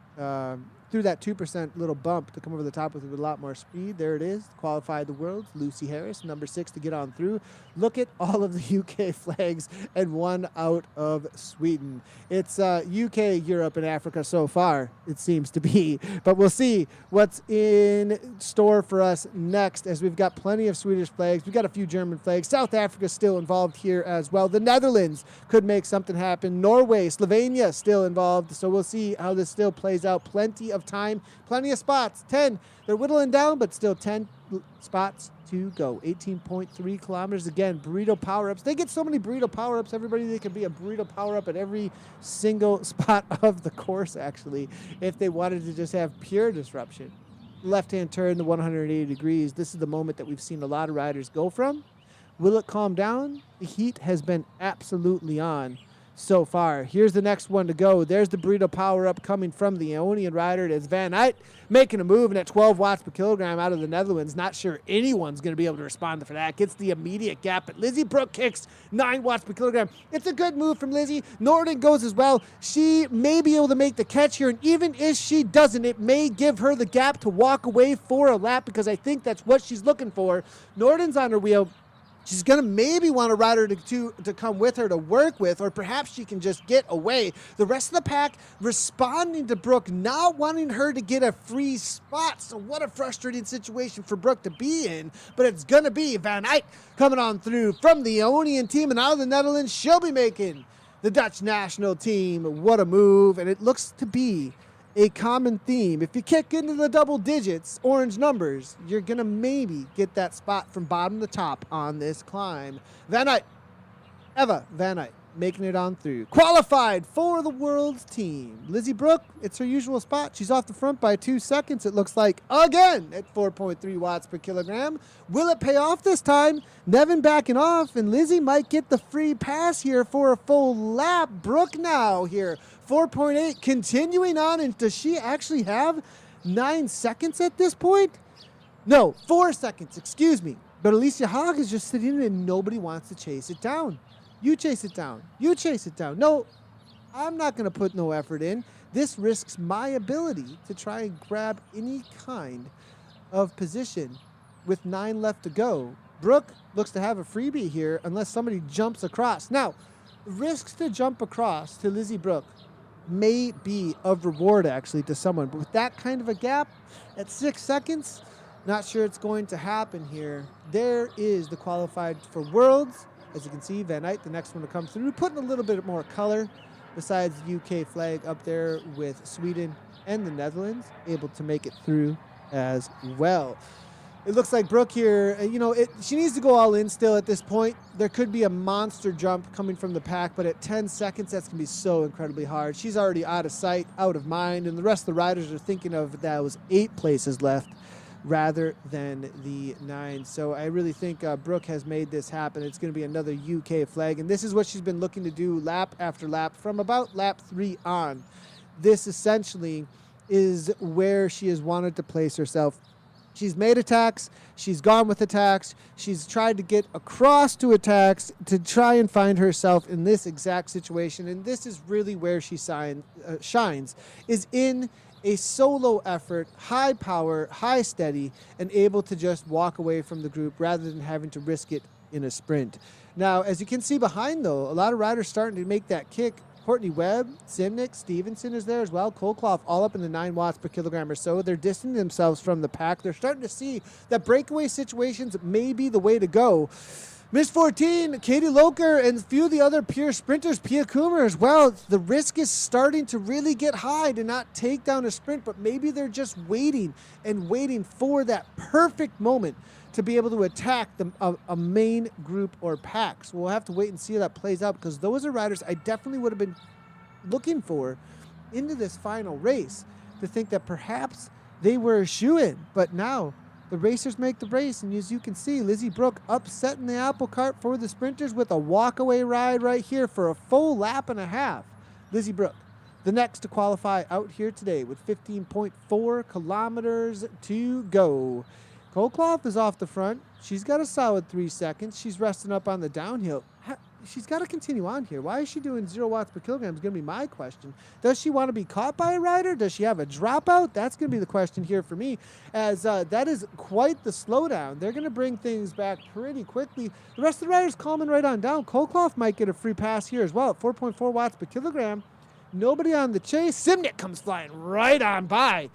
Through that 2% little bump to come over the top with a lot more speed. There it is. Qualified the Worlds. Lucy Harris, number 6 to get on through. Look at all of the UK flags and 1 out of Sweden. It's UK, Europe, and Africa so far, it seems to be. But we'll see what's in store for us next, as we've got plenty of Swedish flags. We've got a few German flags. South Africa still involved here as well. The Netherlands could make something happen. Norway, Slovenia still involved. So we'll see how this still plays out. Plenty of time, plenty of spots. 10. They're whittling down, but still 10 spots to go. 18.3 kilometers. Again, burrito power-ups. They get so many burrito power-ups, everybody. They could be a burrito power-up at every single spot of the course, actually, if they wanted to just have pure disruption. Left-hand turn, the 180 degrees. This is the moment that we've seen a lot of riders go from. Will it calm down? The heat has been absolutely on so far. Here's the next one to go. There's the burrito power-up coming from the Ionian rider. It's Van Eyck making a move, and at 12 watts per kilogram out of the Netherlands. Not sure anyone's going to be able to respond for that. Gets the immediate gap, but Lizzie Brooke kicks 9 watts per kilogram. It's a good move from Lizzie. Norden goes as well. She may be able to make the catch here, and even if she doesn't, it may give her the gap to walk away for a lap, because I think that's what she's looking for. Norden's on her wheel. She's going to maybe want a rider to come with her to work with, or perhaps she can just get away. The rest of the pack responding to Brooke, not wanting her to get a free spot. So what a frustrating situation for Brooke to be in. But it's going to be Van Eyck coming on through from the Ionian team. And out of the Netherlands, she'll be making the Dutch national team. What a move. And it looks to be a common theme. If you kick into the double digits, orange numbers, you're going to maybe get that spot from bottom to top on this climb. Van Eyck, Eva Van Eyck, making it on through. Qualified for the world's team. Lizzie Brooke, it's her usual spot. She's off the front by 2 seconds, it looks like, again at 4.3 watts per kilogram. Will it pay off this time? Nevin backing off, and Lizzie might get the free pass here for a full lap. Brooke now here, 4.8, continuing on, and does she actually have 9 seconds at this point? No, 4 seconds, excuse me. But Alicia Hogg is just sitting and nobody wants to chase it down. You chase it down. You chase it down. No, I'm not going to put no effort in. This risks my ability to try and grab any kind of position with 9 left to go. Brooke looks to have a freebie here unless somebody jumps across. Now, risks to jump across to Lizzie Brooke may be of reward actually to someone. But with that kind of a gap at 6 seconds, not sure it's going to happen here. There is the qualified for Worlds. As you can see, Van Eyck, the next one to come through, putting a little bit more color besides the UK flag up there with Sweden and the Netherlands, able to make it through as well. It looks like Brooke here, she needs to go all in still at this point. There could be a monster jump coming from the pack, but at 10 seconds, that's going to be so incredibly hard. She's already out of sight, out of mind, and the rest of the riders are thinking of that was 8 places left rather than the 9. So I really think Brooke has made this happen. It's going to be another UK flag, and this is what she's been looking to do lap after lap from about lap 3 on. This essentially is where she has wanted to place herself. She's made attacks. She's gone with attacks. She's tried to get across to attacks to try and find herself in this exact situation. And this is really where she shines, is in a solo effort, high power, high steady, and able to just walk away from the group rather than having to risk it in a sprint. Now, as you can see behind, though, a lot of riders starting to make that kick. Courtney Webb, Simnick, Stevenson is there as well. Kolkloff all up in the 9 watts per kilogram or so. They're distancing themselves from the pack. They're starting to see that breakaway situations may be the way to go. Miss 14, Katie Loker, and a few of the other pure sprinters, Pia Coomer as well. The risk is starting to really get high to not take down a sprint, but maybe they're just waiting and waiting for that perfect moment to be able to attack a main group or pack. So we'll have to wait and see how that plays out, because those are riders I definitely would have been looking for into this final race to think that perhaps they were a shoo-in. But now the racers make the race, and as you can see, Lizzie Brooke upsetting the apple cart for the sprinters with a walkaway ride right here for a full lap and a half. Lizzie Brooke, the next to qualify out here today with 15.4 kilometers to go. Kolkloff is off the front. She's got a solid 3 seconds. She's resting up on the downhill. She's got to continue on here. Why is she doing 0 watts per kilogram is going to be my question. Does she want to be caught by a rider? Does she have a dropout? That's going to be the question here for me, as that is quite the slowdown. They're going to bring things back pretty quickly. The rest of the riders calming right on down. Kolkloff might get a free pass here as well at 4.4 watts per kilogram. Nobody on the chase. Simnick comes flying right on by.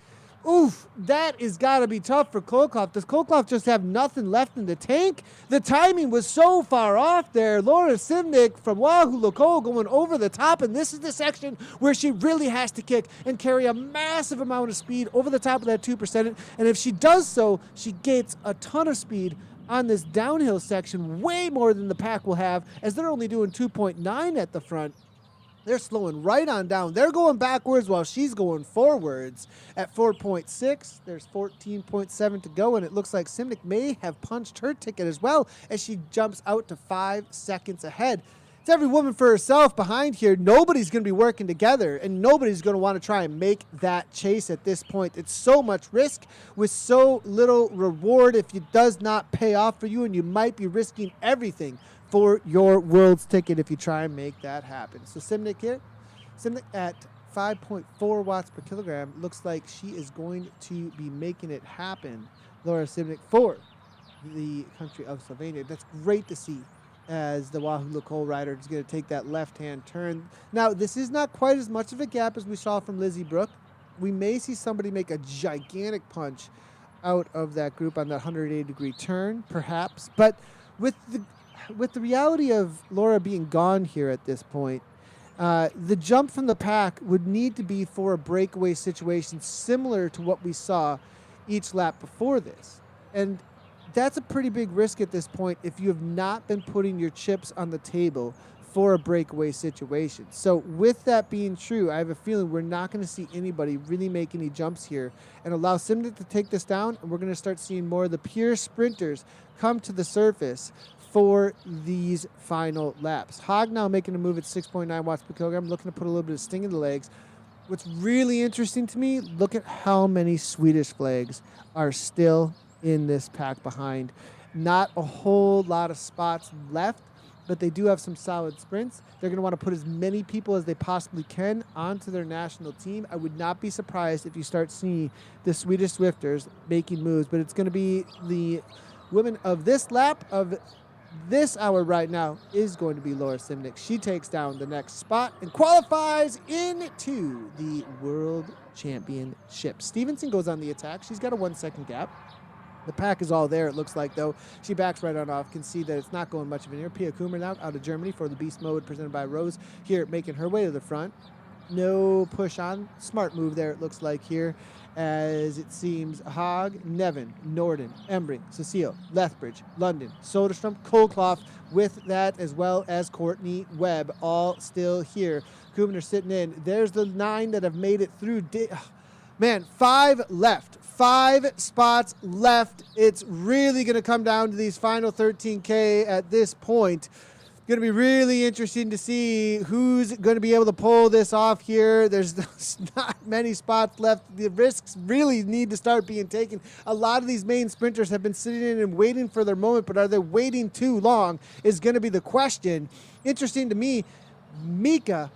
Oof, that is got to be tough for Kolkloff. Does Kolkloff just have nothing left in the tank? The timing was so far off there. Laura Simnick from Wahoo Loco going over the top, and this is the section where she really has to kick and carry a massive amount of speed over the top of that 2%. And if she does so, she gets a ton of speed on this downhill section, way more than the pack will have, as they're only doing 2.9 at the front. They're slowing right on down. They're going backwards while she's going forwards at 4.6. There's 14.7 to go, and it looks like Simnick may have punched her ticket as well as she jumps out to 5 seconds ahead. It's every woman for herself behind here. Nobody's going to be working together, and nobody's going to want to try and make that chase at this point. It's so much risk with so little reward if it does not pay off for you, and you might be risking everything for your world's ticket if you try and make that happen. So Simnick here, Simnick at 5.4 watts per kilogram. Looks like she is going to be making it happen. Laura Simnick 4 the country of Slovenia. That's great to see, as the Wahoo Lacole rider is going to take that left-hand turn. Now, this is not quite as much of a gap as we saw from Lizzie Brooke. We may see somebody make a gigantic punch out of that group on that 180-degree turn, perhaps. But with the reality of Laura being gone here at this point, the jump from the pack would need to be for a breakaway situation similar to what we saw each lap before this. And that's a pretty big risk at this point if you have not been putting your chips on the table for a breakaway situation. So with that being true, I have a feeling we're not going to see anybody really make any jumps here and allow Simnick to take this down, and we're going to start seeing more of the pure sprinters come to the surface for these final laps. Haag now making a move at 6.9 watts per kilogram, looking to put a little bit of sting in the legs. What's really interesting to me, look at how many Swedish flags are still in this pack behind. Not a whole lot of spots left, but they do have some solid sprints. They're going to want to put as many people as they possibly can onto their national team. I would not be surprised if you start seeing the Swedish Swifters making moves, but it's going to be the women of this lap of this hour right now is going to be Laura Simnick. She takes down the next spot and qualifies into the World Championship. Stevenson goes on the attack. She's got a 1 second gap. The pack is all there, it looks like, though. She backs right on off. Can see that it's not going much of an air. Pia Kummer now out of Germany for the Beast Mode presented by Rose. Here, making her way to the front. No push on. Smart move there, it looks like here. As it seems, Haag, Nevin, Norden, Embring, Cecile, Lethbridge, London, Soderstrom, Kolkloff with that, as well as Courtney Webb, all still here. Kummer sitting in. There's the 9 that have made it through. Man, 5 left. 5 spots left. It's really going to come down to these final 13K at this point. Going to be really interesting to see who's going to be able to pull this off here. There's not many spots left. The risks really need to start being taken. A lot of these main sprinters have been sitting in and waiting for their moment, but are they waiting too long is going to be the question. Interesting to me, Mika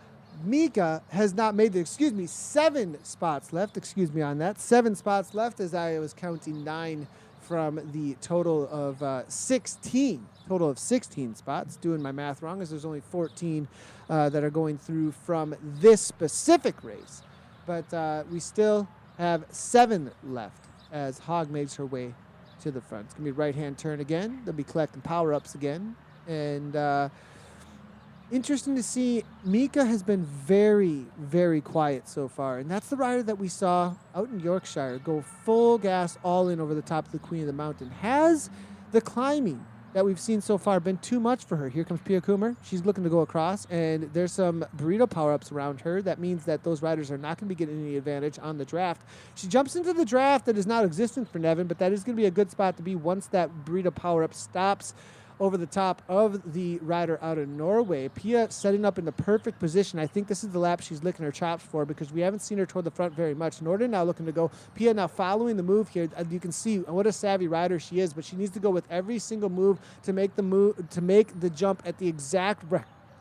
has not made the, 7 spots left. On that. 7 spots left as I was counting 9 from the total of 16. Total of 16 spots. Doing my math wrong as there's only 14 that are going through from this specific race. But we still have 7 left as Haag makes her way to the front. It's going to be right-hand turn again. They'll be collecting power-ups again. And interesting to see, Mika has been very, very quiet so far. And that's the rider that we saw out in Yorkshire go full gas all in over the top of the Queen of the Mountain. Has the climbing that we've seen so far been too much for her? Here comes Pia Kummer. She's looking to go across, and there's some burrito power-ups around her. That means that those riders are not going to be getting any advantage on the draft. She jumps into the draft that is not existent for Nevin, but that is going to be a good spot to be once that burrito power-up stops over the top of the rider out of Norway. Pia setting up in the perfect position. I think this is the lap she's licking her chops for because we haven't seen her toward the front very much. Norden now looking to go. Pia now following the move here. You can see what a savvy rider she is, but she needs to go with every single move to make the jump at the exact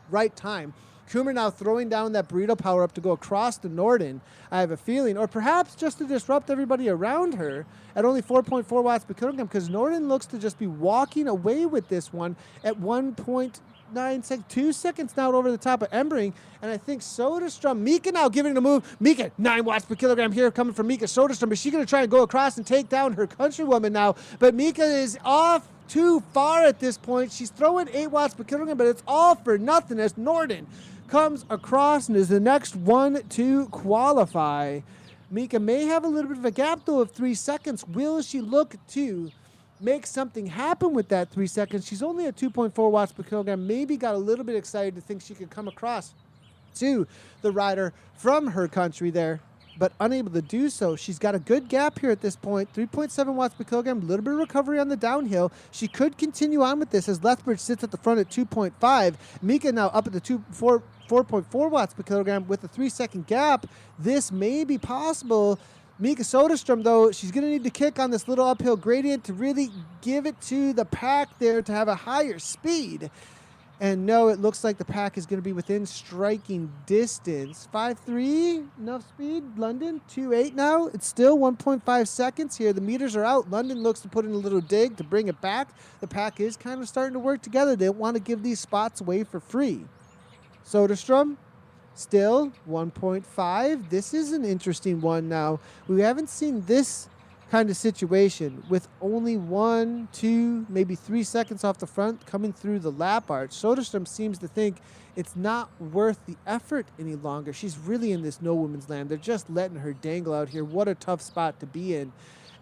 right time. Kummer now throwing down that burrito power-up to go across to Norden, I have a feeling, or perhaps just to disrupt everybody around her at only 4.4 watts per kilogram, because Norden looks to just be walking away with this one at 1.9 seconds, 2 seconds now over the top of Embring, and I think Soderstrom, Mika now giving it a move. Mika, 9 watts per kilogram here coming from Mika Soderstrom. Is she going to try and go across and take down her countrywoman now? But Mika is off too far at this point. She's throwing 8 watts per kilogram, but it's all for nothing as Norden comes across and is the next one to qualify. Mika may have a little bit of a gap, though, of 3 seconds. Will she look to make something happen with that 3 seconds? She's only at 2.4 watts per kilogram. Maybe got a little bit excited to think she could come across to the rider from her country there, but unable to do so. She's got a good gap here at this point, 3.7 watts per kilogram, a little bit of recovery on the downhill. She could continue on with this as Lethbridge sits at the front at 2.5. Mika now up at the 4.4 watts per kilogram with a 3 second gap. This may be possible. Mika Soderstrom, though, she's going to need to kick on this little uphill gradient to really give it to the pack there to have a higher speed. And no, it looks like the pack is going to be within striking distance. 5.3, enough speed. London, 2.8 now. It's still 1.5 seconds here. The meters are out. London looks to put in a little dig to bring it back. The pack is kind of starting to work together. They don't want to give these spots away for free. Soderstrom, still 1.5. This is an interesting one now. We haven't seen this kind of situation with only 1, 2, maybe 3 seconds off the front coming through the lap arch. Soderstrom seems to think it's not worth the effort any longer. She's really in this no woman's land. They're just letting her dangle out here. What a tough spot to be in,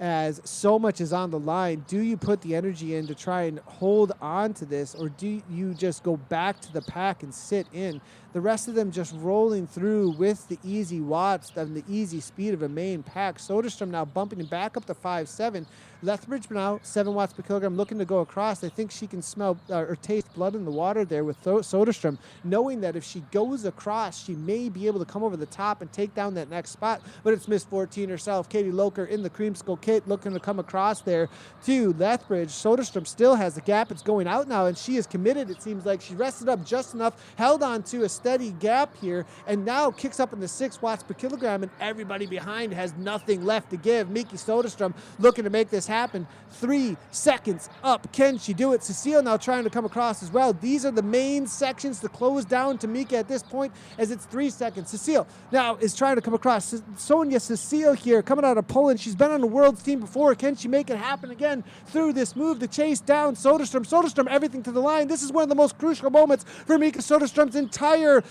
as so much is on the line. Do you put the energy in to try and hold on to this, or do you just go back to the pack and sit in? The rest of them just rolling through with the easy watts and the easy speed of a main pack. Soderstrom now bumping it back up to 5.7. Lethbridge now 7 watts per kilogram, looking to go across. I think she can smell or taste blood in the water there with Soderstrom, knowing that if she goes across, she may be able to come over the top and take down that next spot. But it's Miss 14 herself, Katie Loker, in the creamsicle kit, looking to come across there to Lethbridge. Soderstrom still has the gap. It's going out now, and she is committed. It seems like she rested up just enough, held on to a steady gap here, and now kicks up into 6 watts per kilogram, and everybody behind has nothing left to give. Miki Soderstrom looking to make this happen. 3 seconds up. Can she do it? Cecile now trying to come across as well. These are the main sections to close down to Mika at this point, as it's 3 seconds. Cecile now is trying to come across. Sonia Cecile here coming out of Poland. She's been on the world's team before. Can she make it happen again through this move to chase down Soderstrom? Soderstrom, everything to the line. This is one of the most crucial moments for Mika Soderstrom's entire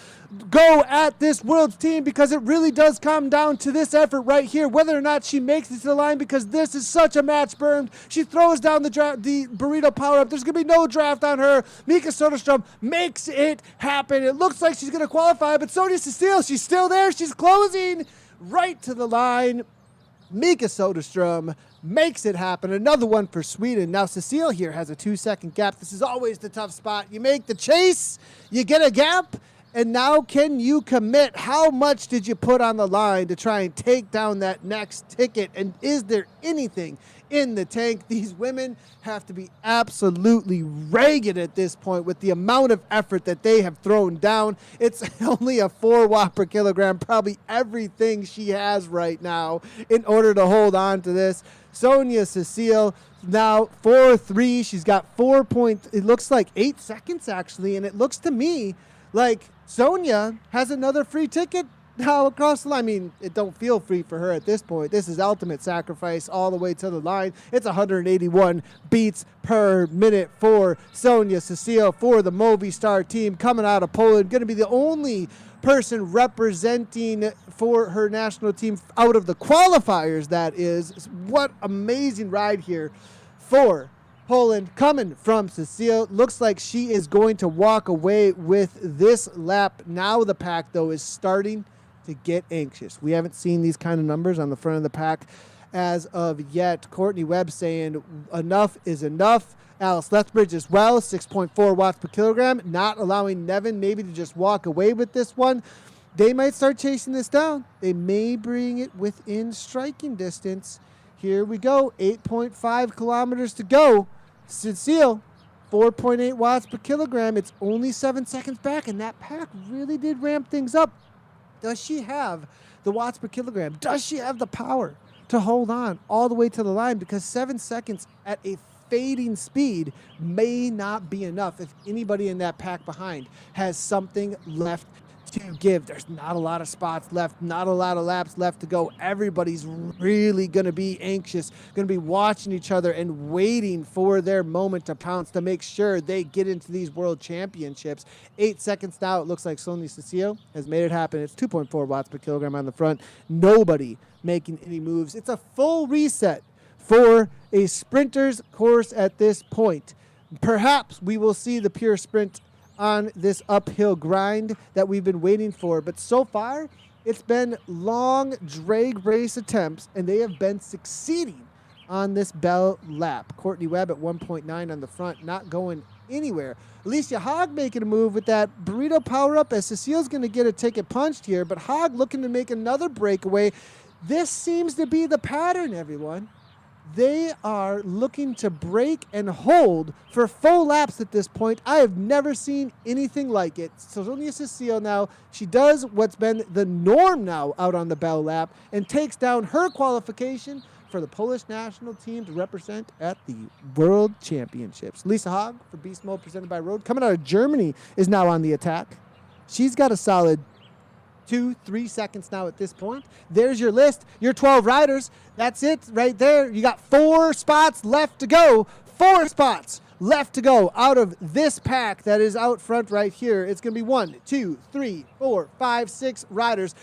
go at this world's team, because it really does come down to this effort right here, whether or not she makes it to the line, because this is such a match burned. She throws down the burrito power up. There's going to be no draft on her. Mika Soderstrom makes it happen. It looks like she's going to qualify, but Sonia Cecile, she's still there. She's closing right to the line. Mika Soderstrom makes it happen. Another one for Sweden. Now Cecile here has a 2-second gap. This is always the tough spot. You make the chase, you get a gap, and now can you commit? How much did you put on the line to try and take down that next ticket? And is there anything in the tank? These women have to be absolutely ragged at this point with the amount of effort that they have thrown down. It's only a 4 watt per kilogram, probably everything she has right now in order to hold on to this. Sonia Cecile now 4.3. She's got 4 point, it looks like 8 seconds actually, and it looks to me like Sonia has another free ticket now across the line. I mean, it don't feel free for her at this point. This is ultimate sacrifice all the way to the line. It's 181 beats per minute for Sonia Cecile for the Movistar team coming out of Poland. Going to be the only person representing for her national team out of the qualifiers, that is. What amazing ride here for Poland coming from Cecile. Looks like she is going to walk away with this lap. Now the pack, though, is starting to get anxious. We haven't seen these kind of numbers on the front of the pack as of yet. Courtney Webb saying enough is enough. Alice Lethbridge as well, 6.4 watts per kilogram, not allowing Nevin maybe to just walk away with this one. They might start chasing this down. They may bring it within striking distance. Here we go, 8.5 kilometers to go. Cecile, 4.8 watts per kilogram. It's only 7 seconds back, and that pack really did ramp things up. Does she have the watts per kilogram? Does she have the power to hold on all the way to the line? Because 7 seconds at a fading speed may not be enough if anybody in that pack behind has something left to give. There's not a lot of spots left, not a lot of laps left to go. Everybody's really going to be anxious, going to be watching each other and waiting for their moment to pounce to make sure they get into these world championships. 8 seconds now. It looks like Sonia Cecile has made it happen. It's 2.4 watts per kilogram on the front. Nobody making any moves. It's a full reset for a sprinter's course at this point. Perhaps we will see the pure sprint on this uphill grind that we've been waiting for. But so far, it's been long drag race attempts, and they have been succeeding on this bell lap. Courtney Webb at 1.9 on the front, not going anywhere. Alicia Haag making a move with that burrito power up, as Cecile's going to get a ticket punched here, but Haag looking to make another breakaway. This seems to be the pattern, everyone. They are looking to break and hold for full laps at this point. I have never seen anything like it. Sonia Cecile now, she does what's been the norm now out on the Bell Lap and takes down her qualification for the Polish national team to represent at the World Championships. Lisa Haag for Beast Mode presented by Road, coming out of Germany, is now on the attack. She's got a solid 2-3 seconds now at this point. There's your list, your 12 riders. That's it right there. You got 4 spots left to go. 4 spots left to go out of this pack that is out front right here. It's going to be 1, 2, 3, 4, 5, 6 riders.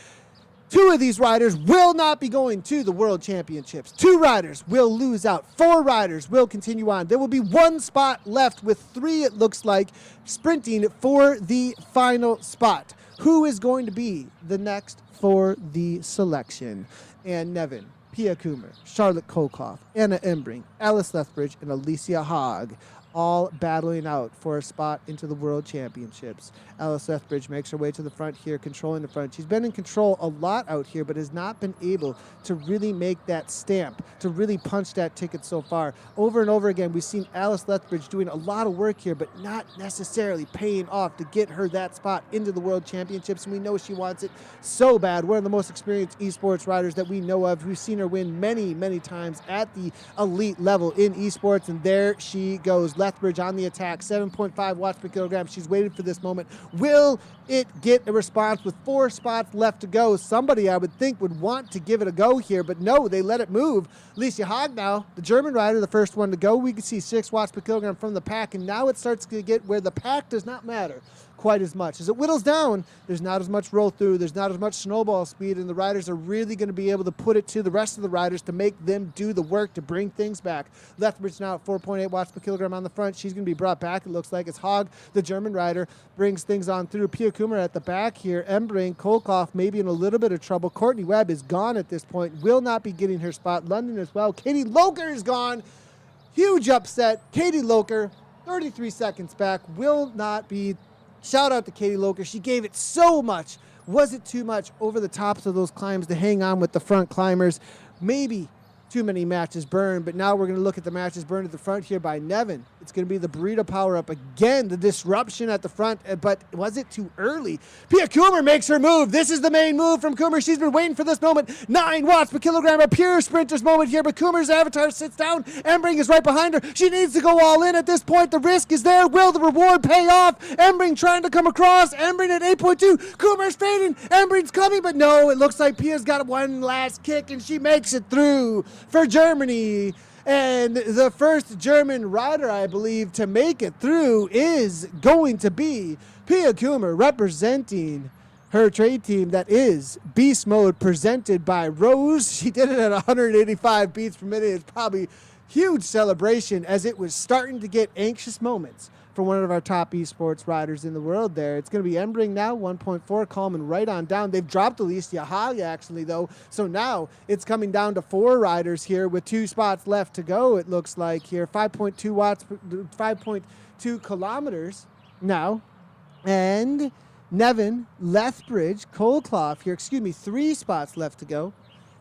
2 of these riders will not be going to the World Championships. 2 riders will lose out. 4 riders will continue on. There will be 1 spot left with 3, it looks like, sprinting for the final spot. Who is going to be the next for the selection? Ann Nevin, Pia Kummer, Charlotte Kolkoff, Anna Embring, Alice Lethbridge, and Alicia Haag, all battling out for a spot into the World Championships. Alice Lethbridge makes her way to the front here, controlling the front. She's been in control a lot out here, but has not been able to really make that stamp, to really punch that ticket so far. Over and over again, we've seen Alice Lethbridge doing a lot of work here, but not necessarily paying off to get her that spot into the World Championships, and we know she wants it so bad. One of the most experienced esports riders that we know of. We've seen her win many, many times at the elite level in esports, and there she goes. Lethbridge on the attack, 7.5 watts per kilogram. She's waited for this moment. Will it get a response with 4 spots left to go? Somebody I would think would want to give it a go here, but no, they let it move. Alicia Haag now, the German rider, the first one to go. We can see 6 watts per kilogram from the pack, and now it starts to get where the pack does not matter quite as much. As it whittles down, there's not as much roll through, there's not as much snowball speed, and the riders are really going to be able to put it to the rest of the riders to make them do the work to bring things back. Lethbridge now at 4.8 watts per kilogram on the front. She's going to be brought back, it looks like. It's Haag, the German rider, brings things on through. Pia Kummer at the back here. Embring, Kolkoff maybe in a little bit of trouble. Courtney Webb is gone at this point, will not be getting her spot. London as well. Katie Loker is gone. Huge upset. Katie Loker, 33 seconds back, will not be. Shout out to Katie Loker. She gave it so much. Was it too much over the tops of those climbs to hang on with the front climbers? Maybe too many matches burned, but now we're going to look at the matches burned at the front here by Nevin. It's going to be the burrito power-up again, the disruption at the front, but was it too early? Pia Kummer makes her move. This is the main move from Kummer. She's been waiting for this moment. 9 watts per kilogram, a pure sprinter's moment here, but Kummer's avatar sits down. Embring is right behind her. She needs to go all in at this point. The risk is there. Will the reward pay off? Embring trying to come across. Embring at 8.2. Kummer's fading. Embring's coming, but no, it looks like Pia's got one last kick, and she makes it through for Germany. And the first German rider, I believe, to make it through is going to be Pia Kummer, representing her trade team that is Beast Mode, presented by Rose. She did it at 185 beats per minute. It's probably huge celebration as it was starting to get anxious moments for one of our top esports riders in the world there. It's going to be Embring now, 1.4, calming right on down. They've dropped Alicia Haag, actually, though. So now it's coming down to 4 riders here with 2 spots left to go, it looks like here. 5.2 watts, 5.2 kilometers now. And Nevin, Lethbridge, Kolkoff here, 3 spots left to go.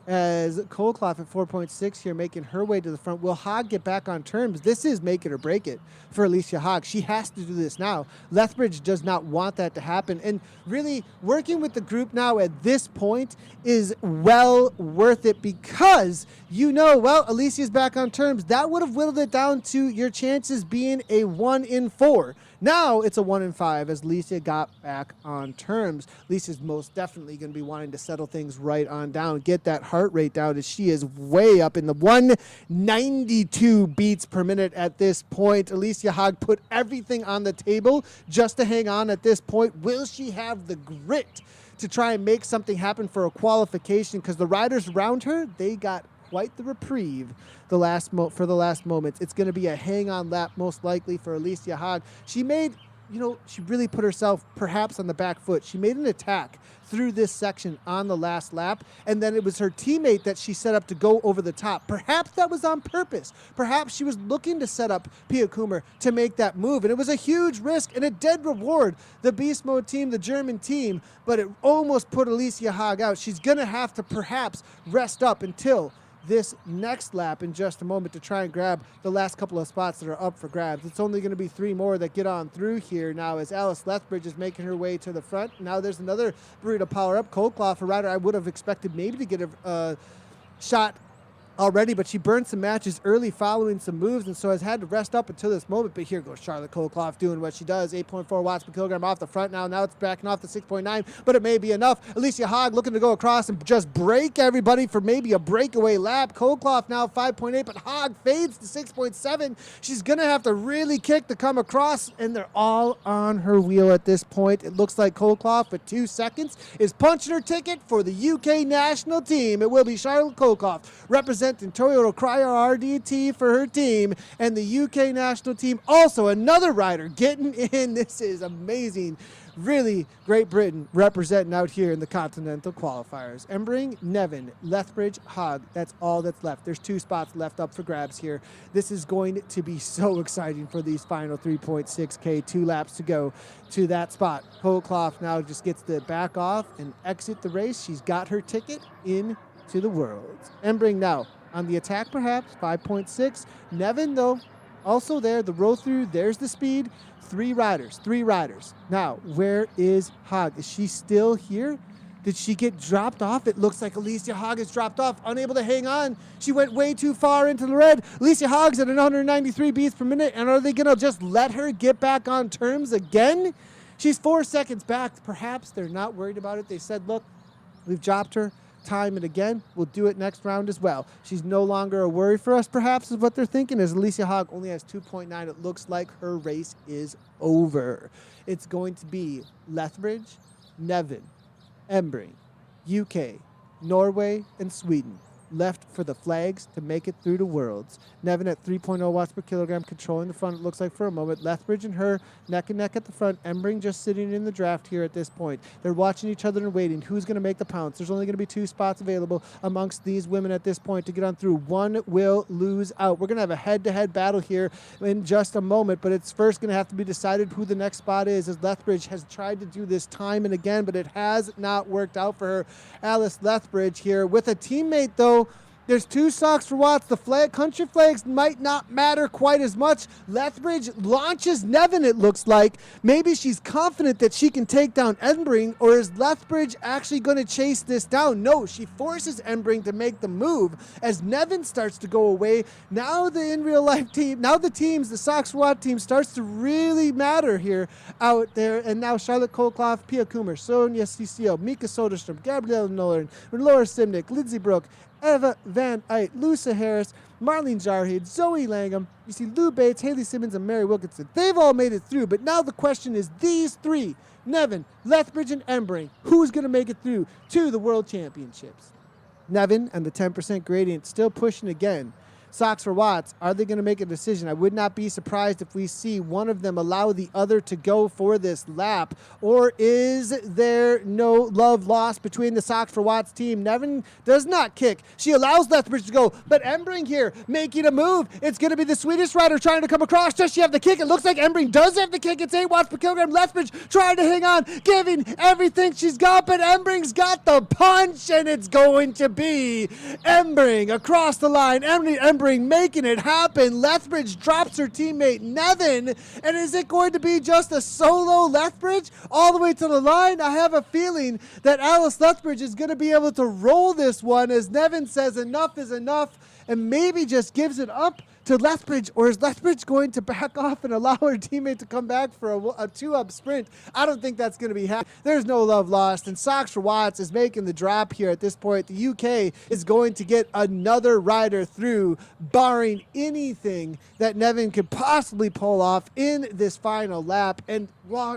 As Kolkoff at 4.6 here, making her way to the front. Will Haag get back on terms? This is make it or break it for Alicia Haag. She has to do this now. Lethbridge does not want that to happen. And really, working with the group now at this point is well worth it because you know, well, Alicia's back on terms. That would have whittled it down to your chances being a 1 in 4. Now it's a 1 in 5 as Alicia got back on terms. Alicia's most definitely going to be wanting to settle things right on down, get that heart rate down as she is way up in the 192 beats per minute at this point. Alicia Haag put everything on the table just to hang on at this point. Will she have the grit to try and make something happen for a qualification? Because the riders around her, they got quite the reprieve for the last moments. It's going to be a hang-on lap most likely for Alicia Haag. She made, she really put herself perhaps on the back foot. She made an attack through this section on the last lap, and then it was her teammate that she set up to go over the top. Perhaps that was on purpose. Perhaps she was looking to set up Pia Kummer to make that move, and it was a huge risk and a dead reward. The Beast Mode team, the German team, but it almost put Alicia Haag out. She's going to have to perhaps rest up until this next lap in just a moment to try and grab the last couple of spots that are up for grabs. It's only going to be 3 more that get on through here now as Alice Lethbridge is making her way to the front. Now there's another burrito power-up. Coldcloth, a rider I would have expected maybe to get a shot already, but she burned some matches early following some moves, and so has had to rest up until this moment. But here goes Charlotte Coldcloth doing what she does. 8.4 watts per kilogram off the front now. Now it's backing off the 6.9, but it may be enough. Alicia Hogg looking to go across and just break everybody for maybe a breakaway lap. Coldcloth now 5.8, but Hogg fades to 6.7. She's going to have to really kick to come across, and they're all on her wheel at this point. It looks like Coldcloth, for 2 seconds, is punching her ticket for the UK national team. It will be Charlotte Coldcloth representing Toyota Cryer RDT for her team, and the UK national team also another rider getting in. This is amazing. Really Great Britain representing out here in the Continental Qualifiers. Embring, Nevin, Lethbridge, Hogg. That's all that's left. There's 2 spots left up for grabs here. This is going to be so exciting for these final 3.6K, 2 laps to go to that spot. Coldcloth now just gets to back off and exit the race. She's got her ticket in to the Worlds. Embring now on the attack, perhaps 5.6. Nevin, though, also there. The roll through, there's the speed. 3 riders. Now, where is Hogg? Is she still here? Did she get dropped off? It looks like Alicia Hogg is dropped off, unable to hang on. She went way too far into the red. Alicia Hogg's at 193 beats per minute, and are they going to just let her get back on terms again? She's 4 seconds back. Perhaps they're not worried about it. They said, look, we've dropped her time and again. We'll do it next round as well. She's no longer a worry for us, perhaps, is what they're thinking, as Alicia Hogg only has 2.9. It looks like her race is over. It's going to be Lethbridge, Nevin, Embring, UK, Norway, and Sweden left for the flags to make it through the Worlds. Nevin at 3.0 watts per kilogram, controlling the front, it looks like, for a moment. Lethbridge and her neck and neck at the front. Embring just sitting in the draft here at this point. They're watching each other and waiting. Who's going to make the pounce? There's only going to be 2 spots available amongst these women at this point to get on through. One will lose out. We're going to have a head-to-head battle here in just a moment, but it's first going to have to be decided who the next spot is, as Lethbridge has tried to do this time and again, but it has not worked out for her. Alice Lethbridge here with a teammate, though. There's 2 socks for Watts. The country flags might not matter quite as much. Lethbridge launches Nevin, it looks like. Maybe she's confident that she can take down Embring, or is Lethbridge actually going to chase this down? No, she forces Embring to make the move as Nevin starts to go away. Now the in real life team, now the teams, the Socks for Watt team starts to really matter here out there. And now Charlotte Coldcloth, Pia Coomer, Sonia Ciccio, Mika Soderstrom, Gabrielle Nolan, Laura Simnick, Lindsay Brooke, Eva Van Eyck, Lucia Harris, Marlene Jarheed, Zoe Langham, you see Lou Bates, Haley Simmons, and Mary Wilkinson. They've all made it through, but now the question is these 3, Nevin, Lethbridge, and Embring, who's going to make it through to the World Championships? Nevin and the 10% gradient still pushing again. Socks for Watts, are they going to make a decision? I would not be surprised if we see one of them allow the other to go for this lap. Or is there no love lost between the Socks for Watts team? Nevin does not kick. She allows Lethbridge to go, but Embring here making a move. It's going to be the Swedish rider trying to come across. Does she have the kick? It looks like Embring does have the kick. It's 8 watts per kilogram. Lethbridge trying to hang on, giving everything she's got, but Embring's got the punch, and it's going to be Embring across the line. Embring making it happen. Lethbridge drops her teammate Nevin, and is it going to be just a solo Lethbridge all the way to the line? I have a feeling that Alice Lethbridge is going to be able to roll this one, as Nevin says enough is enough and maybe just gives it up to Lethbridge. Or is Lethbridge going to back off and allow her teammate to come back for a 2-up sprint? I don't think that's going to be happening. There's no love lost, and Socks for Watts is making the drop here at this point. The UK is going to get another rider through, barring anything that Nevin could possibly pull off in this final lap. And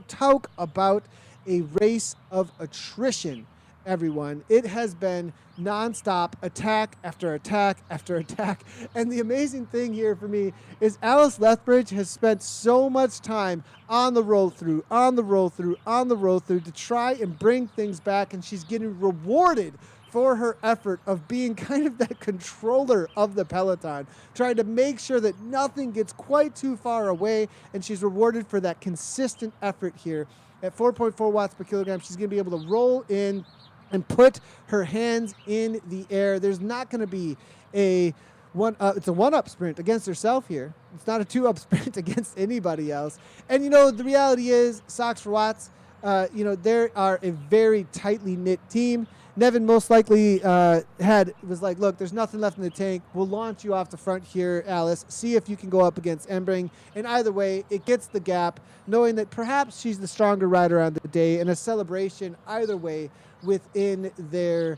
talk about a race of attrition, everyone. It has been nonstop attack after attack after attack. And the amazing thing here for me is Alice Lethbridge has spent so much time on the roll through to try and bring things back, and she's getting rewarded for her effort of being kind of that controller of the Peloton, trying to make sure that nothing gets quite too far away, and she's rewarded for that consistent effort here. At 4.4 watts per kilogram, she's going to be able to roll in and put her hands in the air. There's not going to be it's a one-up sprint against herself here. It's not a two-up sprint against anybody else. And, the reality is, Socks for Watts, they are a very tightly knit team. Nevin most likely was like, look, there's nothing left in the tank. We'll launch you off the front here, Alice. See if you can go up against Embring. And either way, it gets the gap, knowing that perhaps she's the stronger rider on the day, and a celebration either way within their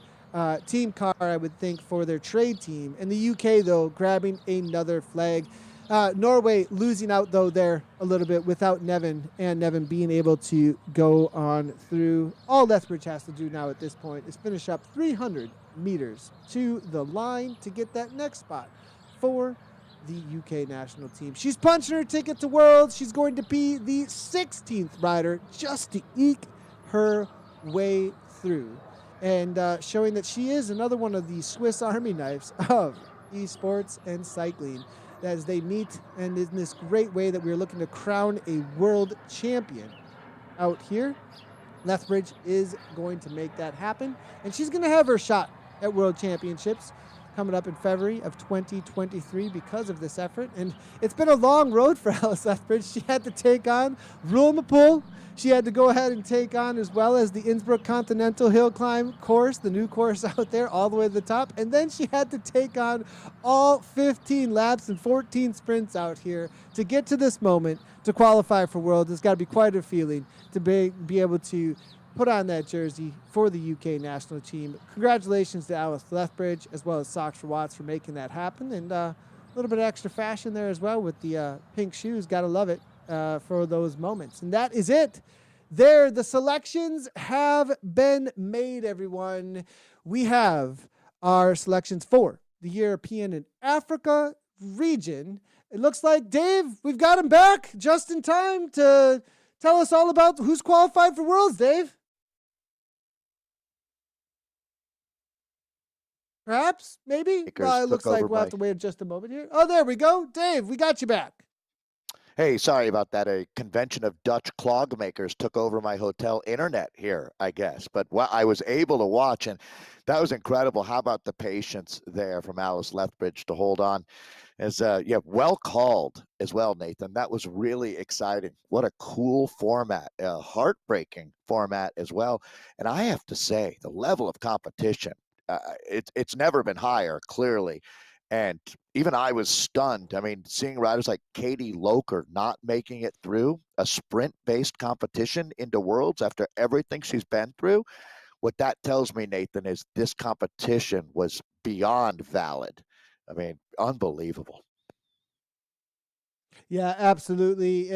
team car, I would think, for their trade team. And the UK, though, grabbing another flag. Norway losing out, though, there a little bit without Nevin, and Nevin being able to go on through. All Lethbridge has to do now at this point is finish up 300 meters to the line to get that next spot for the UK national team. She's punching her ticket to Worlds. She's going to be the 16th rider just to eke her way through, and showing that she is another one of the Swiss Army knives of esports and cycling, as they meet, and in this great way that we're looking to crown a world champion out here. Lethbridge is going to make that happen, and she's going to have her shot at world championships coming up in February of 2023 because of this effort. And it's been a long road for Alice Lethbridge. She had to take on Rule. She had to go ahead and take on, as well as the Innsbruck Continental Hill Climb course, the new course out there all the way to the top. And then she had to take on all 15 laps and 14 sprints out here to get to this moment to qualify for Worlds. It's got to be quite a feeling to be able to put on that jersey for the UK national team. Congratulations to Alice Lethbridge, as well as Socks for Watts, for making that happen. And a little bit of extra fashion there as well with the pink shoes. Got to love it. For those moments. And that is it. There, the selections have been made, everyone. We have our selections for the European and Africa region. It looks like, Dave, we've got him back just in time to tell us all about who's qualified for Worlds, Dave. Perhaps, maybe. It looks like we'll have to wait just a moment here. Oh, there we go. Dave, we got you back. Hey, sorry about that. A convention of Dutch clog makers took over my hotel internet here, I guess. But I was able to watch, and that was incredible. How about the patience there from Alice Lethbridge to hold on? Well called as well, Nathan. That was really exciting. What a cool format, a heartbreaking format as well. And I have to say, the level of competition, it's never been higher, clearly. And even I was stunned. I mean, seeing riders like Katie Loker not making it through a sprint-based competition into Worlds after everything she's been through, what that tells me, Nathan, is this competition was beyond valid. I mean, unbelievable. Yeah, absolutely.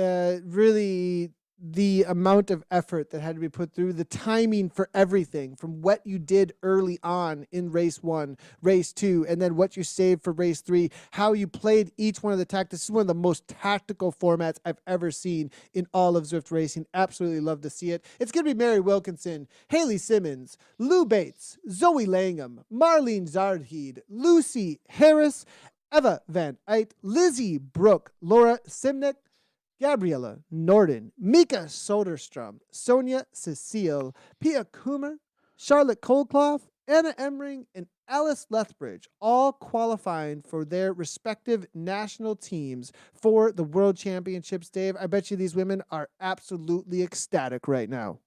Really, the amount of effort that had to be put through, the timing for everything from what you did early on in race 1, race 2, and then what you saved for race 3, how you played each one of the tactics. This is one of the most tactical formats I've ever seen in all of Zwift racing. Absolutely love to see it. It's going to be Mary Wilkinson, Haley Simmons, Lou Bates, Zoe Langham, Marlene Zardheed, Lucy Harris, Eva Van Eyt, Lizzie Brooke, Laura Simnick, Gabriella Norden, Mika Soderstrom, Sonia Cecile, Pia Kummer, Charlotte Coldcloth, Anna Emring, and Alice Lethbridge, all qualifying for their respective national teams for the World Championships. Dave, I bet you these women are absolutely ecstatic right now.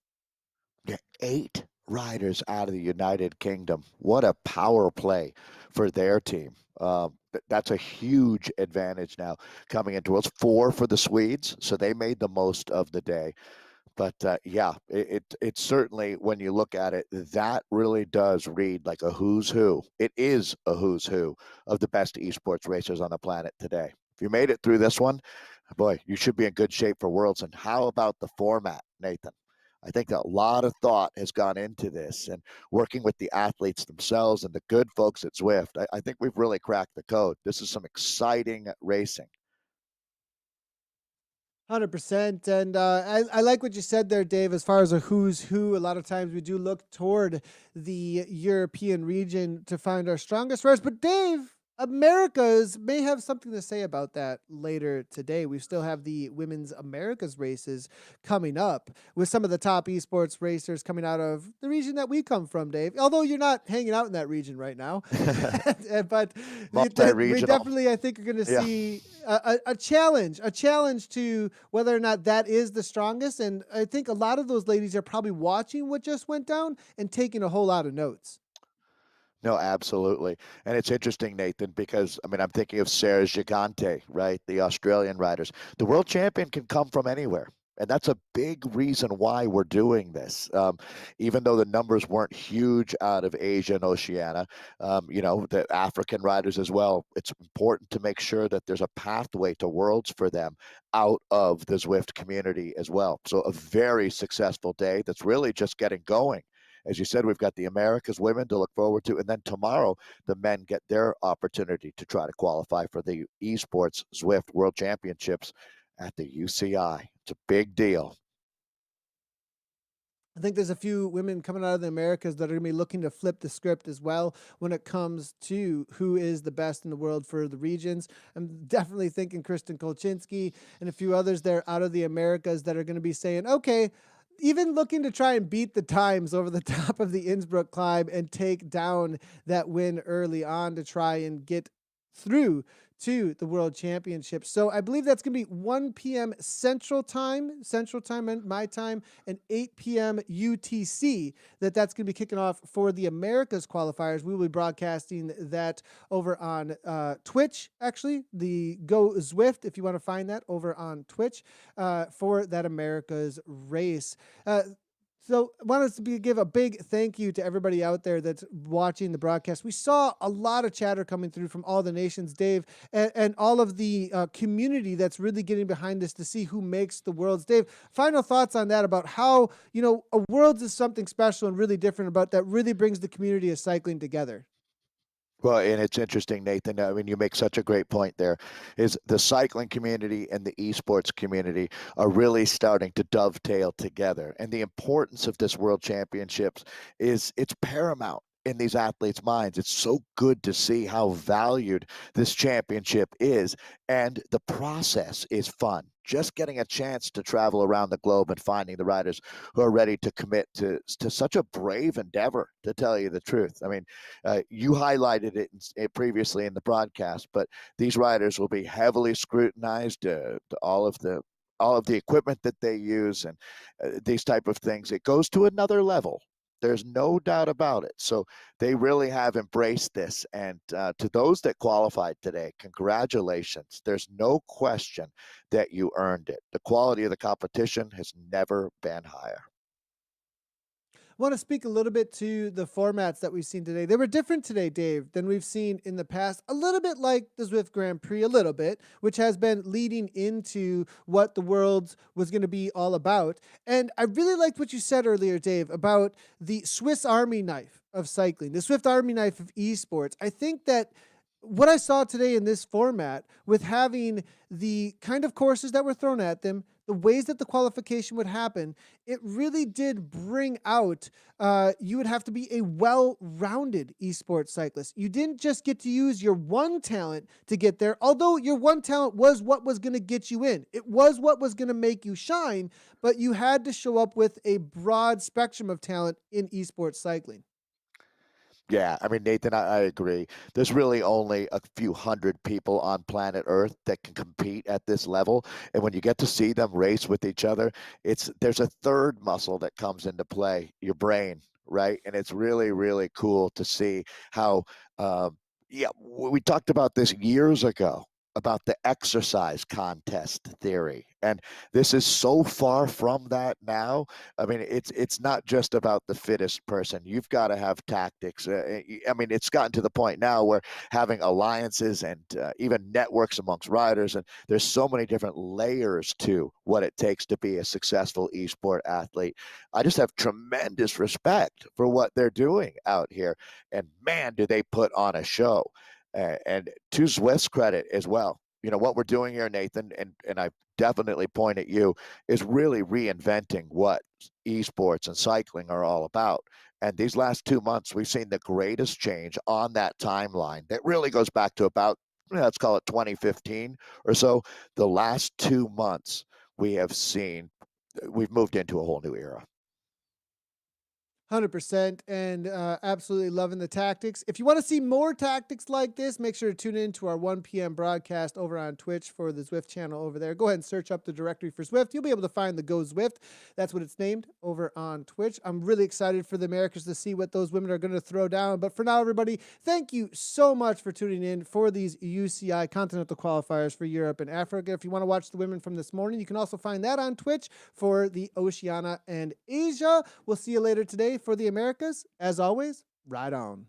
Yeah, 8 riders out of the United Kingdom. What a power play for their team. That's a huge advantage now coming into Worlds. 4 for the Swedes, so they made the most of the day. But it's certainly, when you look at it, that really does read like a who's who. It is a who's who of the best esports racers on the planet today. If you made it through this one, boy, you should be in good shape for Worlds. And how about the format, Nathan? I think a lot of thought has gone into this, and working with the athletes themselves and the good folks at Zwift. I think we've really cracked the code. This is some exciting racing. 100%. And I like what you said there, Dave, as far as a who's who. A lot of times we do look toward the European region to find our strongest riders. But Dave, Americas may have something to say about that later today. We still have the Women's Americas races coming up with some of the top esports racers coming out of the region that we come from, Dave. Although you're not hanging out in that region right now, but we Multi-regional. definitely, I think, are going to Yeah. see a challenge to whether or not that is the strongest. And I think a lot of those ladies are probably watching what just went down and taking a whole lot of notes. No, absolutely. And it's interesting, Nathan, because I mean, I'm thinking of Sarah Gigante, right? The Australian riders. The world champion can come from anywhere. And that's a big reason why we're doing this. Even though the numbers weren't huge out of Asia and Oceania, the African riders as well, it's important to make sure that there's a pathway to worlds for them out of the Zwift community as well. So a very successful day that's really just getting going. As you said, we've got the Americas women to look forward to. And then tomorrow, the men get their opportunity to try to qualify for the Esports Zwift World Championships at the UCI. It's a big deal. I think there's a few women coming out of the Americas that are going to be looking to flip the script as well when it comes to who is the best in the world for the regions. I'm definitely thinking Kristen Kolchinski and a few others there out of the Americas that are going to be saying, okay, even looking to try and beat the times over the top of the Innsbruck climb and take down that win early on to try and get through to the World Championship. So I believe that's going to be 1 p.m. Central Time and my time, and 8 p.m. UTC. That's going to be kicking off for the Americas qualifiers. We will be broadcasting that over on Twitch, actually, the Go Zwift, if you want to find that over on Twitch for that Americas race. So I want us to give a big thank you to everybody out there that's watching the broadcast. We saw a lot of chatter coming through from all the nations, Dave, and all of the community that's really getting behind this to see who makes the worlds. Dave, final thoughts on that about how, a worlds is something special and really different about that really brings the community of cycling together. Well, and it's interesting, Nathan. I mean, you make such a great point there. Is the cycling community and the esports community are really starting to dovetail together. And the importance of this World Championships is it's paramount in these athletes' minds. It's so good to see how valued this championship is, and the process is fun. Just getting a chance to travel around the globe and finding the riders who are ready to commit to such a brave endeavor, to tell you the truth. I mean, you highlighted it previously in the broadcast, but these riders will be heavily scrutinized to all of the equipment that they use and these type of things. It goes to another level. There's no doubt about it. So they really have embraced this. And to those that qualified today, congratulations. There's no question that you earned it. The quality of the competition has never been higher. I want to speak a little bit to the formats that we've seen today. They were different today, Dave, than we've seen in the past. A little bit like the Zwift Grand Prix, a little bit, which has been leading into what the Worlds was going to be all about. And I really liked what you said earlier, Dave, about the Swiss Army knife of cycling, the Swift Army knife of esports. I think that what I saw today in this format, with having the kind of courses that were thrown at them, the ways that the qualification would happen, it really did bring out, you would have to be a well-rounded esports cyclist. You didn't just get to use your one talent to get there, although your one talent was what was going to get you in. It was what was going to make you shine, but you had to show up with a broad spectrum of talent in esports cycling. Yeah, I mean, Nathan, I agree. There's really only a few hundred people on planet Earth that can compete at this level. And when you get to see them race with each other, there's a third muscle that comes into play, your brain, right? And it's really, really cool to see how, we talked about this years ago about the exercise contest theory. And this is so far from that now. I mean, it's not just about the fittest person. You've got to have tactics. I mean, it's gotten to the point now where having alliances and even networks amongst riders, and there's so many different layers to what it takes to be a successful esport athlete. I just have tremendous respect for what they're doing out here. And man, do they put on a show. And to Zwift's credit as well, what we're doing here, Nathan, and I definitely point at you, is really reinventing what esports and cycling are all about. And these last 2 months, we've seen the greatest change on that timeline that really goes back to about, let's call it 2015 or so. The last 2 months, we have seen, we've moved into a whole new era. 100% and absolutely loving the tactics. If you want to see more tactics like this, make sure to tune in to our 1 p.m. broadcast over on Twitch for the Zwift channel over there. Go ahead and search up the directory for Zwift. You'll be able to find the Go Zwift. That's what it's named over on Twitch. I'm really excited for the Americans to see what those women are going to throw down. But for now, everybody, thank you so much for tuning in for these UCI Continental Qualifiers for Europe and Africa. If you want to watch the women from this morning, you can also find that on Twitch for the Oceania and Asia. We'll see you later today for the Americas. As always, ride on.